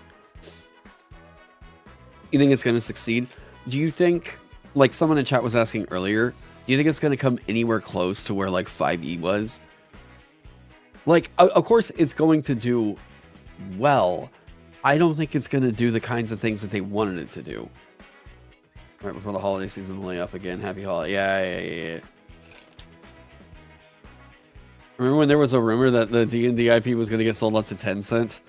S4: You think it's going to succeed? Do you think, like someone in chat was asking earlier, do you think it's going to come anywhere close to where, like, 5e was? Like, of course it's going to do well. I don't think it's going to do the kinds of things that they wanted it to do. Right before the holiday season, the layoff again. Happy holiday. Yeah. Remember when there was a rumor that the D&D IP was going to get sold up to Tencent?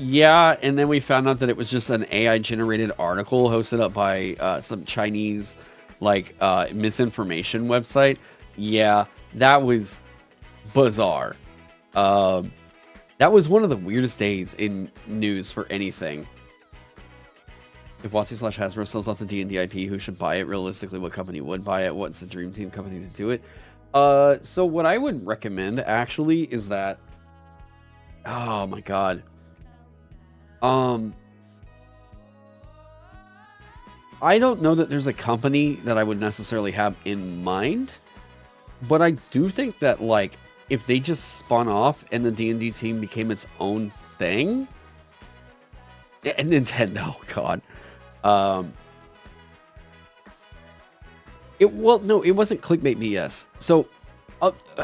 S4: Yeah, and then we found out that it was just an AI-generated article hosted up by some Chinese, like, misinformation website. Yeah, that was bizarre. That was one of the weirdest days in news for anything. If WotC/Hasbro sells off the D&D IP, who should buy it? Realistically, what company would buy it? What's the dream team company to do it? So what I would recommend, actually, is that... Oh, my God. I don't know that there's a company that I would necessarily have in mind, but I do think that, like, if they just spun off and the D&D team became its own thing, and Nintendo, God, it wasn't clickbait BS. So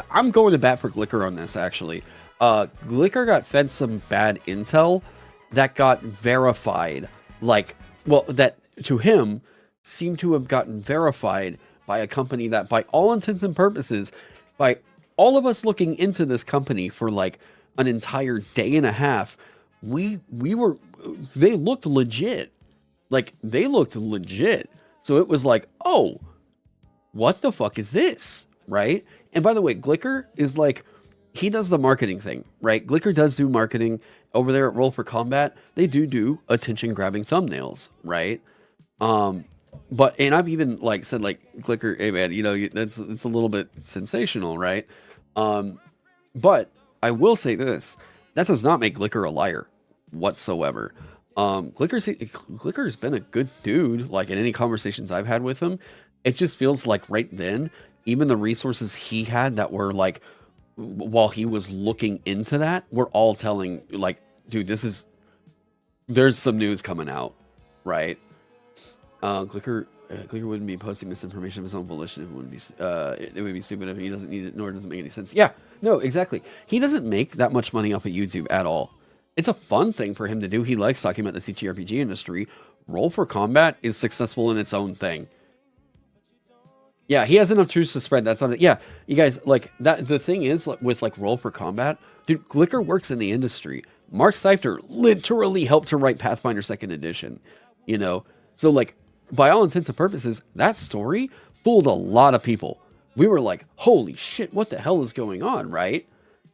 S4: I'm going to bat for Glicker on this, actually. Glicker got fed some bad intel that got verified, like, well, that to him seemed to have gotten verified by a company that, by all intents and purposes, by all of us looking into this company for like an entire day and a half, they looked legit. Like, they looked legit. So it was like, oh, what the fuck is this? Right? And by the way, Glicker is like, he does the marketing thing, right? Glicker does do marketing over there at Roll for Combat. They do attention grabbing thumbnails, right? But, and I've even like said, like, Glicker, hey man, you know, it's a little bit sensational, right? But I will say this, that does not make Glicker a liar whatsoever. Glicker's been a good dude, like, in any conversations I've had with him. It just feels like right then, even the resources he had that were like, while he was looking into that, we're all telling, like, dude, there's some news coming out, right? Glicker wouldn't be posting misinformation of his own volition. It would be stupid if he doesn't need it, nor does it make any sense. Yeah, no, exactly. He doesn't make that much money off of YouTube at all. It's a fun thing for him to do. He likes talking about the TTRPG industry. Roll for Combat is successful in its own thing. Yeah, he has enough truths to spread. That's on it. Yeah, you guys, like, that. The thing is, with like Roll for Combat, dude, Glicker works in the industry. Mark Seifter literally helped to write Pathfinder 2nd Edition, you know? So, like, by all intents and purposes, that story fooled a lot of people. We were like, holy shit, what the hell is going on, right?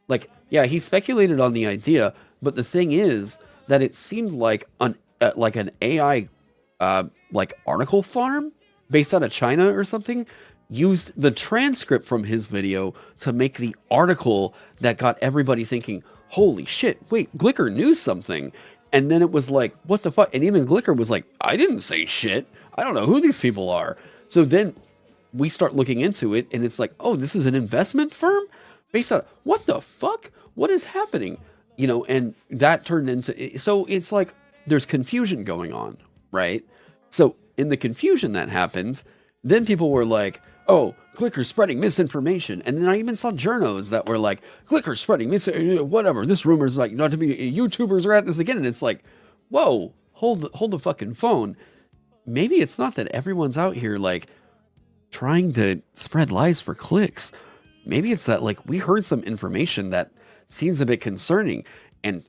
S4: Like, yeah, he speculated on the idea, but the thing is that it seemed like an AI, like, article farm based out of China or something, used the transcript from his video to make the article that got everybody thinking, holy shit, wait, Glicker knew something. And then it was like, what the fuck? And even Glicker was like, I didn't say shit. I don't know who these people are. So then we start looking into it, and it's like, oh, this is an investment firm? Based on, what the fuck? What is happening? You know, and that turned into, so it's like, there's confusion going on, right? So in the confusion that happened, then people were like, oh, Glicker's spreading misinformation. And then I even saw journos that were like, Glicker's spreading whatever. This rumor's like, not to be, YouTubers are at this again. And it's like, whoa, hold the fucking phone. Maybe it's not that everyone's out here like trying to spread lies for clicks. maybe it's that, like, we heard some information that seems a bit concerning, and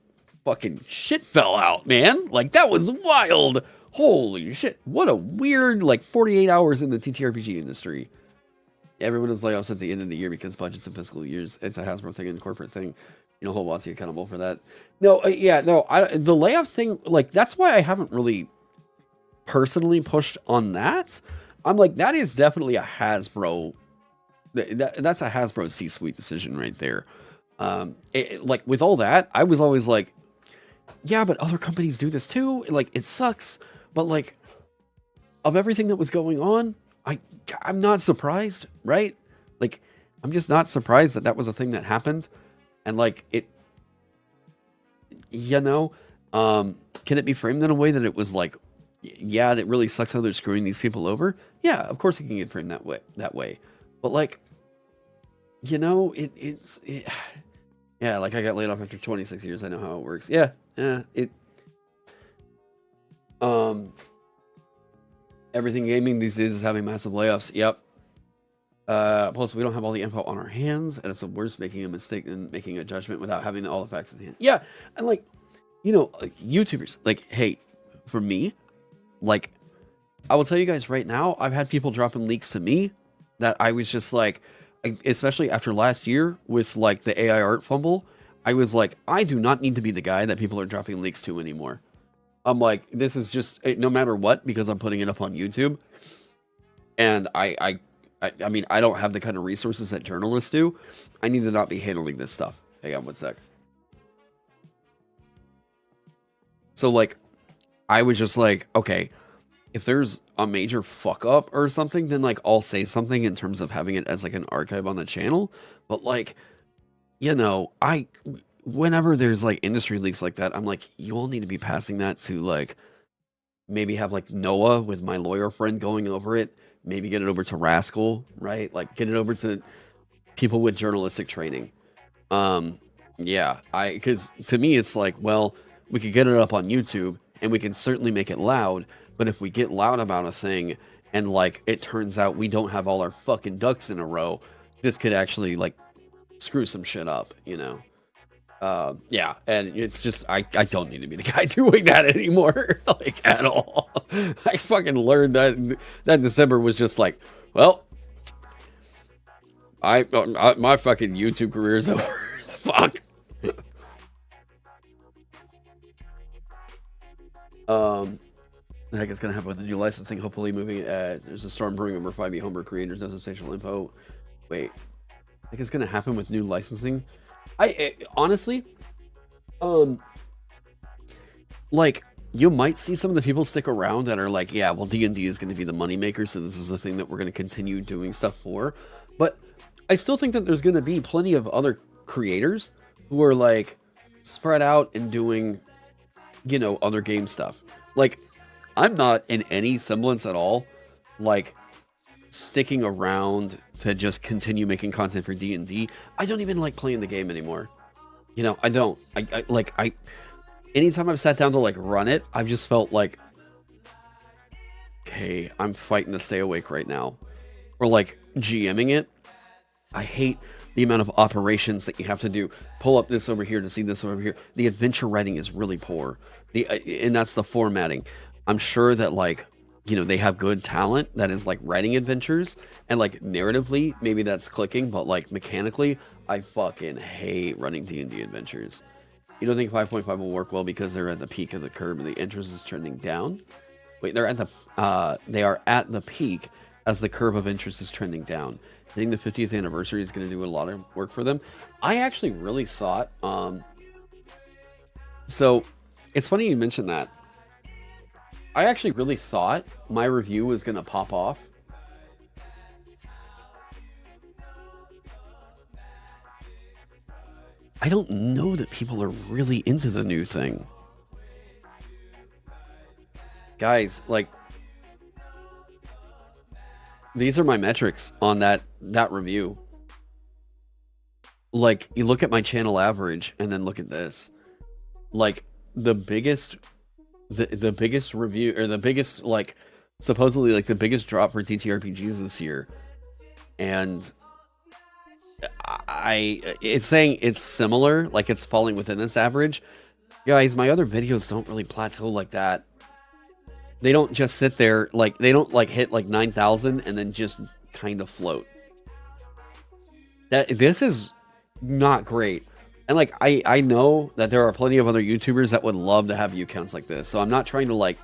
S4: fucking shit fell out, man. Like, that was wild. Holy shit. What a weird, like, 48 hours in the TTRPG industry. Everyone is layoffs at the end of the year because budgets and fiscal years. It's a Hasbro thing and corporate thing. You know, hold Watsy accountable for that. No, the layoff thing, like, that's why I haven't really personally pushed on that. I'm like, that is definitely a Hasbro. That's a Hasbro C-suite decision right there. Like, with all that, I was always like, yeah, but other companies do this too. Like, it sucks. But, like, of everything that was going on, I'm not surprised, right? Like, I'm just not surprised that that was a thing that happened. And, like, it, you know, can it be framed in a way that it was like, yeah, that really sucks how they're screwing these people over? Yeah, of course it can get framed that way. But, like, you know, yeah, like, I got laid off after 26 years. I know how it works. Yeah, everything gaming these days is having massive layoffs. Yep. Plus, we don't have all the info on our hands, and it's the worst making a mistake than making a judgment without having all the facts at hand. Yeah, and, like, you know, like, YouTubers, like, hey, for me, like, I will tell you guys right now, I've had people dropping leaks to me that I was just like, especially after last year with, like, the AI art fumble, I was like, I do not need to be the guy that people are dropping leaks to anymore. I'm like, this is just, no matter what, because I'm putting it up on YouTube. And I mean, I don't have the kind of resources that journalists do. I need to not be handling this stuff. Hang on one sec. So, like, I was just like, okay, if there's a major fuck up or something, then, like, I'll say something in terms of having it as, like, an archive on the channel. But, like, you know, whenever there's, like, industry leaks like that, I'm like, you all need to be passing that to, like, maybe have, like, Noah with my lawyer friend going over it. Maybe get it over to Rascal, right? Like, get it over to people with journalistic training. Yeah, because to me, it's like, well, we could get it up on YouTube, and we can certainly make it loud, but if we get loud about a thing, and, like, it turns out we don't have all our fucking ducks in a row, this could actually, like, screw some shit up, you know? Yeah, and it's just, I don't need to be the guy doing that anymore, like, at all. I fucking learned that December was just like, well, my fucking YouTube career is over. Fuck. The heck is gonna happen with the new licensing? Hopefully, moving. There's a storm brewing over 5e homebrew creators. No substantial info. Wait, I think it's gonna happen with new licensing. Honestly, like, you might see some of the people stick around that are like, yeah, well, D&D is going to be the moneymaker, so this is a thing that we're going to continue doing stuff for. But I still think that there's going to be plenty of other creators who are, like, spread out and doing, you know, other game stuff. Like, I'm not in any semblance at all, like, sticking around to just continue making content for D&D. I don't even like playing the game anymore. You know, I don't. Anytime I've sat down to, like, run it, I've just felt like, okay, I'm fighting to stay awake right now. Or, like, GMing it. I hate the amount of operations that you have to do. Pull up this over here to see this over here. The adventure writing is really poor. And that's the formatting. I'm sure that, like, you know, they have good talent that is, like, writing adventures, and, like, narratively, maybe that's clicking, but, like, mechanically, I fucking hate running D&D adventures. You don't think 5.5 will work well because they're at the peak of the curve and the interest is trending down? Wait, they are at the peak as the curve of interest is trending down. I think the 50th anniversary is going to do a lot of work for them. I actually really thought, so it's funny you mentioned that. I actually really thought my review was going to pop off. I don't know that people are really into the new thing. Guys, like, these are my metrics on that review. Like, you look at my channel average and then look at this. Like, the biggest review, or the biggest, like, supposedly, like, the biggest drop for TTRPGs this year, and it's saying it's similar, like it's falling within this average. Guys, my other videos don't really plateau like that. They don't just sit there, like, they don't, like, hit, like, 9,000 and then just kind of float. This is not great. And, like, I know that there are plenty of other YouTubers that would love to have view counts like this. So I'm not trying to, like,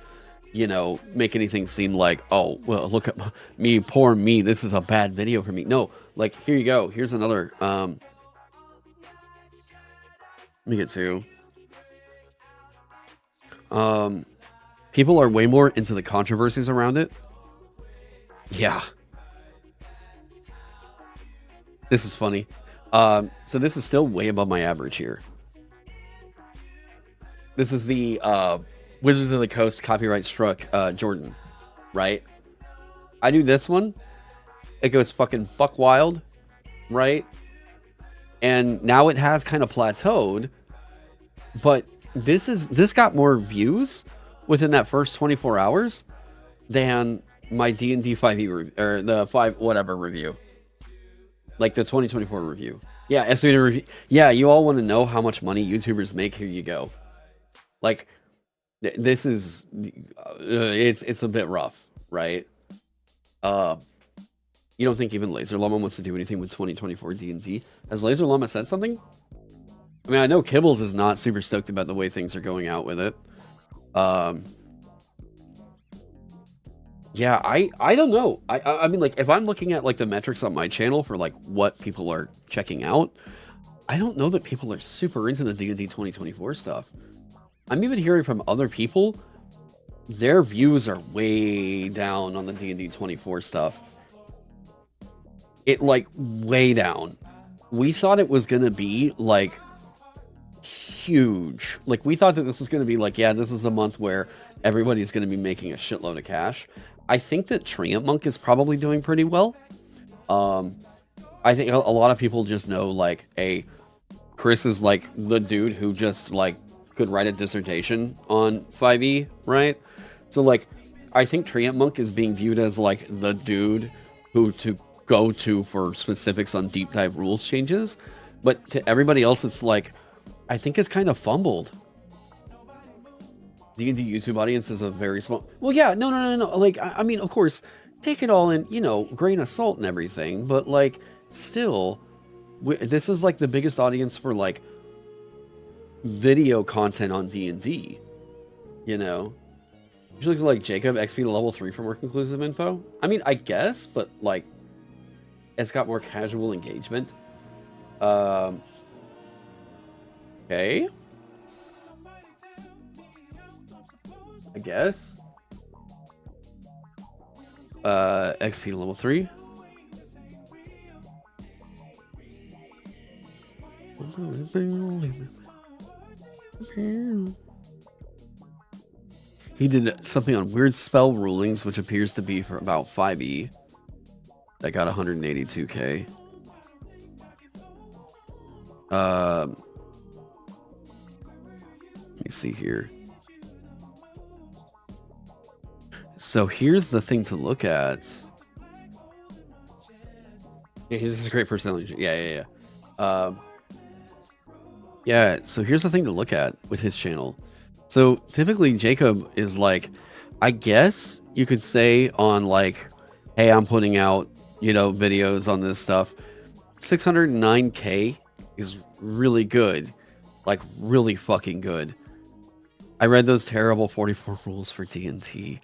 S4: you know, make anything seem like, oh, well, look at me, poor me, this is a bad video for me. No, like, here you go. Here's another, let me get to. People are way more into the controversies around it. Yeah. This is funny. So this is still way above my average here. This is the Wizards of the Coast copyright struck Jordan, right? I do this one. It goes fucking fuck wild, right? And now it has kind of plateaued, but this got more views within that first 24 hours than my D&D 5e or the 5 whatever review. Like the 2024 review. Yeah, estimated review. Yeah, you all want to know how much money YouTubers make? Here you go. Like, this is it's a bit rough, right? You don't think even Laser Llama wants to do anything with 2024 D&D? Has Laser Llama said something? I mean, I know Kibbles is not super stoked about the way things are going out with it. Yeah, I don't know. I mean, like, if I'm looking at, like, the metrics on my channel for, like, what people are checking out, I don't know that people are super into the D&D 2024 stuff. I'm even hearing from other people, their views are way down on the D&D 24 stuff. It, like, way down. We thought it was gonna be, like, huge. Like, we thought that this was gonna be, like, yeah, this is the month where everybody's gonna be making a shitload of cash. I think that Treant Monk is probably doing pretty well. I think a lot of people just know, like, hey, Chris is, like, the dude who just, like, could write a dissertation on 5e, right? So, like, I think Treant Monk is being viewed as, like, the dude who to go to for specifics on deep dive rules changes. But to everybody else, it's like, I think it's kind of fumbled. D&D YouTube audience is a very small... Well, yeah, no. Like, I mean, of course, take it all in, you know, grain of salt and everything. But, like, still, this is, like, the biggest audience for, like, video content on D&D. You know? Usually, like, Jacob, XP to level 3 for more conclusive info. I mean, I guess, but, like, it's got more casual engagement. Okay. I guess. XP to level 3. He did something on weird spell rulings, which appears to be for about 5e. That got 182k. Let me see here. So here's the thing to look at. Yeah, this is a great personality. Yeah. Yeah, so here's the thing to look at with his channel. So typically Jacob is like, I guess you could say on like, hey, I'm putting out, you know, videos on this stuff. 609k is really good. Like, really fucking good. I read those terrible 44 rules for D&D.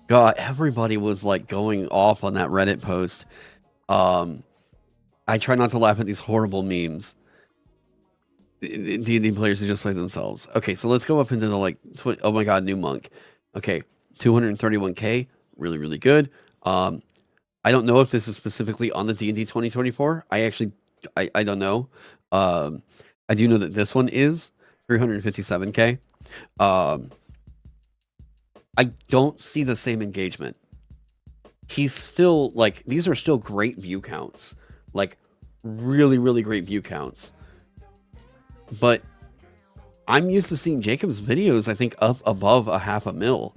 S4: God, everybody was like going off on that Reddit post. I try not to laugh at these horrible memes. D&D players who just play themselves. Okay, so let's go up into the like, oh my god, new monk. Okay, 231k, really, really good. I don't know if this is specifically on the D&D 2024. I don't know. I do know that this one is 357k. I don't see the same engagement. He's still, like, these are still great view counts. Like, really, really great view counts. But I'm used to seeing Jacob's videos, I think, up above 500,000.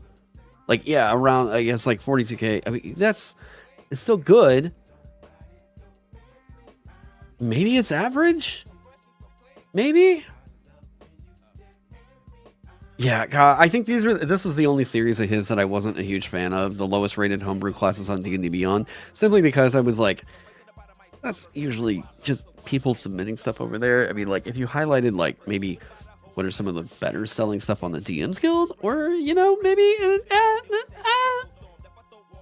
S4: Like, yeah, around, I guess, like 42k. I mean, it's still good. maybe it's average? Maybe? Yeah, God, I think this was the only series of his that I wasn't a huge fan of. The lowest rated homebrew classes on D&D Beyond, simply because I was like, that's usually just people submitting stuff over there. I mean, like, if you highlighted, like, maybe what are some of the better selling stuff on the DMs Guild, or, you know, maybe,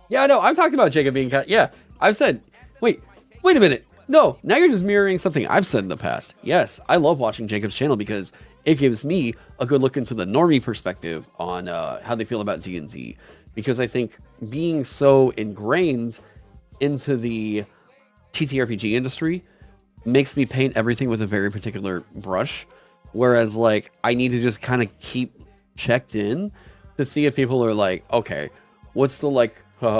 S4: yeah, no, I'm talking about Jacob being cut. Yeah, I've said, wait a minute. No, now you're just mirroring something I've said in the past. Yes, I love watching Jacob's channel because it gives me a good look into the normie perspective on how they feel about D&D. Because I think being so ingrained into the TTRPG industry makes me paint everything with a very particular brush. Whereas, like, I need to just kind of keep checked in to see if people are like, okay, what's the, like,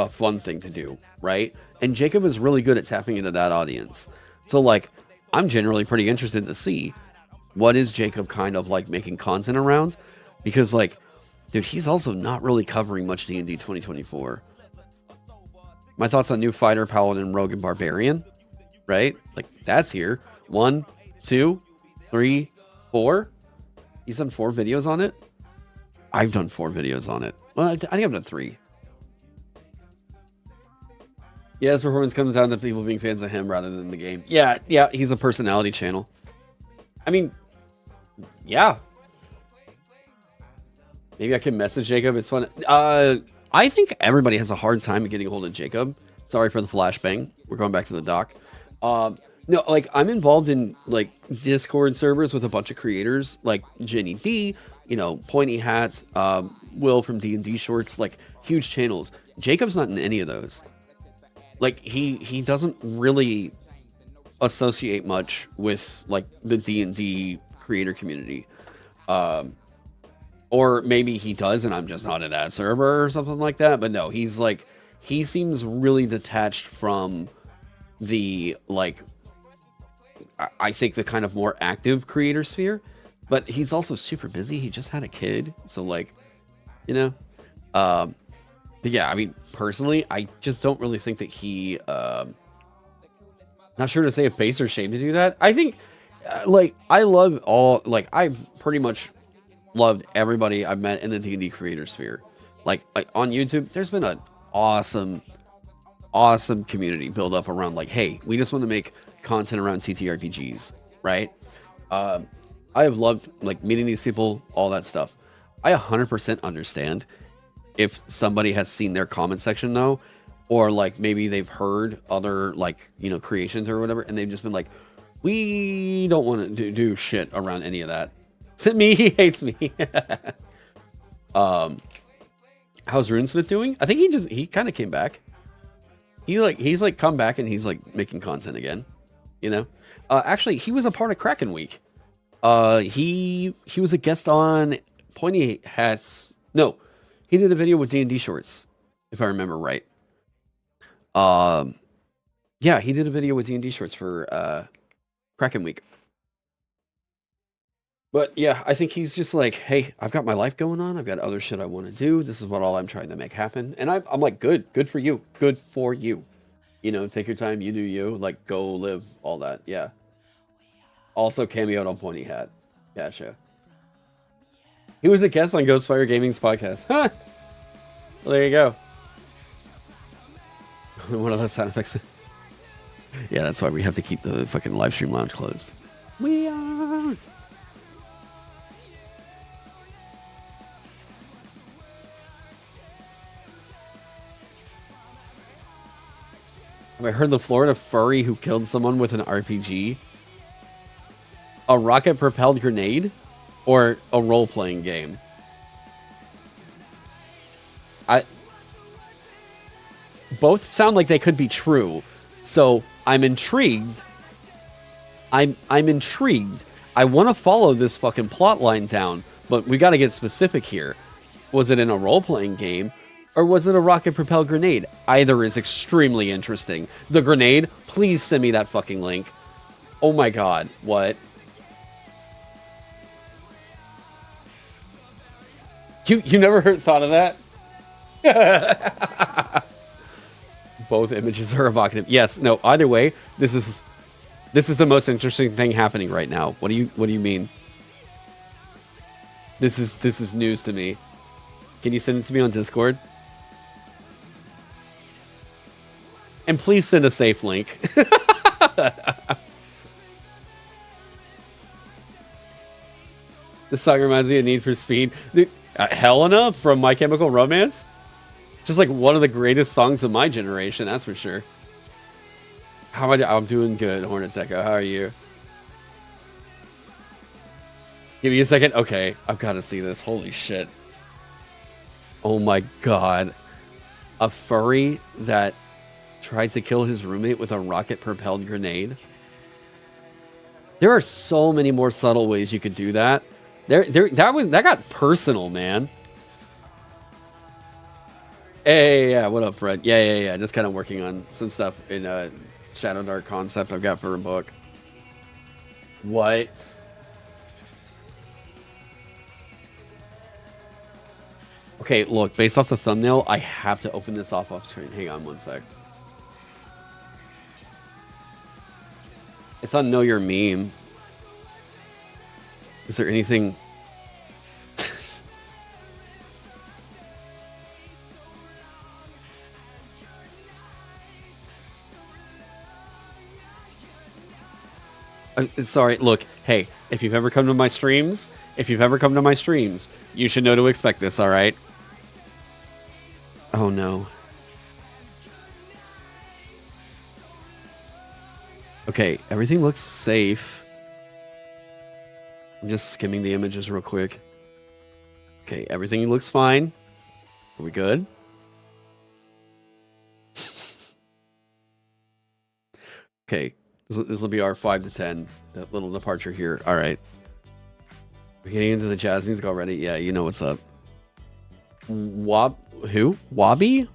S4: fun thing to do, right? And Jacob is really good at tapping into that audience. So, like, I'm generally pretty interested to see what is Jacob kind of like making content around, because, like, dude, he's also not really covering much D&D 2024. My thoughts on new fighter, paladin, rogue, and barbarian, right? Like, that's here. 1, 2, 3, 4. He's done 4 videos on it. I've done 4 videos on it. Well, I think I've done 3. Yeah, his performance comes down to people being fans of him rather than the game. Yeah, he's a personality channel. I mean, yeah. Maybe I can message Jacob. It's fun. I think everybody has a hard time getting a hold of Jacob. Sorry for the flashbang. We're going back to the doc. No, like, I'm involved in, like, Discord servers with a bunch of creators, like Jenny D, you know, Pointy Hat, Will from D&D Shorts, like, huge channels. Jacob's not in any of those. Like, he doesn't really associate much with, like, the D&D creator community. Or maybe he does and I'm just not in that server or something like that. But no, he's like, he seems really detached from the, like, I think the kind of more active creator sphere. But he's also super busy. He just had a kid. So, like, you know. But yeah, I mean, personally, I just don't really think that he... not sure to say a face or shame to do that. I think, like, I love all... Like, I've pretty much loved everybody I've met in the D&D creator sphere. Like on YouTube, there's been an awesome community build up around, like, hey, we just want to make content around TTRPGs, right? I have loved, like, meeting these people, all that stuff. I 100% understand if somebody has seen their comment section though, or, like, maybe they've heard other, like, you know, creations or whatever, and they've just been like, we don't want to do shit around any of that. Except me, he hates me. How's RuneSmith doing? I think he kind of came back. He's like come back and he's like making content again, you know. Actually, he was a part of Kraken Week. He was a guest on Pointy Hats. No, he did a video with D&D Shorts, if I remember right. Yeah, he did a video with D&D Shorts for Kraken Week. But yeah, I think he's just like, hey, I've got my life going on. I've got other shit I want to do. This is what all I'm trying to make happen. And I'm like, good for you. Good for you. You know, take your time. You do you. Like, go live all that. Yeah. Also cameoed on Pointy Hat. Gotcha. He was a guest on Ghostfire Gaming's podcast. Huh. Well, there you go. One of those sound effects. Yeah, that's why we have to keep the fucking live stream lounge closed. We are... Have I heard the Florida furry who killed someone with an RPG? A rocket-propelled grenade? Or a role-playing game? Both sound like they could be true, so I'm intrigued. I'm intrigued. I want to follow this fucking plot line down, but we got to get specific here. Was it in a role-playing game? Or was it a rocket-propelled grenade? Either is extremely interesting. The grenade, please send me that fucking link. Oh my god, what? You never thought of that? Both images are evocative. Yes, no, either way, this This is the most interesting thing happening right now. What do you mean? This is news to me. Can you send it to me on Discord? And please send a safe link. This song reminds me of Need for Speed. Dude, Helena from My Chemical Romance? Just like one of the greatest songs of my generation, that's for sure. How am I? I'm doing good, Hornets Echo. How are you? Give me a second. Okay, I've got to see this. Holy shit. Oh my god. A furry that tried to kill his roommate with a rocket-propelled grenade. There are so many more subtle ways you could do that. That got personal, man. Hey, yeah, what up, Fred? Yeah. Just kind of working on some stuff in Shadowdark concept I've got for a book. What? Okay, look, based off the thumbnail, I have to open this off screen. Hang on one sec. It's on Know Your Meme. Is there anything... Sorry, look, hey, if you've ever come to my streams, you should know to expect this, alright? Oh no. Okay, everything looks safe. I'm just skimming the images real quick. Okay, everything looks fine. Are we good? Okay, this will be our 5 to 10 little departure here. All right. We're getting into the jazz music already. Yeah, you know what's up. Who? Wobby?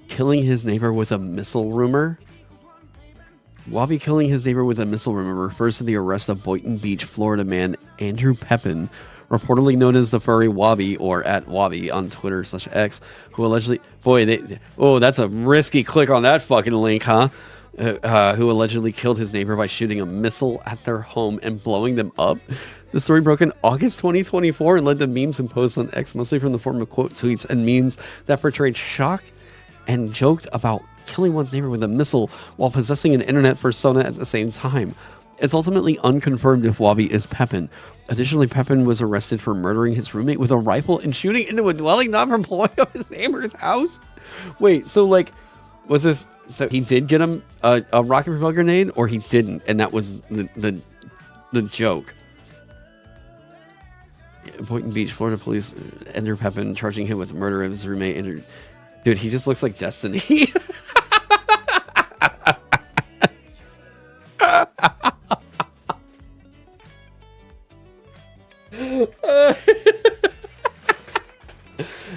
S4: Killing his neighbor with a missile rumor? Wobby killing his neighbor with a missile rumor refers to the arrest of Boynton Beach, Florida man Andrew Pepin, reportedly known as the furry Wobby, or at Wobby on Twitter/X, who allegedly... Oh, that's a risky click on that fucking link, huh? Who allegedly killed his neighbor by shooting a missile at their home and blowing them up. The story broke in August 2024 and led to memes and posts on X, mostly from the form of quote tweets and memes that portrayed shock and joked about killing one's neighbor with a missile while possessing an internet persona at the same time. It's ultimately unconfirmed if Wobby is Pepin. Additionally, Pepin was arrested for murdering his roommate with a rifle and shooting into a dwelling not from blowing up his neighbor's house. Wait, so like, was this... So he did get him a rocket propelled grenade, or he didn't, and that was the joke. Boynton Beach, Florida police, Andrew Pepin charging him with the murder of his roommate. Dude, he just looks like Destiny.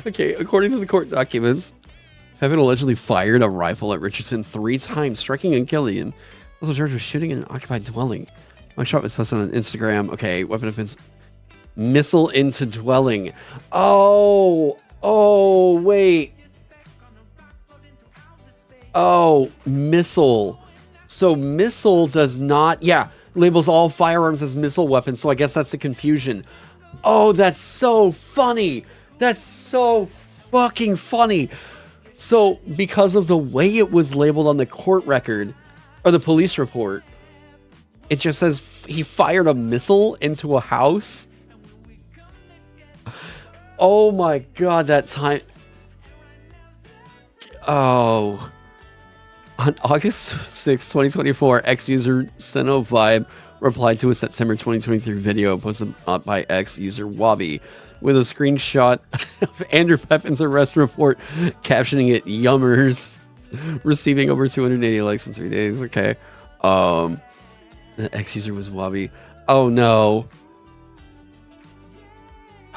S4: Okay, according to the court documents, Pepin allegedly fired a rifle at Richardson 3 times, striking and killing him. Also charged with shooting in an occupied dwelling. My shot was posted on Instagram. Okay, weapon offense. Missile into dwelling. Oh, wait. Oh, missile. So missile does not... Yeah, labels all firearms as missile weapons, so I guess that's the confusion. Oh, that's so funny. That's so fucking funny. So, because of the way it was labeled on the court record, or the police report, it just says he fired a missile into a house. Oh my god, that time... Oh... On August 6, 2024, X-user SenoVibe replied to a September 2023 video posted by X-user Wobby with a screenshot of Andrew Pepin's arrest report, captioning it "Yummers," receiving over 280 likes in 3 days. Okay. The X-user was Wobby. Oh no.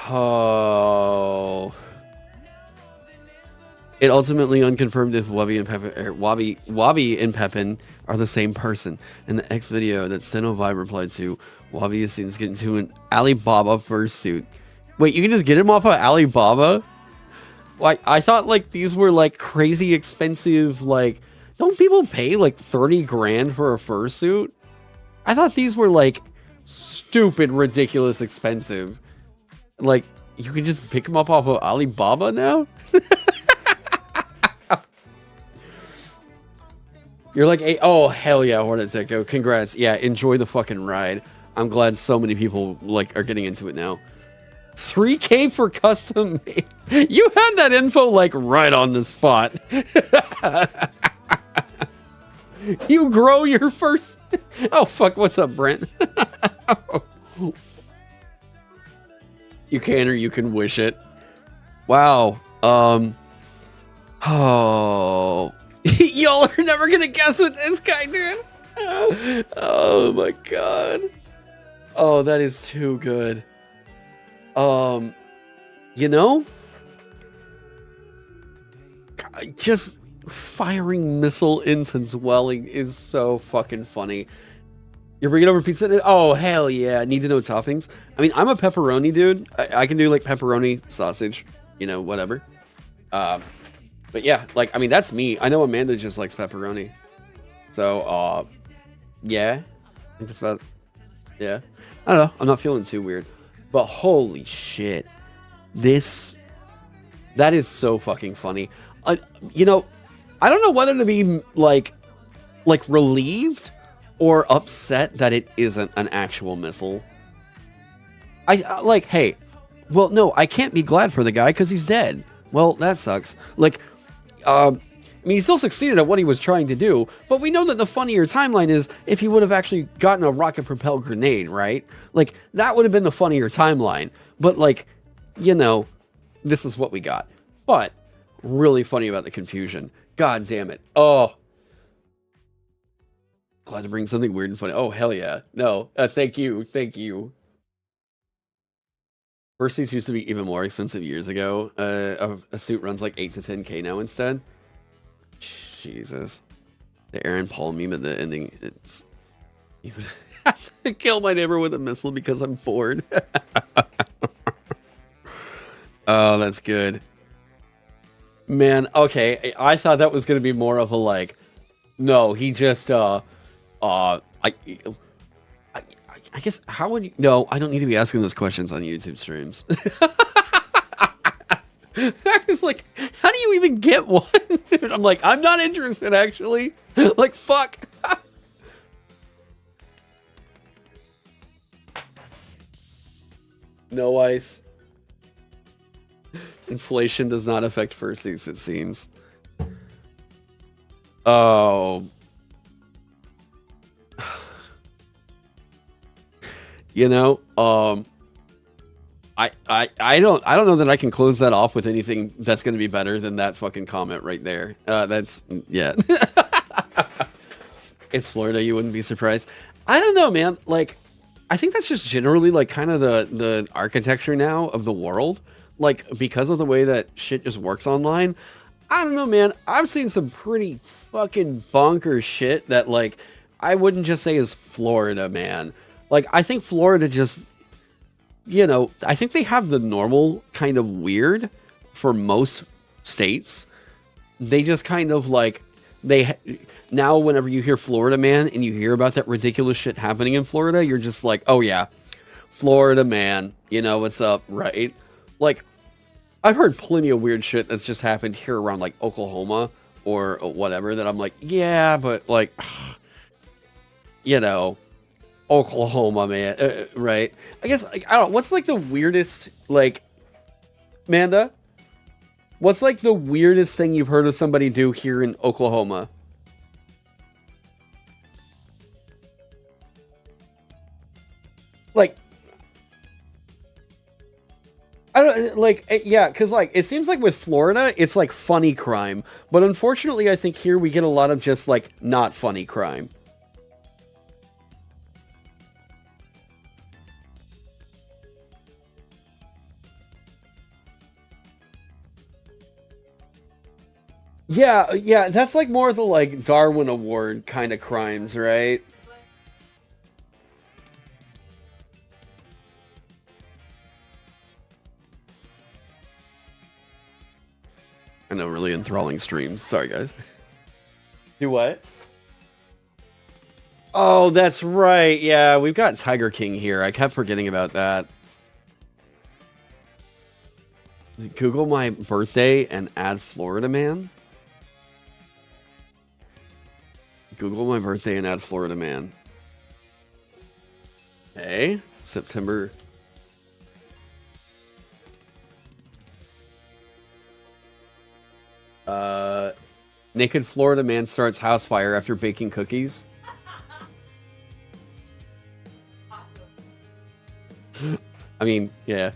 S4: Oh... It ultimately unconfirmed if Wobby and Pepin are the same person. In the X video that SenoVibe replied to, Wobby is seen to get into an Alibaba fursuit. Wait, you can just get him off of Alibaba? Like, I thought like these were like crazy expensive like don't people pay like 30 grand for a fursuit? I thought these were like stupid, ridiculous expensive. Like, you can just pick them up off of Alibaba now? You're like, hey, oh, hell yeah, Hornet Deco. Congrats. Yeah, enjoy the fucking ride. I'm glad so many people like are getting into it now. 3K for custom made. You had that info like right on the spot. You grow your first. Oh, fuck. What's up, Brent? You can or you can wish it. Wow. Oh. Y'all are never gonna guess what this guy did. Oh my god. Oh, that is too good. You know, just firing missile into dwelling is so fucking funny. You're bringing over pizza? Oh, hell yeah. Need to know toppings? I mean, I'm a pepperoni dude. I can do like pepperoni, sausage, you know, whatever. But yeah, like, I mean, that's me. I know Amanda just likes pepperoni. So, yeah. I think that's about, yeah. I don't know. I'm not feeling too weird. But holy shit. That is so fucking funny. You know, I don't know whether to be, like relieved or upset that it isn't an actual missile. I like, hey, well, no, I can't be glad for the guy because he's dead. Well, that sucks. Like, I mean, he still succeeded at what he was trying to do, but we know that the funnier timeline is if he would have actually gotten a rocket-propelled grenade, right? Like, that would have been the funnier timeline. But, like, you know, this is what we got. But, really funny about the confusion. God damn it. Oh. Glad to bring something weird and funny. Oh, hell yeah. No, thank you. Thank you. Versus used to be even more expensive years ago. A suit runs like 8 to 10K now instead. Jesus. The Aaron Paul meme at the ending. It's even kill my neighbor with a missile because I'm bored. Oh, that's good. Man, okay. I thought that was gonna be more of a like, no, he just I guess, how would you... No, I don't need to be asking those questions on YouTube streams. I was like, how do you even get one? I'm like, I'm not interested, actually. Like, fuck. No ice. Inflation does not affect fursuits, it seems. Oh... You know, I don't know that I can close that off with anything that's going to be better than that fucking comment right there. That's, yeah. It's Florida, you wouldn't be surprised. I don't know, man. Like, I think that's just generally like kind of the architecture now of the world. Like, because of the way that shit just works online. I don't know, man. I've seen some pretty fucking bonkers shit that, like, I wouldn't just say is Florida, man. Like, I think Florida just, you know, I think they have the normal kind of weird for most states. They just kind of like, now whenever you hear Florida man and you hear about that ridiculous shit happening in Florida, you're just like, oh yeah, Florida man, you know what's up, right? Like, I've heard plenty of weird shit that's just happened here around like Oklahoma or whatever that I'm like, yeah, but like, you know, Oklahoma, man, right? I guess, like, I don't know, what's like the weirdest, like, Manda? What's like the weirdest thing you've heard of somebody do here in Oklahoma? Like, I don't, like, yeah, because, like, it seems like with Florida, it's like funny crime. But unfortunately, I think here we get a lot of just, like, not funny crime. Yeah, yeah, that's like more of the like Darwin Award kind of crimes, right? I know, really enthralling streams. Sorry, guys. Do what? Oh, that's right. Yeah, we've got Tiger King here. I kept forgetting about that. Google my birthday and add Florida Man. Google my birthday and add Florida Man. Okay, September. Naked Florida man starts house fire after baking cookies. I mean, yeah.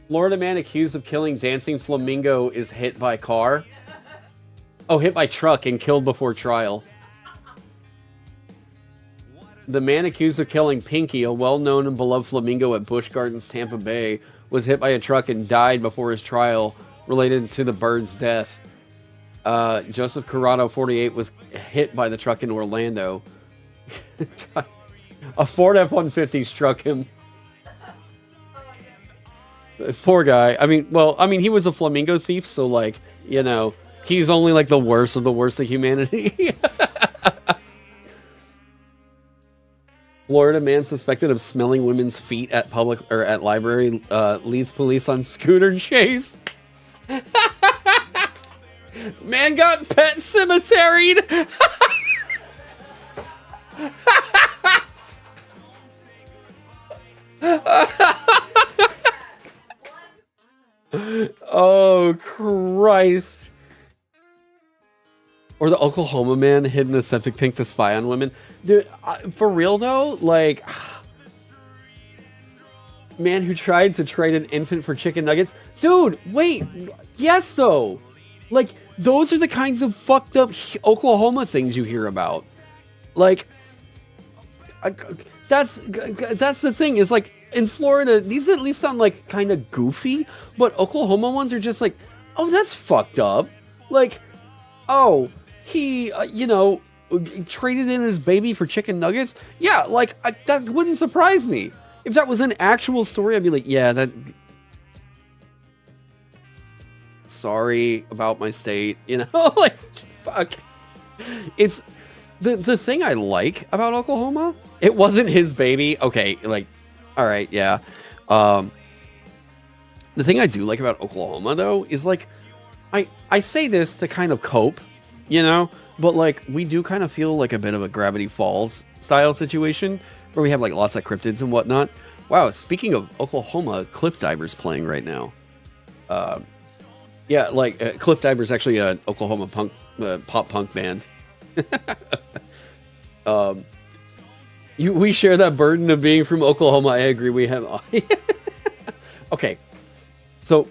S4: Florida man accused of killing dancing flamingo is hit by car. Oh, hit by truck and killed before trial. The man accused of killing Pinky, a well-known and beloved flamingo at Busch Gardens, Tampa Bay, was hit by a truck and died before his trial related to the bird's death. Joseph Corrado, 48, was hit by the truck in Orlando. A Ford F-150 struck him. Poor guy. I mean, he was a flamingo thief, so, like, you know, he's only, like, the worst of the worst of humanity. Florida man suspected of smelling women's feet at public or at library leads police on scooter chase. Man got pet cemeteried. Oh Christ. Or the Oklahoma man hid in a septic tank to spy on women. Dude, for real though, like, man who tried to trade an infant for chicken nuggets. Dude, wait, yes though. Like, those are the kinds of fucked up Oklahoma things you hear about. Like, that's the thing, is like, in Florida, these at least sound like kind of goofy, but Oklahoma ones are just like, oh, that's fucked up. Like, oh, he, you know, traded in his baby for chicken nuggets. Yeah, like, that wouldn't surprise me. If that was an actual story, I'd be like, yeah, that... Sorry about my state, you know? Like, fuck. It's... The thing I like about Oklahoma, it wasn't his baby. Okay, like, alright, yeah. The thing I do like about Oklahoma, though, is, like, I say this to kind of cope, you know? But, like, we do kind of feel like a bit of a Gravity Falls style situation where we have, like, lots of cryptids and whatnot. Wow, speaking of Oklahoma, Cliff Diver's playing right now. Yeah, like, Cliff Diver's actually an Oklahoma punk, pop punk band. We share that burden of being from Oklahoma. I agree, we have... Okay, so...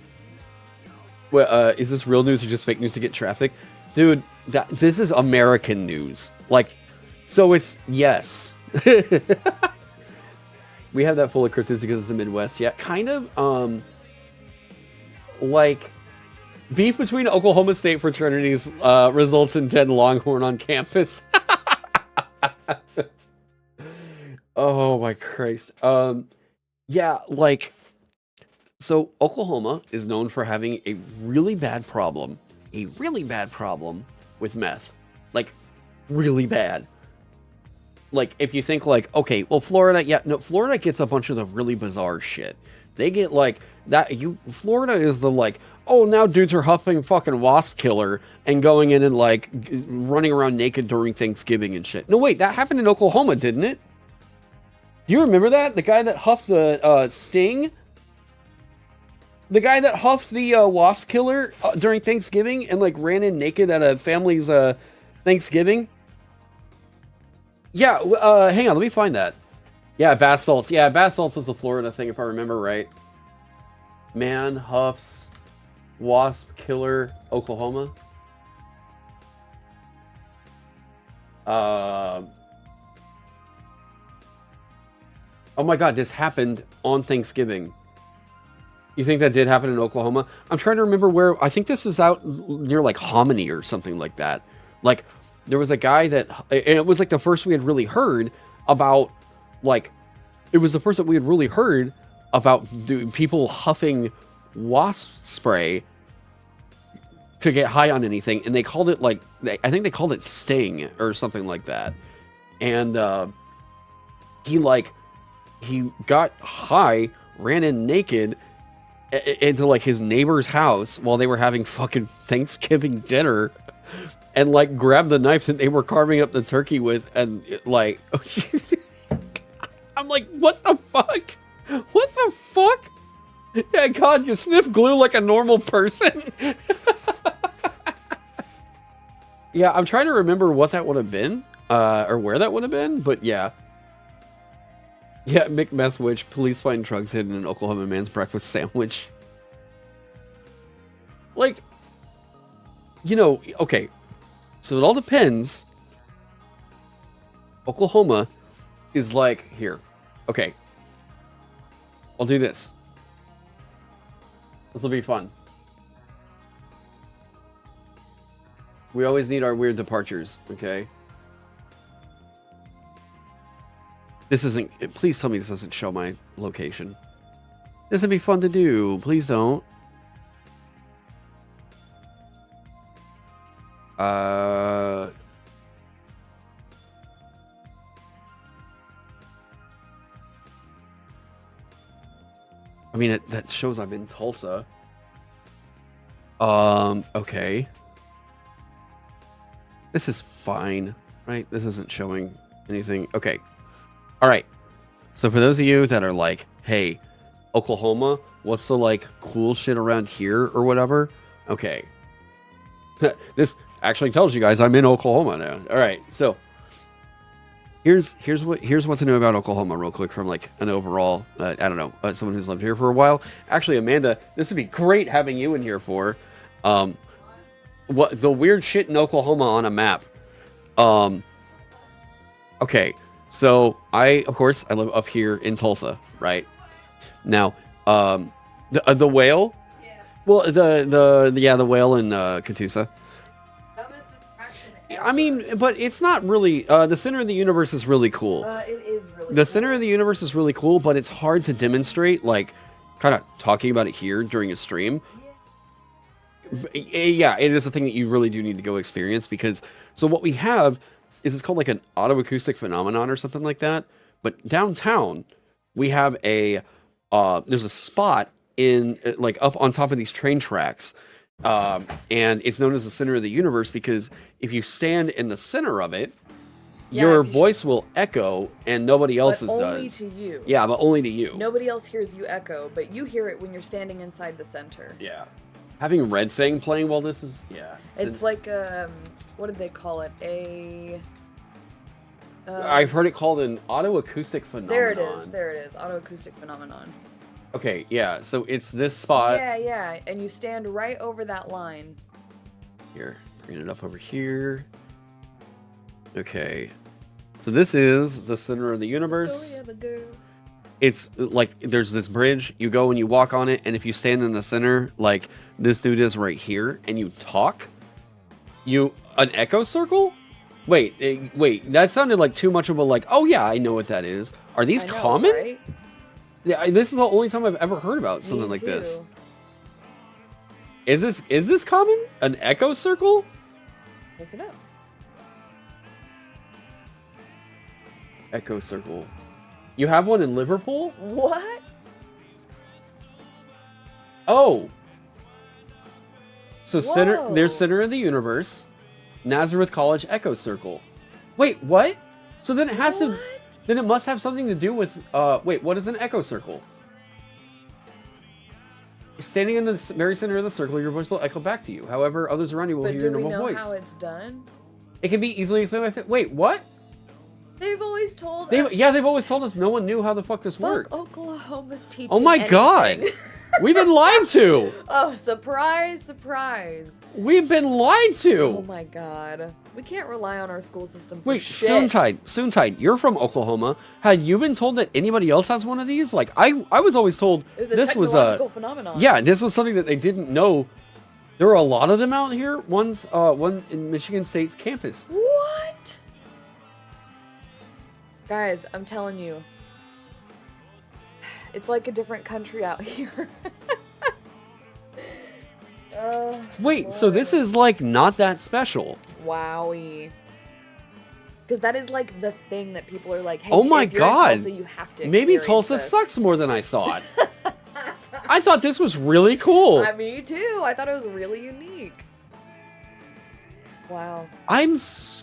S4: is this real news or just fake news to get traffic? Dude, this is American news. Like, so it's, yes. We have that full of cryptids because it's the Midwest. Yeah, kind of, like, beef between Oklahoma State fraternities results in dead Longhorn on campus. Oh my Christ. Yeah, like, so Oklahoma is known for having a really bad problem with meth. Like, really bad. Like, if you think, like, okay, well, Florida, yeah, no, Florida gets a bunch of the really bizarre shit. They get, like, Florida is the, like, oh, now dudes are huffing fucking wasp killer and going in and, like, running around naked during Thanksgiving and shit. No, wait, that happened in Oklahoma, didn't it? Do you remember that? The guy that huffed the, Sting? The guy that huffed the, wasp killer during Thanksgiving and, like, ran in naked at a family's, Thanksgiving? Yeah, hang on, let me find that. Yeah, bath salts. Yeah, bath salts was a Florida thing, if I remember right. Man huffs wasp killer, Oklahoma. Oh my god, this happened on Thanksgiving. You think that did happen in Oklahoma? I'm trying to remember where. I think this is out near, like, Hominy or something like that. Like, there was a guy that, and it was, like, the first we had really heard about, like, it was the first that we had really heard about people huffing wasp spray to get high on anything, and they called it like, I think they called it sting or something like that. And he got high, ran in naked into like his neighbor's house while they were having fucking Thanksgiving dinner, and like grabbed the knife that they were carving up the turkey with, and like I'm like, what the fuck? What the fuck? Yeah, God, you sniff glue like a normal person. Yeah, I'm trying to remember what that would have been, or where that would have been, but yeah. Yeah, McMeth Witch, police find drugs hidden in Oklahoma man's breakfast sandwich. Like, you know, okay, so it all depends. Oklahoma is like, here, okay, I'll do this. This will be fun. We always need our weird departures, okay? This isn't... Please tell me this doesn't show my location. This would be fun to do. Please don't. I mean, that shows I'm in Tulsa. Okay. This is fine, right? This isn't showing anything. Okay. All right. So for those of you that are like, hey, Oklahoma, what's the like cool shit around here or whatever? Okay. This actually tells you guys I'm in Oklahoma now. All right. So here's what to know about Oklahoma real quick from like an overall, I don't know, someone who's lived here for a while. Actually, Amanda, this would be great having you in here for what the weird shit in Oklahoma on a map. Okay, so of course I live up here in Tulsa, right? Now, the whale. Yeah. Well, the whale in Catoosa. I mean, but it's not really. The center of the universe is really cool.
S6: It is really.
S4: The center of the universe is really cool, but it's hard to demonstrate, like, kind of talking about it here during a stream. Yeah, it is a thing that you really do need to go experience, because so what we have is it's called like an autoacoustic phenomenon or something like that. But downtown, we have there's a spot in like up on top of these train tracks, and it's known as the center of the universe because if you stand in the center of it, your voice will echo and nobody else's does.
S6: Only to you.
S4: Yeah, but only to you.
S6: Nobody else hears you echo, but you hear it when you're standing inside the center.
S4: Yeah. Having Red Fang playing while this is, yeah.
S6: It's like, what did they call it?
S4: I've heard it called an autoacoustic phenomenon.
S6: There it is, autoacoustic phenomenon.
S4: Okay, yeah, so it's this spot.
S6: Yeah, and you stand right over that line.
S4: Here, bring it up over here. Okay, so this is the center of the universe. It's like, there's this bridge, you go and you walk on it, and if you stand in the center, like this dude is right here, and you talk, an echo circle? Wait, that sounded like too much of a like, oh yeah, I know what that is. Are these common?
S6: Right?
S4: Yeah, this is the only time I've ever heard about something like this. Is this common? An echo circle?
S6: Look it up.
S4: Echo circle. You have one in Liverpool?
S6: What?
S4: Oh. So there's Center of the Universe, Nazareth College Echo Circle. Wait, what? So then it has to, then it must have something to do with, wait, what is an echo circle? Standing in the very center of the circle, your voice will echo back to you. However, others around you will hear your normal voice.
S6: But do we know how it's done?
S4: It can be easily explained by... Wait, what?
S6: They've always told
S4: us. Yeah, they've always told us no one knew how the fuck this worked.
S6: Oklahoma's teaching
S4: Oh my god! We've been lied to!
S6: Oh, surprise, surprise.
S4: We've been lied to!
S6: Oh my god. We can't rely on our school system for
S4: Wait,
S6: shit.
S4: Soontide, you're from Oklahoma. Had you been told that anybody else has one of these? Like, I was always told this was a
S6: technological phenomenon.
S4: Yeah, this was something that they didn't know. There were a lot of them out here. One in Michigan State's campus.
S6: What? Guys, I'm telling you. It's like a different country out here.
S4: Wait, so this is like not that special.
S6: Wowie. Because that is like the thing that people are like, hey,
S4: Oh my
S6: if you're
S4: God.
S6: in Tulsa, you have to
S4: Maybe
S6: experience
S4: Tulsa
S6: this.
S4: sucks more than I thought. I thought this was really cool.
S6: Me too. I thought it was really unique. Wow.
S4: I'm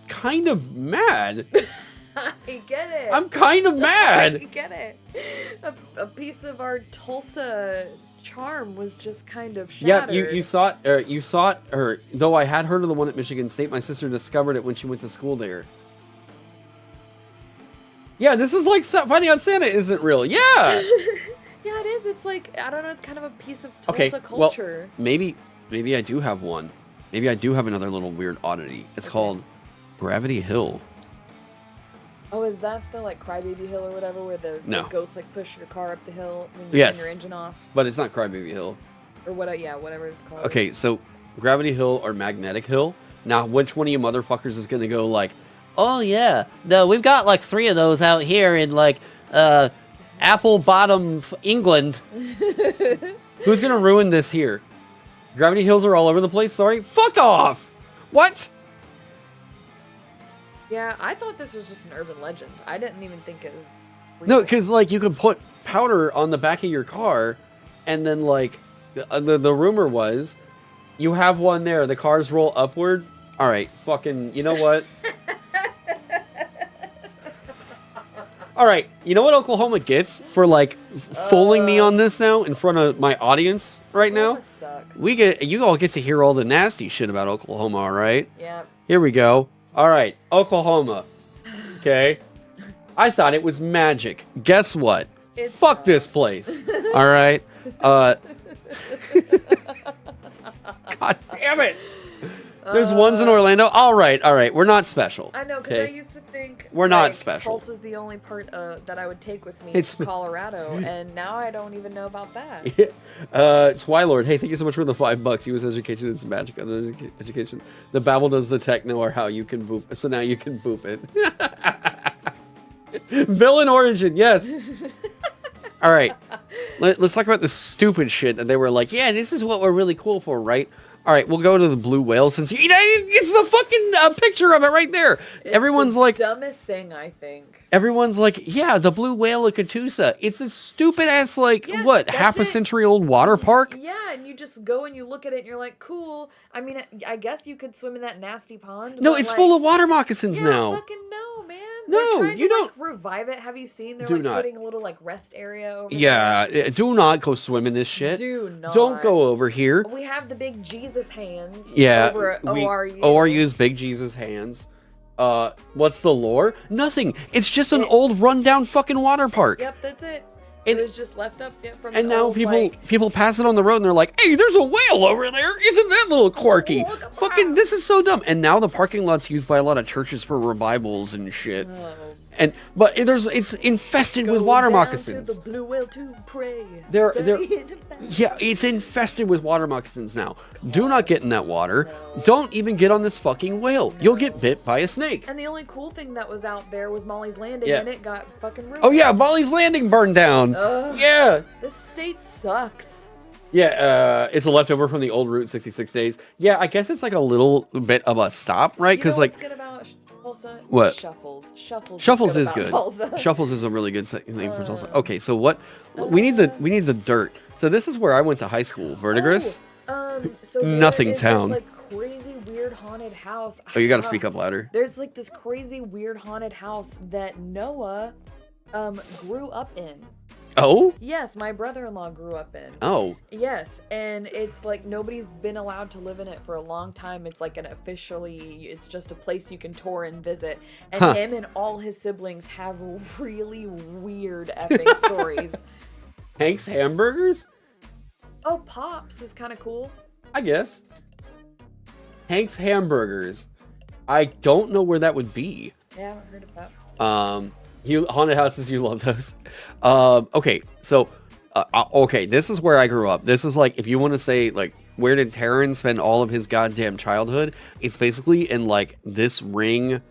S4: kind of mad.
S6: I get it.
S4: I'm kind of
S6: I
S4: mad.
S6: get it. A piece of our Tulsa charm was just kind of
S4: Yeah,
S6: shattered.
S4: you thought, or though I had heard of the one at Michigan State, my sister discovered it when she went to school there. Yeah, this is like finding out Santa isn't real. Yeah.
S6: Yeah, it is. It's like, I don't know, it's kind of a piece of Tulsa
S4: Okay,
S6: culture.
S4: well, maybe I do have one. Maybe I do have another little weird oddity. It's called Gravity Hill.
S6: Oh, is that the like Crybaby Hill or whatever, where the ghosts like push your car up the hill when you turn your engine off?
S4: But it's not Crybaby Hill.
S6: Or what? Yeah, whatever it's called.
S4: Okay, so Gravity Hill or Magnetic Hill. Now, which one of you motherfuckers is gonna go like, oh yeah, no, we've got like 3 of those out here in like Apple Bottom, England. Who's gonna ruin this here? Gravity Hills are all over the place. Sorry, fuck off. What?
S6: Yeah, I thought this was just an urban legend. I didn't even think it was real.
S4: No, because like you can put powder on the back of your car, and then like the rumor was, you have one there. The cars roll upward. All right, fucking. You know what? All right, you know what Oklahoma gets for like fooling me on this now in front of my audience right now?
S6: Oklahoma sucks.
S4: You all get to hear all the nasty shit about Oklahoma, all right?
S6: Yep.
S4: Here we go. All right, Oklahoma. Okay. I thought it was magic. Guess what? Fuck this place. All right. God damn it. There's ones in Orlando. All right. We're not special.
S6: I know, because I used to think
S4: we're not special.
S6: Tulsa's the only part that I would take with me
S4: It's
S6: to Colorado, and now I don't even know about that.
S4: Twilord, hey, thank you so much for the $5. U.S. education and some magic other education. The Babel does the techno or how you can boop. So now you can boop it. Villain origin, yes. All right, let's talk about the stupid shit that they were like, yeah, this is what we're really cool for, right? All right, we'll go to the blue whale since it's the fucking picture of it right there. Everyone's like,
S6: dumbest thing, I think.
S4: Everyone's like, yeah, the blue whale of Catoosa. It's a stupid ass, like, what, half a century old water park?
S6: Yeah, and you just go and you look at it and you're like, cool. I mean, I guess you could swim in that nasty pond.
S4: No, it's full of water moccasins now.
S6: Fucking no, man.
S4: No,
S6: They're trying
S4: you
S6: to,
S4: don't.
S6: Like, revive it. Have you seen? They're
S4: Do
S6: like
S4: not.
S6: putting a little like rest area over
S4: Yeah,
S6: there.
S4: do not go swim in this shit.
S6: Do not.
S4: Don't go over here.
S6: We have the big Jesus hands.
S4: Yeah,
S6: Over at ORU.
S4: ORU's Big Jesus hands. What's the lore? Nothing. It's just an old rundown fucking water park.
S6: Yep, that's it.
S4: And-
S6: It was just left up from
S4: And
S6: the
S4: now
S6: old,
S4: people pass it on the road and they're like, hey, there's a whale over there. Isn't that little quirky?
S6: Look at
S4: Fucking,
S6: that.
S4: this is so dumb. And now the parking lot's used by a lot of churches for revivals and shit. But it's infested with water
S6: down
S4: moccasins.
S6: To the blue whale to pray.
S4: They're
S6: Study
S4: yeah, it's infested with water moccasins now. Do not get in that water. Don't even get on this fucking whale. You'll get bit by a snake.
S6: And the only cool thing that was out there was Molly's Landing,
S4: Yeah.
S6: and it got fucking ruined.
S4: Oh yeah, Molly's Landing burned down.
S6: Ugh.
S4: Yeah.
S6: This state sucks.
S4: Yeah, it's a leftover from the old Route 66 days. Yeah, I guess it's like a little bit of a stop, right?
S6: You know
S4: Because like
S6: what's good about Tulsa?
S4: What?
S6: Shuffles.
S4: Shuffles is
S6: about
S4: good.
S6: Tulsa.
S4: Shuffles is a really good name for Tulsa. Okay, so what we need the dirt. So this is where I went to high school, Verdigris.
S6: So there
S4: Nothing
S6: is
S4: town.
S6: This, like crazy weird haunted house.
S4: Oh, you got to speak up louder.
S6: There's like this crazy weird haunted house that Noah grew up in.
S4: Oh?
S6: Yes, my brother-in-law grew up in.
S4: Oh.
S6: Yes, and it's like nobody's been allowed to live in it for a long time. It's like it's just a place you can tour and visit. And him and all his siblings have really weird effing stories.
S4: Hank's Hamburgers?
S6: Oh, Pops is kind of cool.
S4: I guess. Hank's Hamburgers. I don't know where that would be.
S6: Yeah, I haven't heard of that.
S4: Haunted houses, you love those. Okay, so, okay, this is where I grew up. This is like, if you want to say, like, where did Taron spend all of his goddamn childhood? It's basically in, like, this ring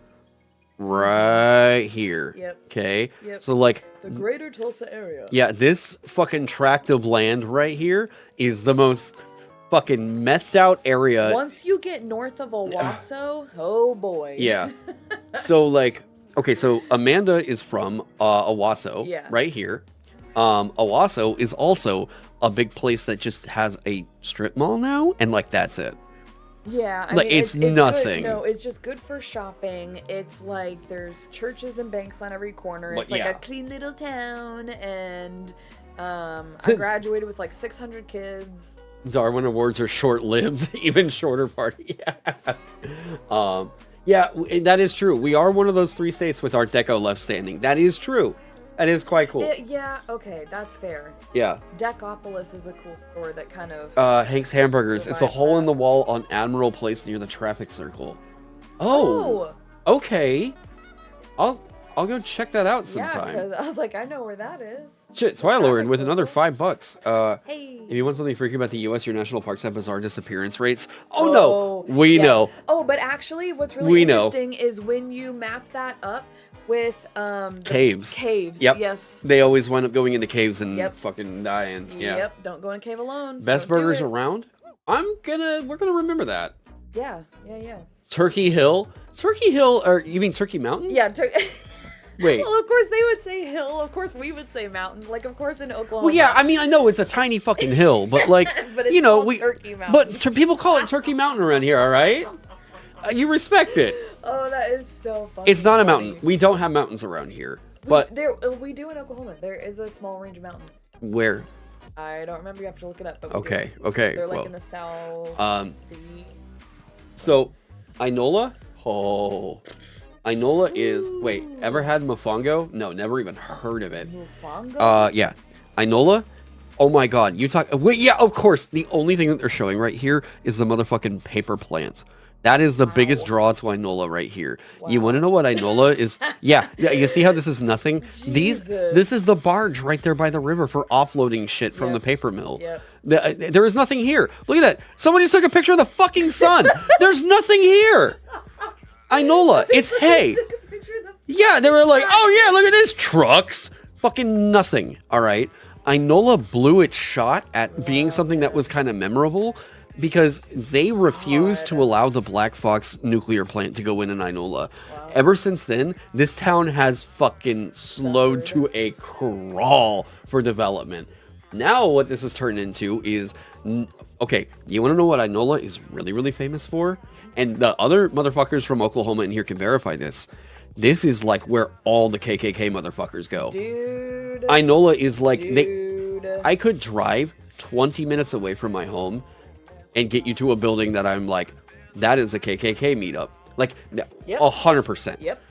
S4: right here.
S6: Yep.
S4: Okay.
S6: Yep.
S4: So like,
S6: The greater Tulsa area.
S4: yeah, this fucking tract of land right here is the most fucking methed out area.
S6: Once you get north of Owasso, oh boy.
S4: Yeah. So like, okay, so Amanda is from Owasso,
S6: Yeah.
S4: right here. Owasso is also a big place that just has a strip mall now, and like that's it.
S6: Yeah, I
S4: Like,
S6: mean,
S4: it's
S6: good.
S4: nothing.
S6: No, it's just good for shopping. It's like there's churches and banks on every corner. It's
S4: But,
S6: like
S4: yeah.
S6: a clean little town, and I graduated with like 600 kids.
S4: Darwin Awards are short-lived, even shorter party. Yeah, that is true. We are one of those 3 states with Art Deco left standing. That is true. That is quite cool.
S6: Yeah, okay, that's fair.
S4: Yeah.
S6: Decopolis is a cool store that kind of.
S4: Hank's Hamburgers. It's a
S6: provides
S4: hole in
S6: that.
S4: the wall on Admiral Place near the traffic circle. Oh, okay. I'll go check that out
S6: yeah,
S4: sometime.
S6: because I was like, I know where that is.
S4: Shit,
S6: The
S4: Twilight
S6: traffic
S4: with another
S6: circle.
S4: $5.
S6: Hey.
S4: If you want something freaky about the U.S., your national parks have bizarre disappearance rates. Oh,
S6: Oh,
S4: no, we
S6: yeah.
S4: know.
S6: Oh, but actually, what's really
S4: We know.
S6: interesting is when you map that up with the
S4: Caves.
S6: Caves.
S4: Yep.
S6: Yes.
S4: They always wind up going into caves and
S6: Yep.
S4: fucking dying. Yeah.
S6: Yep. Don't go in a cave alone.
S4: Best
S6: Don't do
S4: burgers
S6: it.
S4: around. We're gonna remember that.
S6: Yeah. Yeah. Yeah.
S4: Turkey Hill, or you mean Turkey Mountain?
S6: Yeah.
S4: Wait.
S6: Well, of course they would say hill. Of course we would say mountain. Like, of course in Oklahoma.
S4: Well, yeah, I mean, I know it's a tiny fucking hill, but like,
S6: But it's
S4: you know,
S6: called Turkey Mountain.
S4: But people call it Turkey Mountain around here, all right? You respect it.
S6: Oh, that is so funny.
S4: It's not a mountain. We don't have mountains around here, but
S6: we do in Oklahoma. There is a small range of mountains.
S4: where?
S6: I don't remember. You have to look it up. But we
S4: Okay,
S6: do.
S4: okay.
S6: They're like
S4: well,
S6: in the south. Sea.
S4: So, Inola? Oh. Inola is, wait, ever had mofongo? No, never even heard of it.
S6: Mufongo?
S4: Yeah. Inola? Oh my god, you talk, wait, yeah, of course. The only thing that they're showing right here is the motherfucking paper plant. That is the biggest draw to Inola right here. You want to know what Inola is? Yeah, you see how this is nothing? This is the barge right there by the river for offloading shit from the paper mill.
S6: Yep.
S4: There is nothing here. Look at that. Somebody just took a picture of the fucking sun. There's nothing here. Inola, it's hay. Yeah, they were like, oh yeah, look at this, trucks. Fucking nothing, all right? Inola blew its shot at being something that was kind of memorable because they refused to allow the Black Fox nuclear plant to go in Inola. Ever since then, this town has fucking slowed to a crawl for development. Now what this has turned into is, okay, you want to know what Inola is really, really famous for? And the other motherfuckers from Oklahoma in here can verify this. This is like where all the KKK motherfuckers go.
S6: Dude.
S4: Inola is like,
S6: Dude.
S4: I could drive 20 minutes away from my home and get you to a building that I'm like, that is a KKK meetup. Like, 100%.
S6: Yep.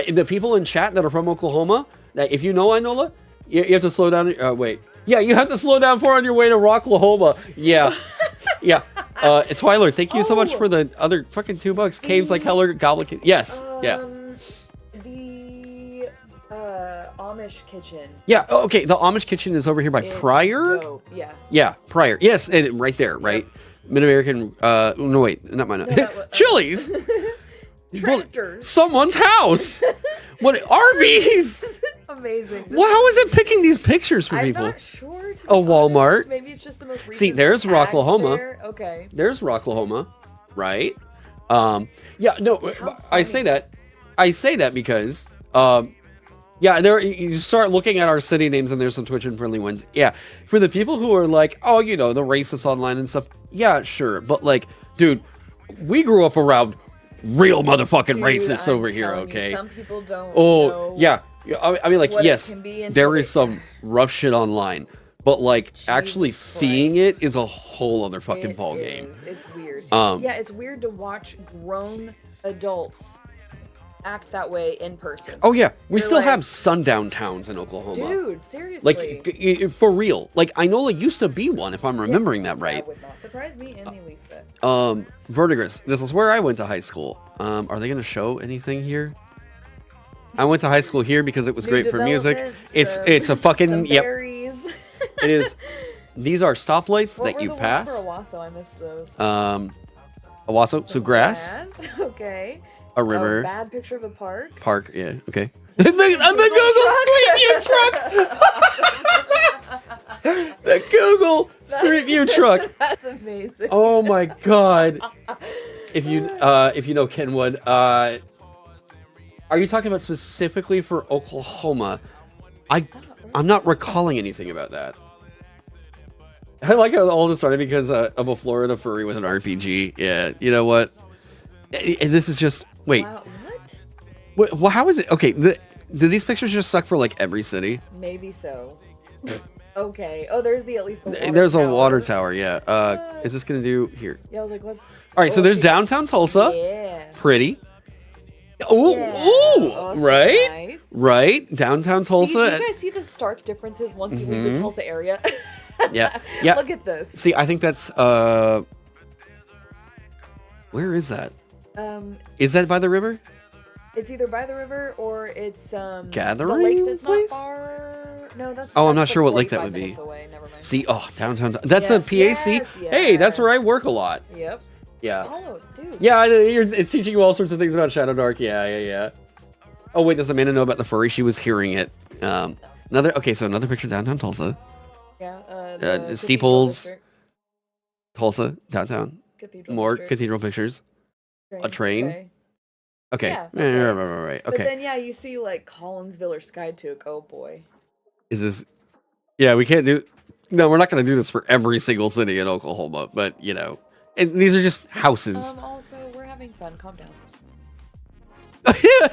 S4: The people in chat that are from Oklahoma, that if you know Inola, you have to slow down. Wait. Yeah, you have to slow down on your way to Rocklahoma. Yeah. Yeah. Twiler, thank you so much for the other fucking $2. Caves like Heller, Goblin. Yes. Yeah.
S6: The Amish kitchen.
S4: Yeah. Okay. The Amish kitchen is over here by Pryor.
S6: Dope. Yeah.
S4: Yeah. Pryor. Yes. And right there. Right. Mid-American. No, wait. Not mine. Chili's.
S6: Tractors.
S4: Someone's house. What? Arby's.
S6: Amazing.
S4: Well, how is it picking these pictures for
S6: I'm
S4: people?
S6: not sure.
S4: A Walmart.
S6: Honest. Maybe it's just the most recent.
S4: See, there's
S6: tag
S4: Rocklahoma.
S6: there. Okay.
S4: There's Rocklahoma, right? Yeah, no, I say that because, yeah, there you start looking at our city names and there's some Twitch and friendly ones. Yeah, for the people who are like, oh, you know, the racists online and stuff. Yeah, sure, but like, dude, we grew up around real motherfucking racists
S6: I'm
S4: over here.
S6: telling you,
S4: Okay.
S6: some people don't.
S4: Oh,
S6: know
S4: yeah. I mean, like,
S6: what it
S4: yes,
S6: can be until
S4: there
S6: they
S4: is some rough shit online, but like actually seeing it is a whole other fucking
S6: It
S4: ball game.
S6: is. It's weird.
S4: Um,
S6: yeah, it's weird to watch grown adults act that way in person.
S4: Oh yeah, we
S6: You're
S4: still
S6: like-
S4: have sundown towns in Oklahoma.
S6: Dude, seriously.
S4: Like for real. Like Inola used to be one, if I'm remembering that right.
S6: That would not surprise me in the least bit.
S4: Verdigris. This is where I went to high school. Are they gonna show anything here? I went to high school here because it was
S6: New
S4: great for music.
S6: development,
S4: It's a fucking
S6: some
S4: yep.
S6: berries.
S4: It is. These are stoplights
S6: What
S4: that
S6: were
S4: you
S6: the ones
S4: pass.
S6: for Owasso? I missed those.
S4: Owasso, so grass.
S6: Okay.
S4: A river.
S6: Bad picture of a park.
S4: Park. Yeah. Okay. the Google Street View truck. The Google Street View truck.
S6: That's amazing.
S4: Oh my god. If you know Kenwood, are you talking about specifically for Oklahoma? I'm not recalling anything about that. I like how all this started because of a Florida furry with an RPG. Yeah, you know what? This is just wait.
S6: Wow,
S4: what? Well, how is it? Okay, do these pictures just suck for like every city?
S6: Maybe so. Okay. Oh, there's at least the water
S4: There's
S6: tower.
S4: a water tower. Yeah. Is this gonna do here?
S6: Yeah, I was like, what's?
S4: All right. So there's downtown Tulsa.
S6: Yeah.
S4: Pretty. Ooh,
S6: Yeah.
S4: ooh,
S6: Oh, so
S4: right,
S6: nice.
S4: right. Downtown Tulsa.
S6: Do you guys see the stark differences once you leave the Tulsa area?
S4: Yeah, yeah.
S6: Look at this.
S4: See, I think that's where is that? Is that by the river?
S6: It's either by the river or it's
S4: Gathering
S6: the lake that's
S4: place?
S6: not far. No, that's.
S4: Oh, I'm
S6: that's
S4: not sure what lake
S6: 45
S4: that would be.
S6: minutes away. Never mind.
S4: See, oh, downtown. That's a
S6: Yes,
S4: PAC.
S6: yes,
S4: Hey, that's
S6: yes.
S4: where I work a lot.
S6: Yep.
S4: Yeah.
S6: Oh, dude.
S4: Yeah, it's teaching you all sorts of things about Shadowdark. Yeah. Oh wait, does Amanda know about the furry? She was hearing it. Another picture downtown Tulsa.
S6: Yeah. The
S4: Steeples.
S6: Cathedral
S4: Tulsa downtown.
S6: Cathedral
S4: More
S6: district.
S4: cathedral pictures.
S6: Trains,
S4: A train. Okay.
S6: Yeah,
S4: Right.
S6: But
S4: Okay.
S6: then yeah, you see like Collinsville or Skytook. Oh boy.
S4: Is this? Yeah, we can't do. No, we're not going to do this for every single city in Oklahoma. But you know, and these are just houses.
S6: Also, we're having fun. Calm down.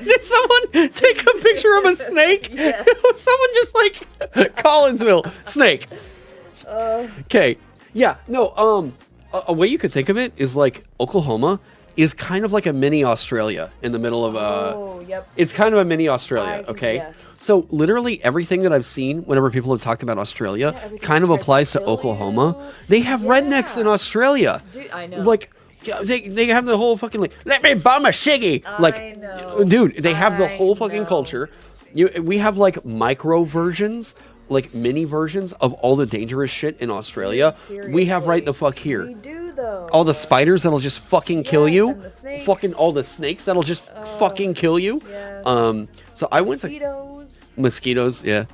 S4: Did someone take a picture of a snake?
S6: Yes.
S4: Someone just like Collinsville snake. Okay. Yeah. No. A way you could think of it is like Oklahoma is kind of like a mini Australia in the middle of
S6: Oh, yep.
S4: It's kind of a mini Australia. Okay.
S6: Yes.
S4: So literally everything that I've seen whenever people have talked about Australia
S6: everything
S4: kind of
S6: tries to
S4: applies to
S6: kill
S4: Oklahoma.
S6: you.
S4: They have rednecks in
S6: Yeah.
S4: Australia.
S6: Dude, I know.
S4: Like. Yeah, they have the whole fucking like, let me bum a shiggy. Like,
S6: I know.
S4: dude, they have the
S6: I
S4: whole fucking
S6: know.
S4: culture. We have like micro versions, like mini versions of all the dangerous shit in Australia. We have right the fuck here.
S6: We do though.
S4: All the spiders that'll just fucking kill
S6: Yes,
S4: you.
S6: and the snakes.
S4: Fucking all the snakes that'll just fucking kill you.
S6: Yes.
S4: So I went to
S6: Mosquitoes.
S4: yeah.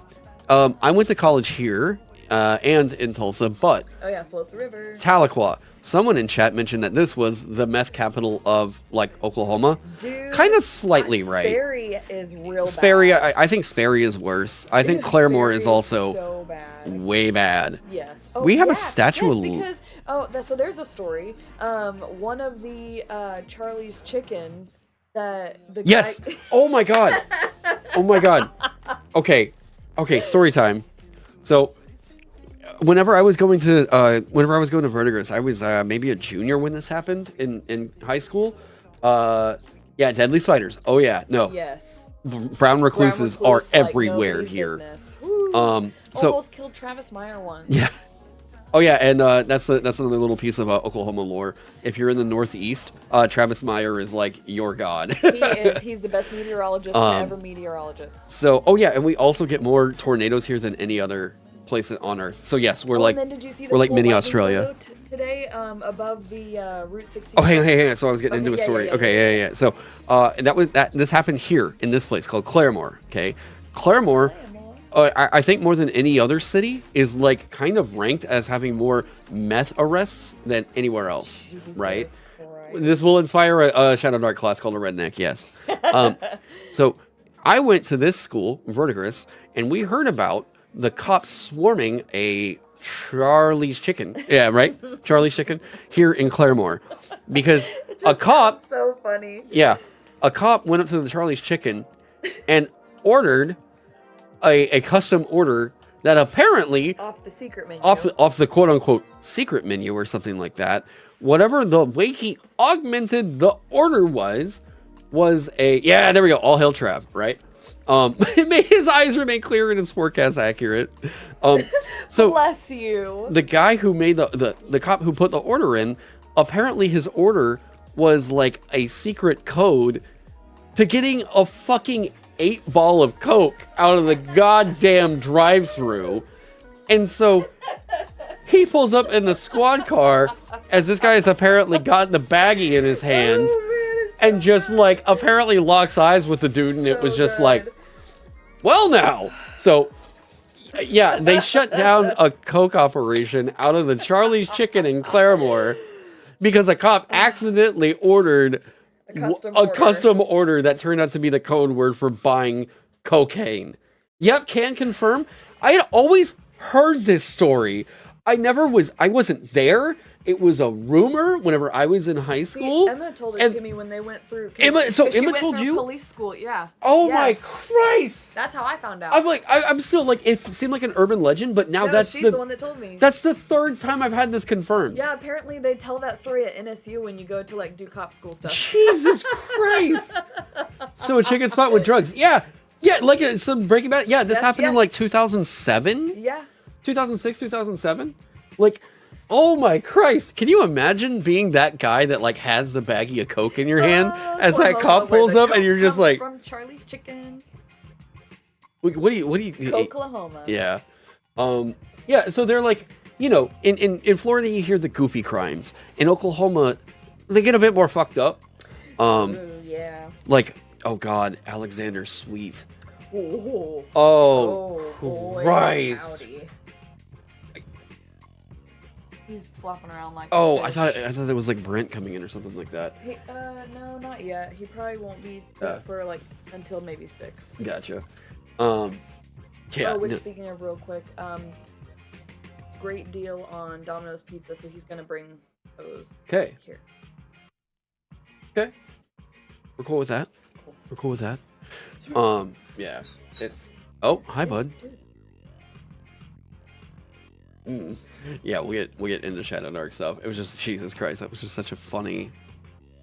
S4: I went to college here and in Tulsa, but
S6: Oh yeah, float the river.
S4: Tahlequah. Someone in chat mentioned that this was the meth capital of like Oklahoma.
S6: Dude,
S4: Kind of slightly right.
S6: Sperry is real
S4: Sperry,
S6: bad.
S4: I think Sperry is worse. I think Claremore is
S6: Sperry
S4: also
S6: so bad.
S4: way bad.
S6: Yes.
S4: We have a
S6: yes,
S4: statue
S6: yes,
S4: of-
S6: because so there's a story. One of the Charlie's Chicken that the
S4: Yes.
S6: guy
S4: Oh my god. Oh my god. Okay. Story time. So whenever I was going to Verdigris, I was maybe a junior when this happened in high school. Yeah, deadly spiders. Oh yeah, no.
S6: Yes.
S4: Brown recluses
S6: Brown
S4: are
S6: recluse, like,
S4: everywhere
S6: nobody's
S4: here.
S6: business. Woo.
S4: So
S6: Almost killed Travis Meyer once.
S4: yeah. Oh yeah, and that's another little piece of Oklahoma lore. If you're in the Northeast, Travis Meyer is like your god.
S6: He is. He's the best meteorologist to ever meteorologist.
S4: So, oh yeah, and we also get more tornadoes here than any other place on Earth. So yes, we're like
S6: and then did you see
S4: we're like
S6: cool
S4: mini
S6: lightning
S4: Australia.
S6: photo above the Route 60?
S4: Oh, hang on. So I was getting
S6: Okay,
S4: into a
S6: yeah,
S4: story.
S6: yeah,
S4: Okay, yeah. So this happened here in this place called Claremore. Okay, Claremore. I think more than any other city is like kind of ranked as having more meth arrests than anywhere else, right?
S6: Christ.
S4: This will inspire a Shadowdark class called a redneck, yes. So I went to this school, Verdigris, and we heard about the cops swarming a Charlie's Chicken. Yeah, right? Charlie's Chicken here in Claremore. Because a cop,
S6: So funny.
S4: yeah, a cop went up to the Charlie's Chicken and ordered a custom order that apparently
S6: Off the secret menu.
S4: off the quote unquote secret menu or something like that. Whatever the way he augmented the order was a there we go, all hail Trav, right? It made his eyes remain clear and his forecast accurate. So
S6: Bless you.
S4: the guy who made the cop who put the order in, apparently his order was like a secret code to getting a fucking 8-ball of Coke out of the goddamn drive-through. And so he pulls up in the squad car as this guy has apparently got the baggie in his hands.
S6: Oh, man,
S4: and just like apparently locks eyes with the dude, and it was just like, well now. So yeah, they shut down a coke operation out of the Charlie's Chicken in Claremore because a cop accidentally ordered a custom order that turned out to be the code word for buying cocaine. Yep, can confirm. I had always heard this story. I wasn't there. It was a rumor whenever I was in high school.
S6: Emma told it to me when they went through.
S4: Emma
S6: went
S4: told
S6: through
S4: you?
S6: Police school, yeah.
S4: Oh my Christ!
S6: That's how I found out.
S4: I'm like, I'm still like, it seemed like an urban legend, but now
S6: she's the one that told me.
S4: That's the third time I've had this confirmed.
S6: Yeah, apparently they tell that story at NSU when you go to like do cop school stuff.
S4: Jesus Christ! So a chicken spot with drugs. Yeah, like some Breaking Bad. Yeah, this happened in like 2007.
S6: Yeah.
S4: 2006, 2007. Like, oh my Christ! Can you imagine being that guy that like has the baggie of coke in your hand as that cop pulls up, and you're just like,
S6: from Charlie's Chicken.
S4: what do you?
S6: Oklahoma.
S4: Yeah, yeah. So they're like, you know, in Florida you hear the goofy crimes. In Oklahoma, they get a bit more fucked up.
S6: Ooh, yeah.
S4: Like, oh God, Alexander Sweet.
S6: Oh,
S4: Christ.
S6: Howdy. He's flopping around like.
S4: Oh,
S6: a
S4: I
S6: fish.
S4: thought it was like Brent coming in or something like that.
S6: Hey, no, not yet. He probably won't be for like until maybe 6.
S4: Gotcha. Yeah.
S6: Oh, which speaking of real quick, great deal on Domino's Pizza, so he's gonna bring those.
S4: Okay.
S6: Here.
S4: Okay. We're cool with that. We're cool with that. Yeah. It's. Oh, hi, bud. Yeah, we'll get into Shadowdark stuff. It was just, Jesus Christ, that was just such a funny.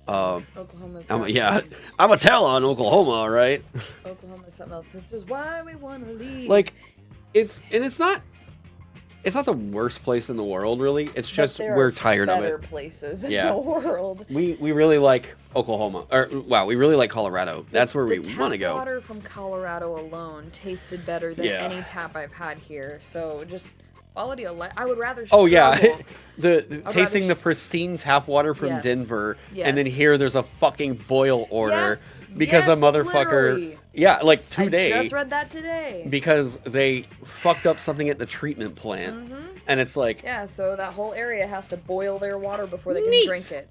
S6: Oklahoma's
S4: I'm a tell on Oklahoma, all right?
S6: Oklahoma's something else. This is why we want to leave.
S4: Like, it's not the worst place in the world, really. It's just we're tired of it.
S6: Better places in the world.
S4: We really like Oklahoma, we really like Colorado. That's where we want to go.
S6: The water from Colorado alone tasted better than any tap I've had here. So just quality of life. I would rather.
S4: Oh yeah, the tasting the pristine tap water from Denver, and then here there's a fucking boil order because a motherfucker.
S6: Literally.
S4: Yeah, like today.
S6: I just read that today.
S4: Because they fucked up something at the treatment plant, and it's like.
S6: Yeah, so that whole area has to boil their water before they can drink it.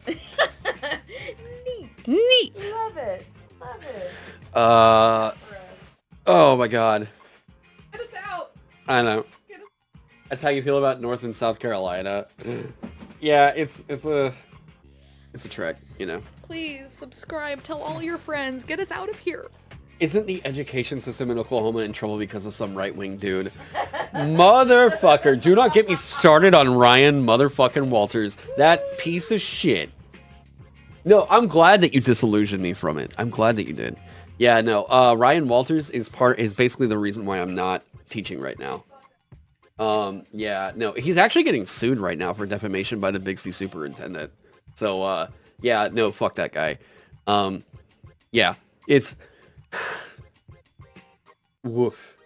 S6: Neat. Love it.
S4: Oh my God.
S6: Get us out.
S4: I know. That's how you feel about North and South Carolina. Yeah, it's a trek, you know.
S6: Please subscribe. Tell all your friends. Get us out of here.
S4: Isn't the education system in Oklahoma in trouble because of some right-wing dude? Motherfucker, do not get me started on Ryan motherfucking Walters. That piece of shit. No, I'm glad that you disillusioned me from it. I'm glad that you did. Yeah, no, Ryan Walters is basically the reason why I'm not teaching right now. Yeah, no, he's actually getting sued right now for defamation by the Bixby superintendent. So, yeah, no, fuck that guy. Yeah, it's... Woof.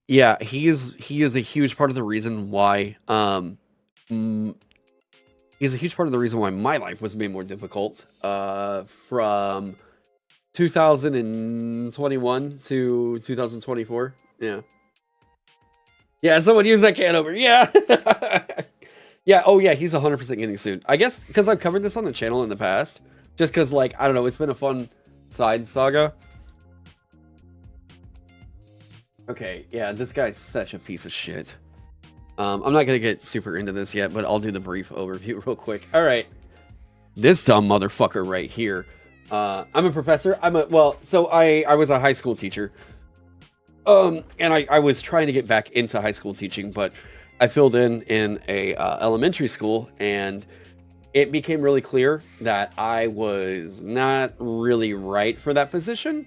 S4: Yeah, he is a huge part of the reason why he's a huge part of the reason why my life was made more difficult from 2021 to 2024. Yeah, someone use that can over. Yeah. Yeah, oh yeah, he's 100% getting sued. I guess because I've covered this on the channel in the past, just because, like, I don't know, it's been a fun side saga. Okay, yeah, this guy's such a piece of shit. I'm not gonna get super into this yet, but I'll do the brief overview real quick. All right, this dumb motherfucker right here. I'm a professor. So I was a high school teacher. And I was trying to get back into high school teaching, but I filled in a elementary school, and it became really clear that I was not really right for that position.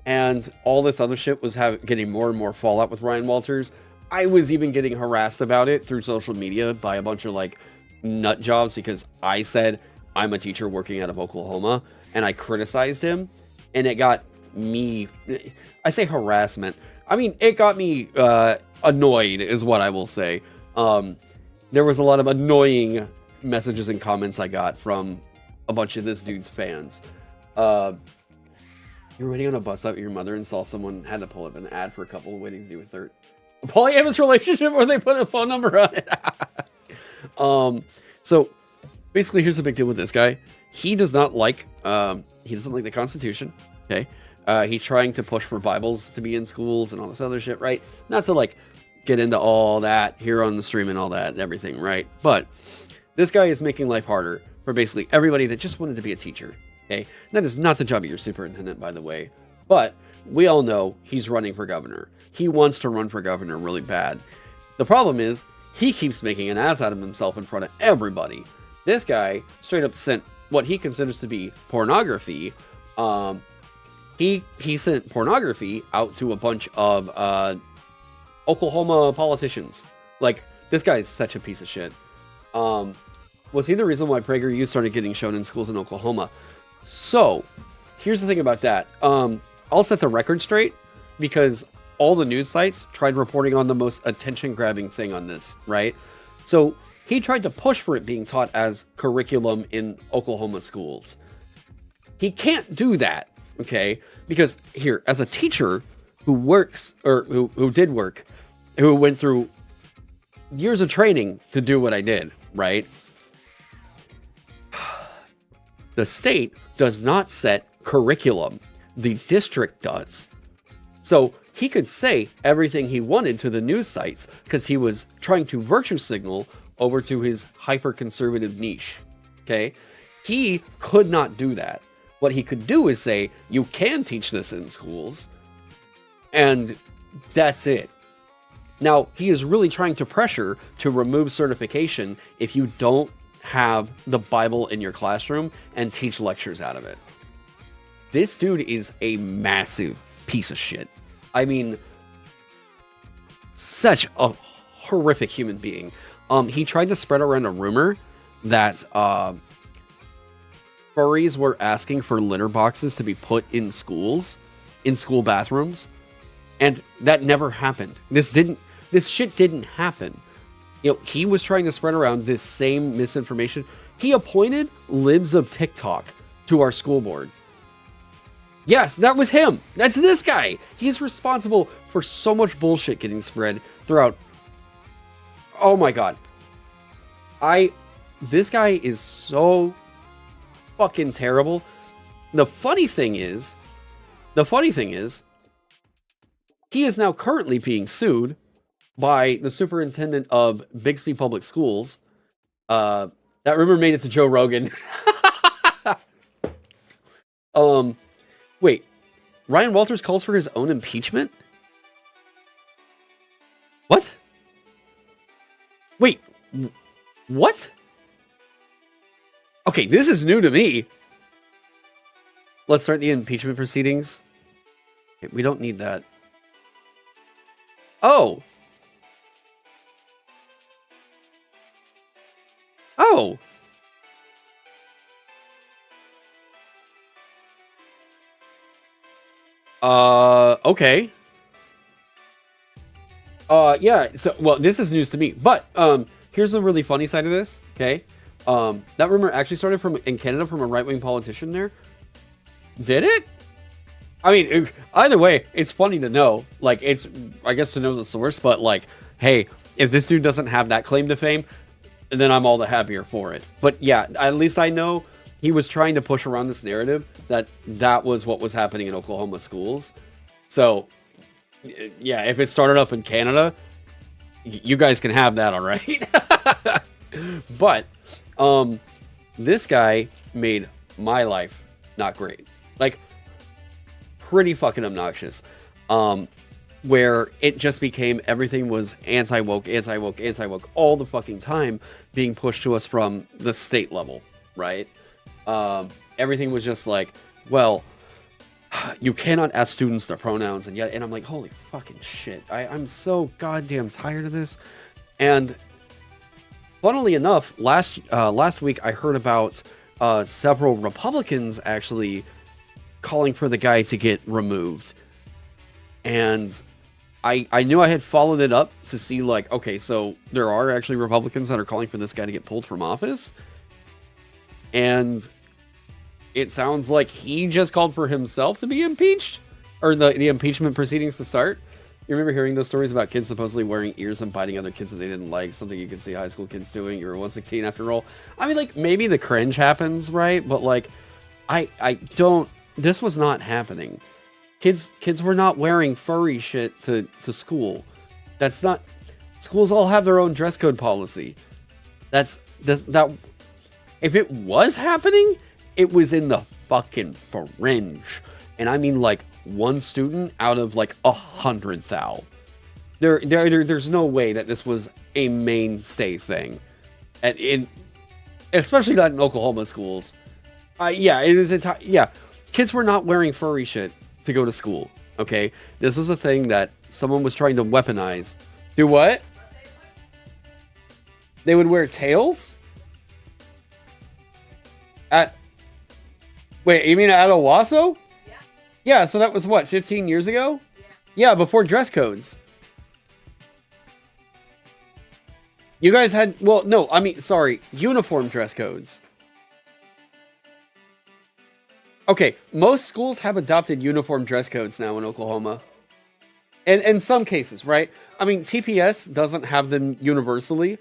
S4: And all this other shit was getting more and more fallout with Ryan Walters. I was even getting harassed about it through social media by a bunch of like nut jobs because I said I'm a teacher working out of Oklahoma, and I criticized him, and it got me, I say harassment. I mean, it got me annoyed is what I will say. There was a lot of annoying messages and comments I got from a bunch of this dude's fans. You were waiting on a bus stop with your mother and saw someone had to pull up an ad for a couple waiting to do with a polyamorous relationship where they put a phone number on it. So basically, here's the big deal with this guy. He does not like the Constitution. Okay, he's trying to push for Bibles to be in schools and all this other shit, right? Not to like get into all that here on the stream and all that and everything, right? But this guy is making life harder for basically everybody that just wanted to be a teacher. Okay, that is not the job of your superintendent, by the way. But we all know he's running for governor. He wants to run for governor really bad. The problem is he keeps making an ass out of himself in front of everybody. This guy straight up sent what he considers to be pornography. He sent pornography out to a bunch of Oklahoma politicians. Like, this guy is such a piece of shit. Was he the reason why PragerU started getting shown in schools in Oklahoma? So, here's the thing about that. I'll set the record straight because all the news sites tried reporting on the most attention-grabbing thing on this, right? So, he tried to push for it being taught as curriculum in Oklahoma schools. He can't do that, okay? Because here, as a teacher who works, or who did work, who went through years of training to do what I did, right? The state does not set curriculum. The district does. So he could say everything he wanted to the news sites because he was trying to virtue signal over to his hyper-conservative niche. Okay? He could not do that. What he could do is say, you can teach this in schools, and that's it. Now, he is really trying to pressure to remove certification if you don't have the Bible in your classroom and teach lectures out of it. This dude is a massive piece of shit. I mean, such a horrific human being. He tried to spread around a rumor that furries were asking for litter boxes to be put in schools, in school bathrooms, and that never happened. This shit didn't happen. You know, he was trying to spread around this same misinformation. He appointed libs of TikTok to our school board. Yes, that was him. That's this guy. He's responsible for so much bullshit getting spread throughout. Oh my god. This guy is so fucking terrible. The funny thing is, he is now currently being sued by the superintendent of Bixby Public Schools. That rumor made it to Joe Rogan. Wait, Ryan Walters calls for his own impeachment? What? Wait, what? Okay, this is new to me. Let's start the impeachment proceedings. Okay, we don't need that. Oh. Oh. Okay. Yeah, so, well, this is news to me, but, here's the really funny side of this, okay? That rumor actually started in Canada from a right-wing politician there. Did it? I mean, either way, it's funny to know, like, I guess to know the source, but, like, hey, if this dude doesn't have that claim to fame, then I'm all the happier for it. But yeah, at least I know he was trying to push around this narrative that was what was happening in Oklahoma schools. So, yeah, if it started up in Canada, you guys can have that, all right? But, this guy made my life not great. Like, pretty fucking obnoxious. Where it just became everything was anti-woke all the fucking time being pushed to us from the state level, right? Everything was just like, well, you cannot ask students their pronouns, and I'm like, holy fucking shit. I'm so goddamn tired of this. And funnily enough, last week I heard about several Republicans actually calling for the guy to get removed. And I knew I had followed it up to see, like, okay, so there are actually Republicans that are calling for this guy to get pulled from office. And it sounds like he just called for himself to be impeached, or the impeachment proceedings to start. You remember hearing those stories about kids supposedly wearing ears and biting other kids that they didn't like, something you could see high school kids doing. You were 116 after all. I mean, like, maybe the cringe happens, right? But, like, I don't... This was not happening. Kids were not wearing furry shit to school. That's not... Schools all have their own dress code policy. That if it was happening, it was in the fucking fringe. And I mean, like, one student out of like 100,000. There's no way that this was a mainstay thing, and especially not in Oklahoma schools. Yeah, it is. Yeah, kids were not wearing furry shit to go to school. Okay, this was a thing that someone was trying to weaponize. Do what? They would wear tails? Wait, you mean at Owasso? Yeah, so that was what, 15 years ago? Yeah, before dress codes. You guys had, well, no, I mean, sorry, uniform dress codes. Okay, most schools have adopted uniform dress codes now in Oklahoma. And in some cases, right? I mean, TPS doesn't have them universally.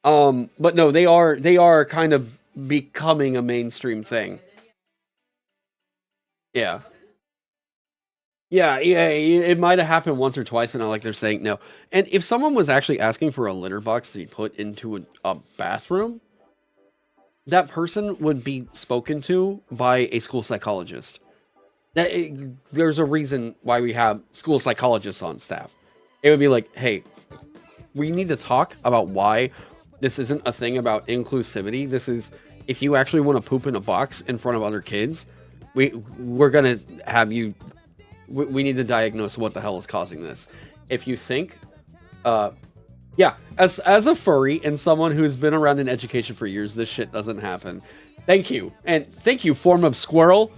S4: But no, they are kind of becoming a mainstream thing. Yeah. Yeah, it might have happened once or twice, but not like they're saying no. And if someone was actually asking for a litter box to be put into a bathroom, that person would be spoken to by a school psychologist. There's a reason why we have school psychologists on staff. It would be like, hey, we need to talk about why this isn't a thing about inclusivity. This is, if you actually want to poop in a box in front of other kids, we're going to have you... We need to diagnose what the hell is causing this. If you think, yeah, as a furry and someone who's been around in education for years, this shit doesn't happen. Thank you. And thank you, form of squirrel.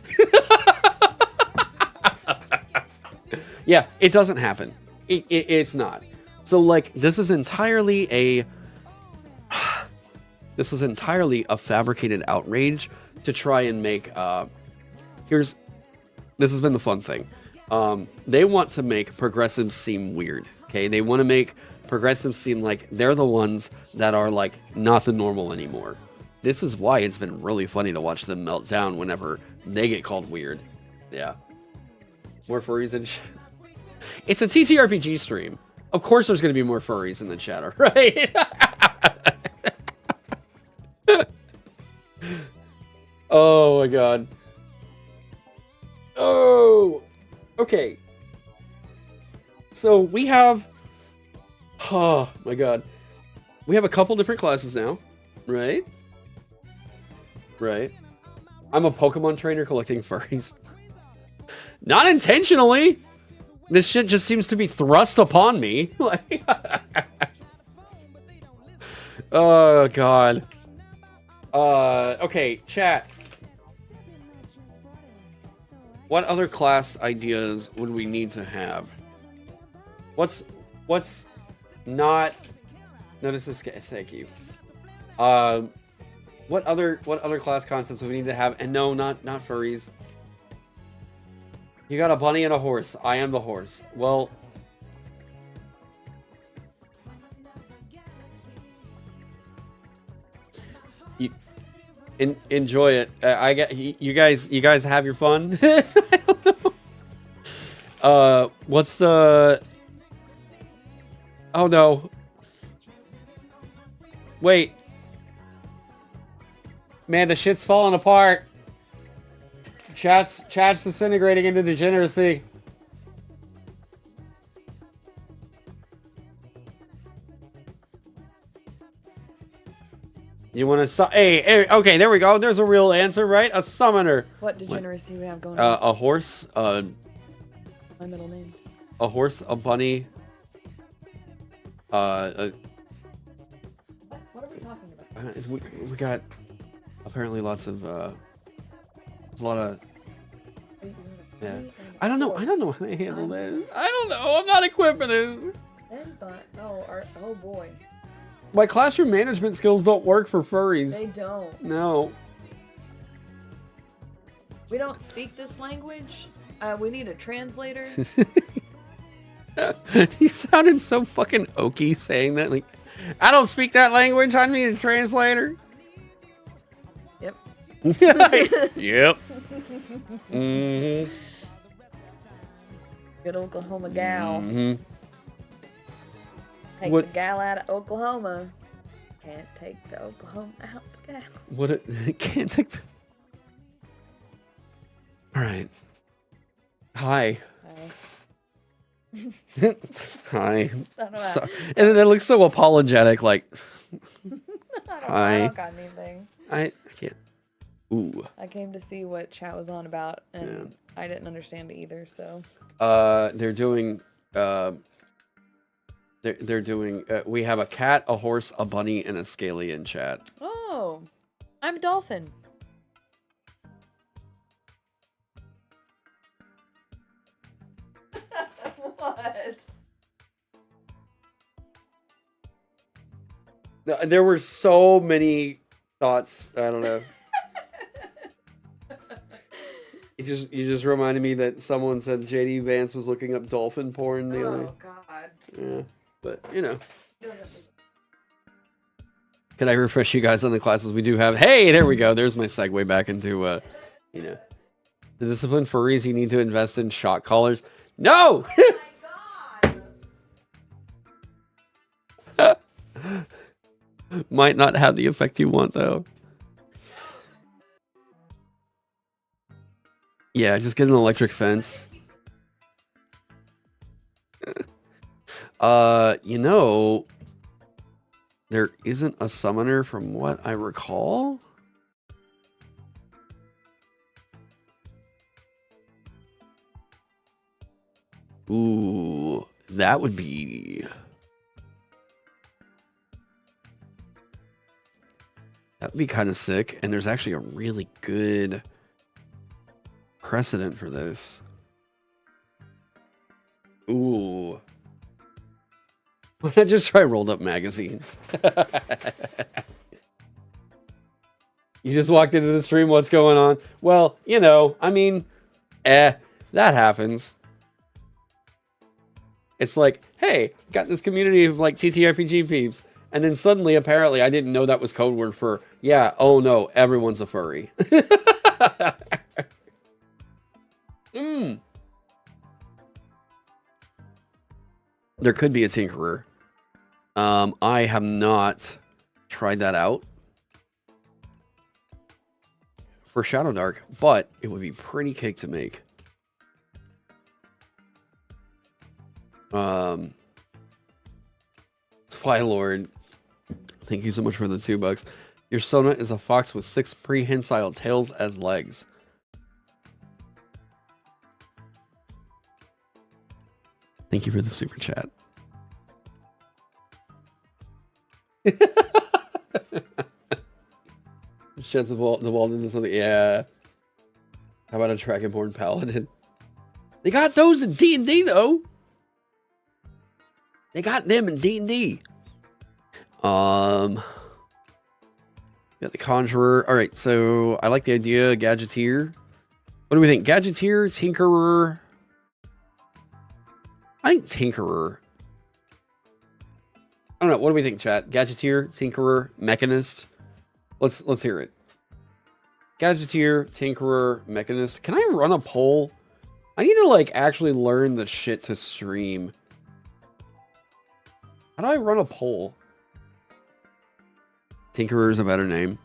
S4: Yeah, it doesn't happen. It's not. So, like, this is entirely a fabricated outrage to try and make, this has been the fun thing. They want to make progressives seem weird, okay? They want to make progressives seem like they're the ones that are, like, not the normal anymore. This is why it's been really funny to watch them melt down whenever they get called weird. Yeah. More furries and shit. It's a TTRPG stream. Of course there's going to be more furries in the chat, right? Oh, my God. Oh... Okay, so we have, oh my God, we have a couple different classes now, right? Right. I'm a Pokemon trainer collecting furries. Not intentionally. This shit just seems to be thrust upon me. Like, oh God. Okay, chat. What other class ideas would we need to have? What's not? No, this is, thank you. What other class concepts would we need to have? And no, not furries. You got a bunny and a horse. I am the horse. Well, enjoy it. I get you guys have your fun. I don't know. What's the? Oh no. Wait. Man, the shit's falling apart. Chat's disintegrating into degeneracy. You want to... Hey, okay, there we go. There's a real answer, right? A summoner.
S6: What degeneracy we have going on?
S4: A horse.
S6: My middle name.
S4: A horse, a bunny.
S6: What are we talking about?
S4: We got apparently lots of... there's a lot of... Yeah. I don't know how to handle this. I don't know. I'm not equipped for this.
S6: Oh boy.
S4: My classroom management skills don't work for furries.
S6: They don't.
S4: No.
S6: We don't speak this language. We need a translator.
S4: You sounded so fucking oaky saying that. Like, I don't speak that language. I need a translator.
S6: Yep.
S4: Yep. Mm-hmm.
S6: Good Oklahoma gal.
S4: Mm-hmm.
S6: Take
S4: What-
S6: the gal out of Oklahoma. Can't take the Oklahoma out the gal.
S4: What it can't take. All right. Hi. Hi. So, and then it looks so apologetic, like.
S6: I don't got anything.
S4: I can't. Ooh.
S6: I came to see what chat was on about, and I didn't understand it either. So.
S4: They're doing. They're doing. We have a cat, a horse, a bunny, and a scaly in chat.
S6: Oh, I'm a dolphin. What?
S4: There were so many thoughts. I don't know. You just reminded me that someone said JD Vance was looking up dolphin porn the other.
S6: Oh God.
S4: Yeah, but you know. Can I refresh you guys on the classes we do have? Hey, there we go. There's my segue back into you know, the discipline furries. You need to invest in shock collars. No. Might not have the effect you want though. Yeah, just get an electric fence. You know, there isn't a summoner from what I recall. Ooh, that would be... That would be kind of sick. And there's actually a really good precedent for this. Ooh. Why not just try rolled up magazines? You just walked into the stream, what's going on? Well, you know, I mean, that happens. It's like, hey, got this community of like TTRPG peeps. And then suddenly, apparently, I didn't know that was code word for, yeah, oh no, everyone's a furry. There could be a tinkerer. I have not tried that out for Shadowdark, but it would be pretty cake to make. Spy Lord, thank you so much for the $2. Your Sona is a fox with 6 prehensile tails as legs. Thank you for the super chat. Sheds the wall into something. Yeah. How about a Dragonborn Paladin? They got those in D&D though. They got them in D&D. Got the Conjurer. All right, so I like the idea. Gadgeteer. What do we think? Gadgeteer, Tinkerer. I think Tinkerer. I don't know. What do we think, chat? Gadgeteer, Tinkerer, Mechanist. Let's hear it. Gadgeteer, Tinkerer, Mechanist. Can I run a poll? I need to like actually learn the shit to stream. How do I run a poll? Tinkerer is a better name.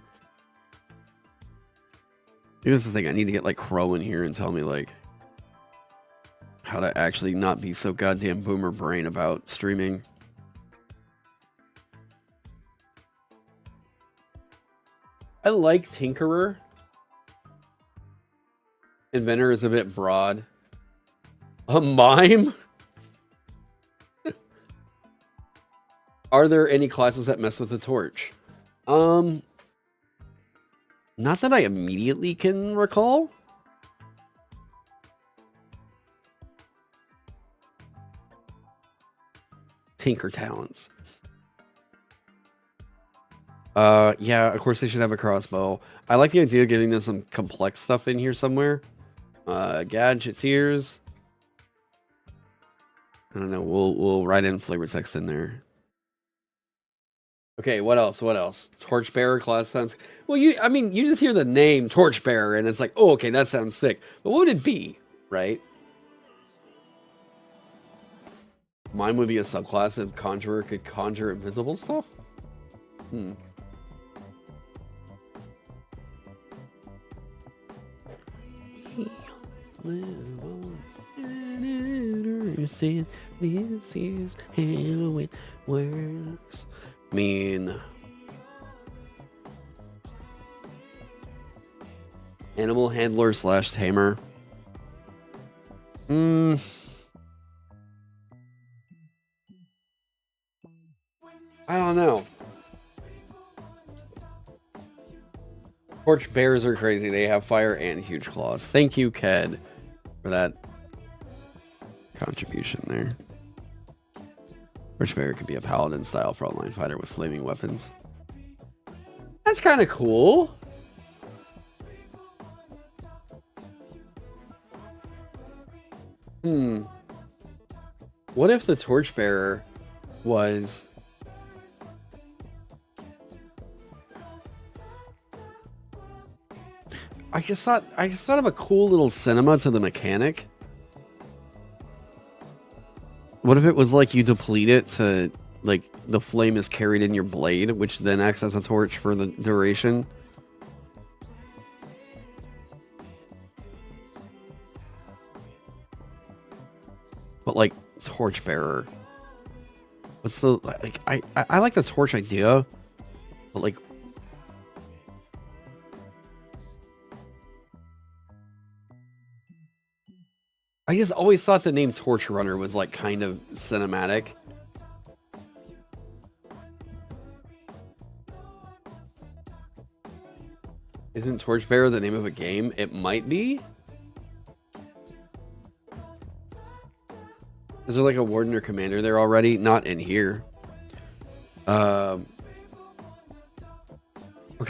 S4: Maybe that's the thing. I need to get like Crow in here and tell me like how to actually not be so goddamn boomer brain about streaming. I like Tinkerer. Inventor is a bit broad. A mime? Are there any classes that mess with the torch? Not that I immediately can recall. Tinker talents. Yeah, of course they should have a crossbow. I like the idea of getting them some complex stuff in here somewhere. Gadgeteers. I don't know. We'll write in flavor text in there. Okay, what else? What else? Torchbearer class sounds. Well, you just hear the name Torchbearer and it's like, oh, okay, that sounds sick. But what would it be, right? Mine would be a subclass if Conjurer could conjure invisible stuff. This is how it works. I mean, animal handler / tamer. I don't know. Torch bears are crazy. They have fire and huge claws. Thank you, Ked, for that contribution there. Torch bearer could be a paladin style frontline fighter with flaming weapons. That's kind of cool. What if the torchbearer was... I just thought of a cool little cinema to the mechanic. What if it was like you deplete it to, like, the flame is carried in your blade, which then acts as a torch for the duration? But like torchbearer. What's the like? I like the torch idea, but like, I just always thought the name Torch Runner was like kind of cinematic. Isn't Torchbearer the name of a game? It might be. Is there like a warden or commander there already? Not in here. Okay,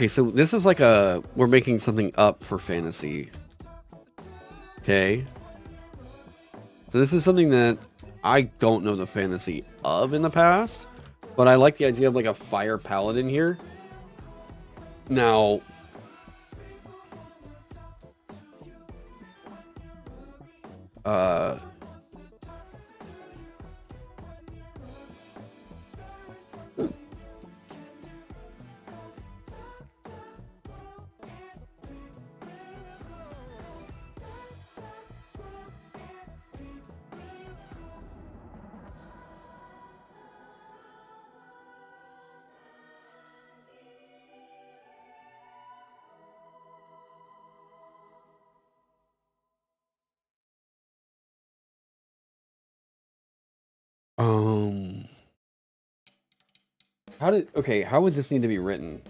S4: so this is like we're making something up for fantasy. Okay. So this is something that I don't know the fantasy of in the past, but I like the idea of like a fire paladin here. Now, how would this need to be written?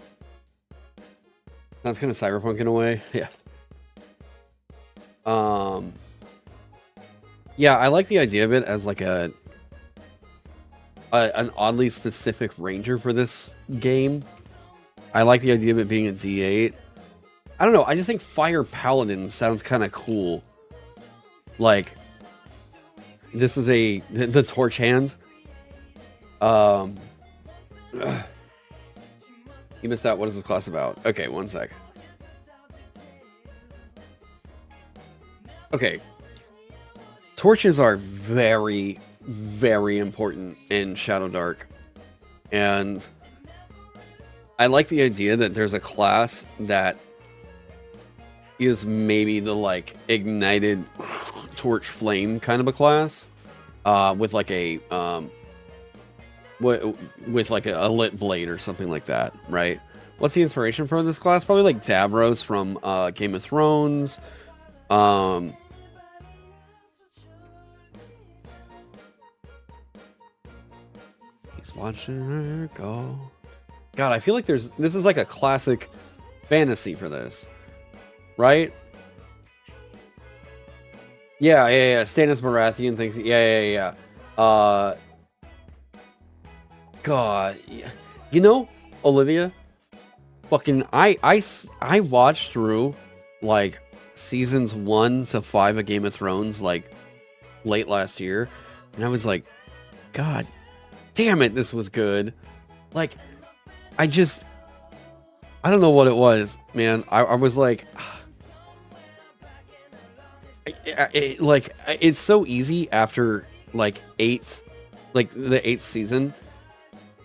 S4: That's kind of cyberpunk in a way. Yeah. Yeah, I like the idea of it as like an oddly specific ranger for this game. I like the idea of it being a D8. I don't know, I just think Fire Paladin sounds kind of cool. Like, this is the torch hand. You missed out. What is this class about? Okay, one sec. Okay. Torches are very, very important in Shadowdark. And I like the idea that there's a class that is maybe the, like, ignited torch flame kind of a class. With like a with like a lit blade or something like that, right? What's the inspiration for this class? Probably like Davros from Game of Thrones. He's watching her go. God, I feel like this is like a classic fantasy for this, right? Yeah. Stannis Baratheon thinks. Yeah. God, you know, Olivia, Fucking, I watched through, like, seasons 1 to 5 of Game of Thrones, like, late last year, and I was like, God damn it, this was good. Like, I don't know what it was, man. I was like, it's so easy after, like, the 8th season,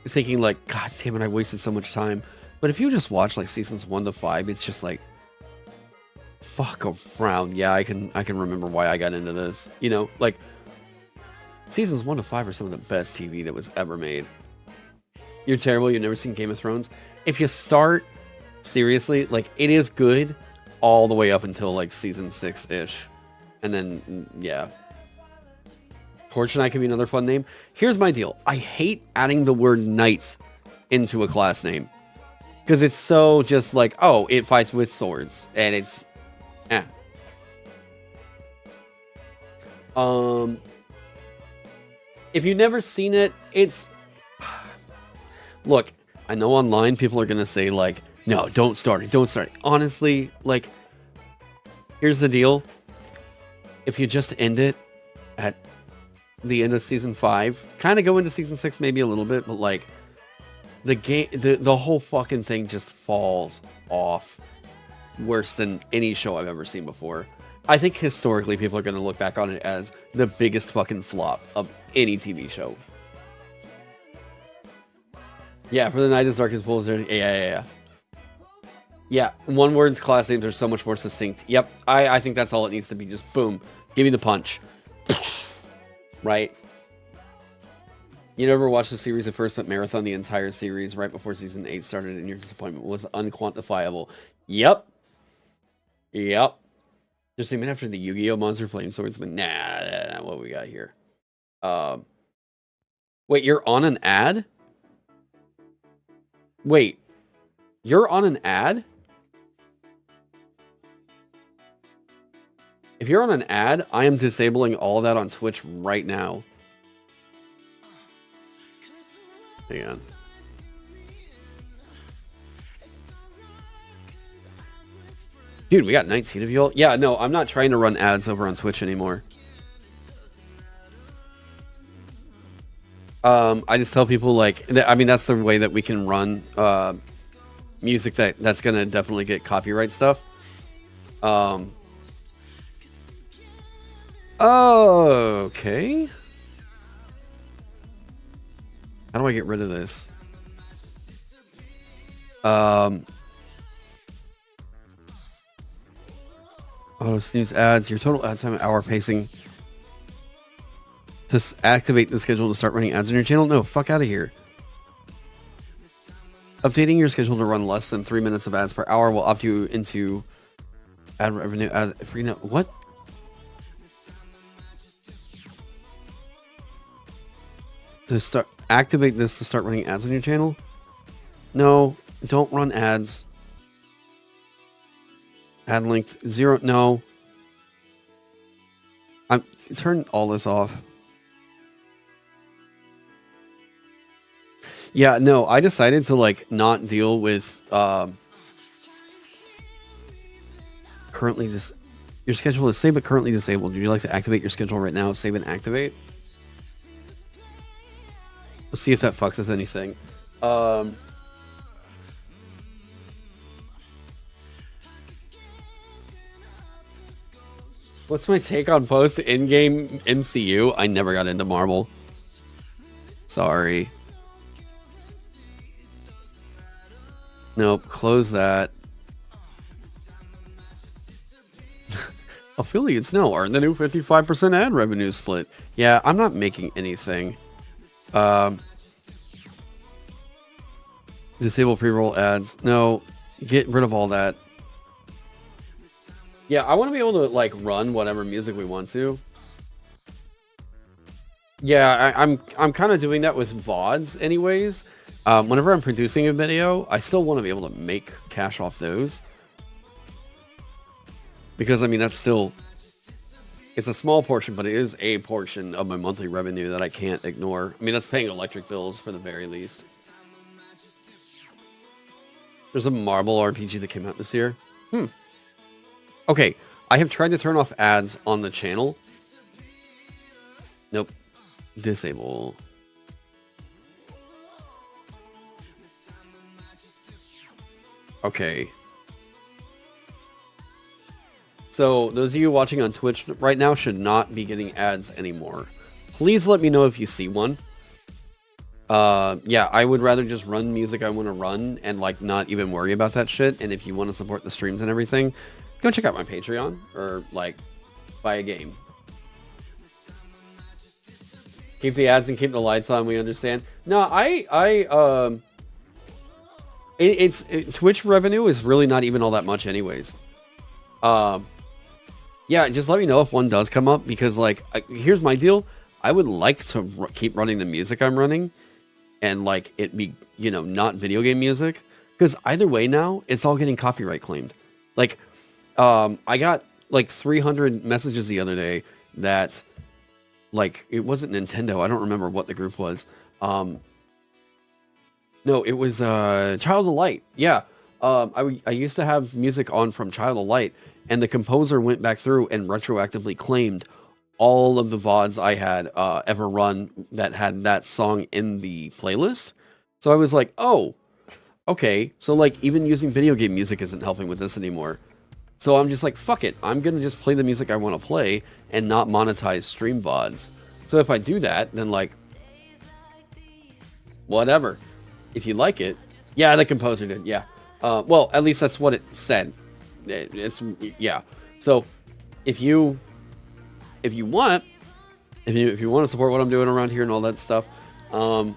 S4: thinking, like, God damn it, I wasted so much time. But if you just watch, like, seasons 1 to 5, it's just like, fuck around. Yeah, I can remember why I got into this. You know, like, seasons 1 to 5 are some of the best TV that was ever made. You're terrible, you've never seen Game of Thrones? If you start, seriously, like, it is good all the way up until, like, season 6-ish. And then, yeah. Torch Knight can be another fun name. Here's my deal. I hate adding the word knight into a class name. Because it's so just like, oh, it fights with swords. And it's, if you've never seen it, it's... Look, I know online people are going to say, like, no, don't start it. Honestly, like, here's the deal. If you just end it at the end of season 5, kind of go into season 6 maybe a little bit, but, like, the whole fucking thing just falls off worse than any show I've ever seen before. I think historically people are going to look back on it as the biggest fucking flop of any TV show. Yeah, for the night as dark as full as there. Yeah. Yeah, one word's class names are so much more succinct. Yep, I think that's all it needs to be. Just boom, give me the punch. Right? You never watched the series at first, but marathon the entire series right before season 8 started, and your disappointment was unquantifiable. Yep. Just even after the Yu-Gi-Oh! Monster Flame Swordsman. Nah, what we got here? Wait, you're on an ad? Wait, you're on an ad? If you're on an ad, I am disabling all that on Twitch right now. Hang on. Dude, we got 19 of y'all. Yeah, no, I'm not trying to run ads over on Twitch anymore. I just tell people, like, I mean, that's the way that we can run music that's gonna definitely get copyright stuff. Okay. How do I get rid of this? Auto snooze ads. Your total ad time hour pacing. To activate the schedule to start running ads on your channel? No, fuck out of here. Updating your schedule to run less than 3 minutes of ads per hour will opt you into ad revenue, ad free. No, what? To activate this to start running ads on your channel? No, don't run ads. Ad length 0. No. Turn all this off. Yeah, no, I decided to, like, not deal with currently your schedule is saved but currently disabled. Would you like to activate your schedule right now? Save and activate. Let's see if that fucks with anything. What's my take on post in-game MCU? I never got into Marvel. Sorry. Nope, close that. Affiliates, no, are in the new 55% ad revenue split. Yeah, I'm not making anything. Disable pre-roll ads. No, get rid of all that. Yeah, I want to be able to, like, run whatever music we want to. Yeah, I'm kind of doing that with VODs anyways. Whenever I'm producing a video, I still want to be able to make cash off those. Because, I mean, that's still... It's a small portion, but it is a portion of my monthly revenue that I can't ignore. I mean, that's paying electric bills for the very least. There's a Marvel RPG that came out this year. Okay, I have tried to turn off ads on the channel. Nope. Disable. Okay. So, those of you watching on Twitch right now should not be getting ads anymore. Please let me know if you see one. Yeah, I would rather just run music I want to run and, like, not even worry about that shit. And if you want to support the streams and everything, go check out my Patreon or, like, buy a game. Keep the ads and keep the lights on, we understand. No, Twitch revenue is really not even all that much anyways. Yeah, just let me know if one does come up, because, like, here's my deal. I would like to keep running the music I'm running and, like, it be, you know, not video game music, because either way now, it's all getting copyright claimed. Like, I got, like, 300 messages the other day that, like, it wasn't Nintendo. I don't remember what the group was. No, it was Child of Light. Yeah. I used to have music on from Child of Light, and the composer went back through and retroactively claimed all of the VODs I had ever run that had that song in the playlist. So I was like, oh, okay. So, like, even using video game music isn't helping with this anymore. So I'm just like, fuck it. I'm going to just play the music I want to play and not monetize stream VODs. So if I do that, then, like, whatever. If you like it. Yeah, the composer did. Yeah. Well, at least that's what it said. It's, yeah. So if you want to support what I'm doing around here and all that stuff, go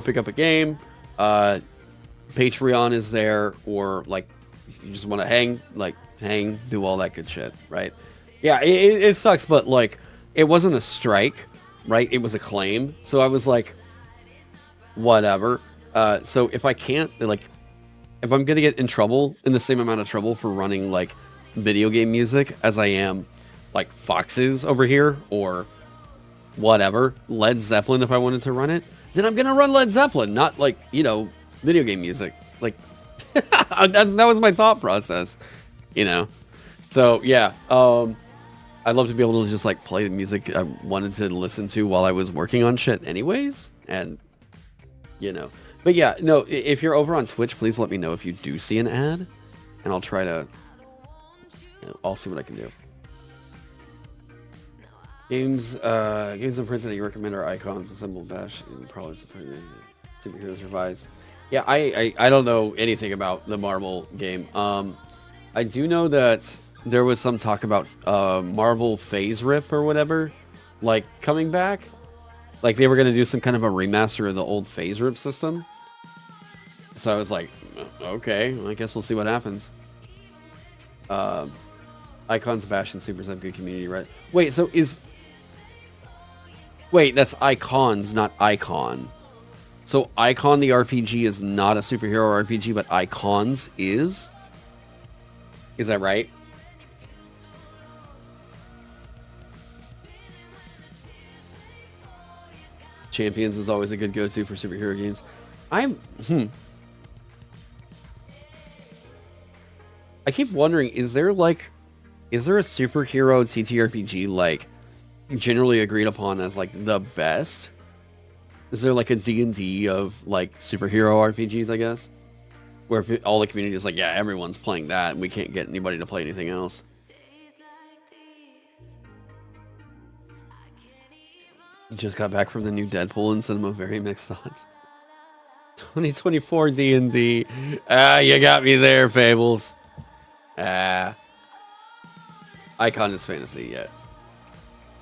S4: pick up a game. Patreon is there, or, like, if you just want to hang, do all that good shit, right? Yeah, it sucks, but, like, it wasn't a strike, right? It was a claim. So I was like, whatever. So if I can't, like, if I'm gonna get in trouble, in the same amount of trouble for running, like, video game music as I am, like, Foxes over here, or whatever, Led Zeppelin if I wanted to run it, then I'm gonna run Led Zeppelin, not, like, you know, video game music. Like, that was my thought process, you know? So, yeah, I'd love to be able to just, like, play the music I wanted to listen to while I was working on shit anyways, and, you know. But yeah, no, if you're over on Twitch, please let me know if you do see an ad, and I'll try to, you know, I'll see what I can do. Games in print that you recommend are Icons, Assemble, Bash, and Brawlers, Superheroes Revised. Yeah, I don't know anything about the Marvel game. I do know that there was some talk about Marvel Phase Rip or whatever, like, coming back. Like, they were going to do some kind of a remaster of the old Phase Rip system. So I was like, okay, well, I guess we'll see what happens. Icons, Bash, and Supers have good community, right? Wait, so wait, that's Icons, not Icon. So Icon the RPG is not a superhero RPG, but Icons is? Is that right? Champions is always a good go-to for superhero games. I keep wondering, is there a superhero TTRPG, like, generally agreed upon as, like, the best? Is there, like, a D&D of, like, superhero RPGs, I guess? Where if all the community is like, yeah, everyone's playing that, and we can't get anybody to play anything else. Just got back from the new Deadpool in cinema, very mixed thoughts. 2024 D&D. You got me there, Fables. Icon is fantasy, yeah.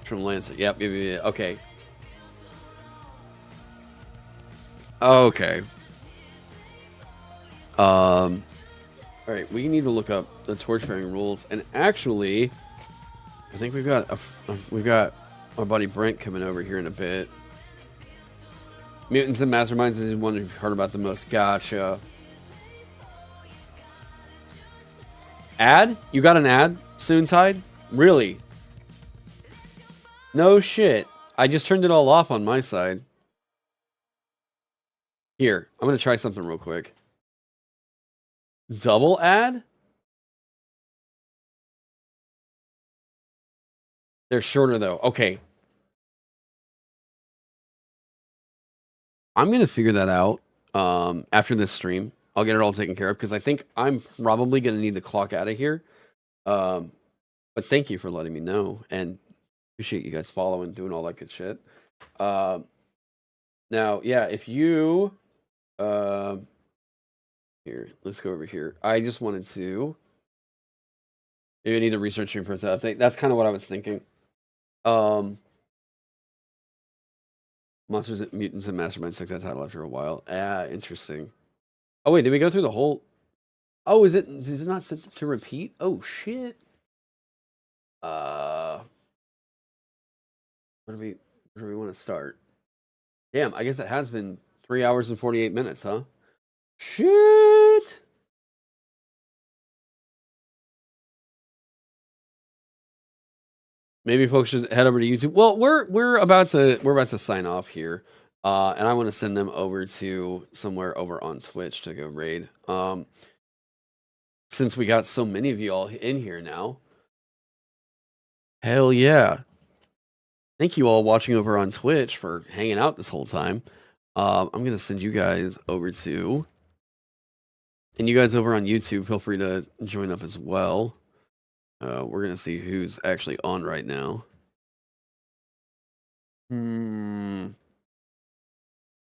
S4: From Lancet. Yep. Okay. Okay. Alright, we need to look up the torch-bearing rules, and actually, I think we've got our buddy Brent coming over here in a bit. Mutants and Masterminds is the one you've heard about the most. Gotcha. Ad? You got an ad, Soontide? Really? No shit. I just turned it all off on my side. Here, I'm gonna try something real quick. Double ad? They're shorter though. Okay. I'm gonna figure that out after this stream. I'll get it all taken care of because I think I'm probably gonna need to clock out of here. But thank you for letting me know and appreciate you guys following, doing all that good shit. Now, yeah, if you here, let's go over here. I just wanted to. You need a research stream for the update. That's kind of what I was thinking. Monsters, Mutants, and Masterminds took that title after a while. Ah, interesting. Oh wait, did we go through the whole? Oh, is it not set to repeat? Oh shit. Where do we want to start? Damn, I guess it has been 3 hours and 48 minutes, huh? Shit. Maybe folks should head over to YouTube. Well, we're about to sign off here, and I want to send them over to somewhere over on Twitch to go raid. Since we got so many of you all in here now, hell yeah! Thank you all watching over on Twitch for hanging out this whole time. I'm gonna send you guys over to, and you guys over on YouTube, feel free to join up as well. We're gonna see who's actually on right now.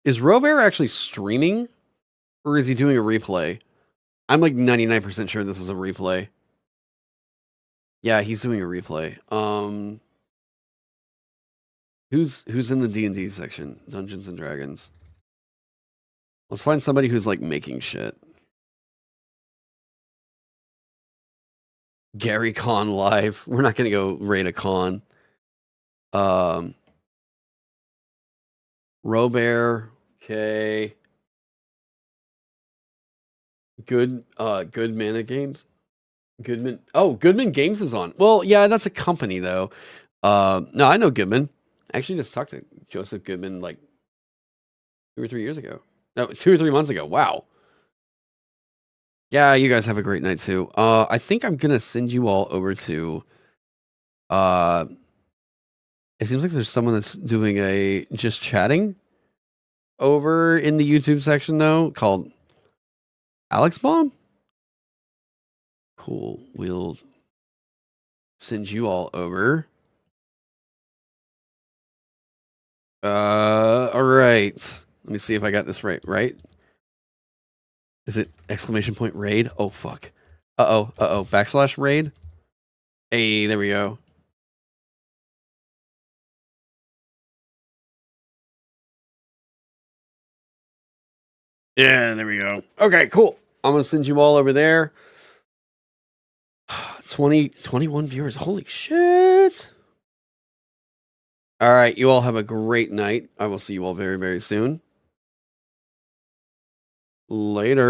S4: Is Robert actually streaming, or is he doing a replay? I'm like 99% sure this is a replay. Yeah, he's doing a replay. Who's in the D&D section? Dungeons and Dragons. Let's find somebody who's like making shit. Gary Con live. We're not gonna go raid a con. Robert, okay. Good man at games. Goodman. Oh, Goodman Games is on. Well, yeah, that's a company though. No, I know Goodman. I actually just talked to Joseph Goodman like 2 or 3 years ago. No, 2 or 3 months ago. Wow. Yeah, you guys have a great night too. I think I'm gonna send you all over to. It seems like there's someone that's doing a just chatting over in the YouTube section though, called Alex Bomb. Cool. We'll send you all over. All right. Let me see if I got this right. Right? Is it exclamation point raid? Oh fuck. Uh-oh. Backslash raid. Hey, there we go. Yeah, there we go. Okay, cool. I'm gonna send you all over there. 21 viewers. Holy shit. All right, you all have a great night. I will see you all very, very soon. Later.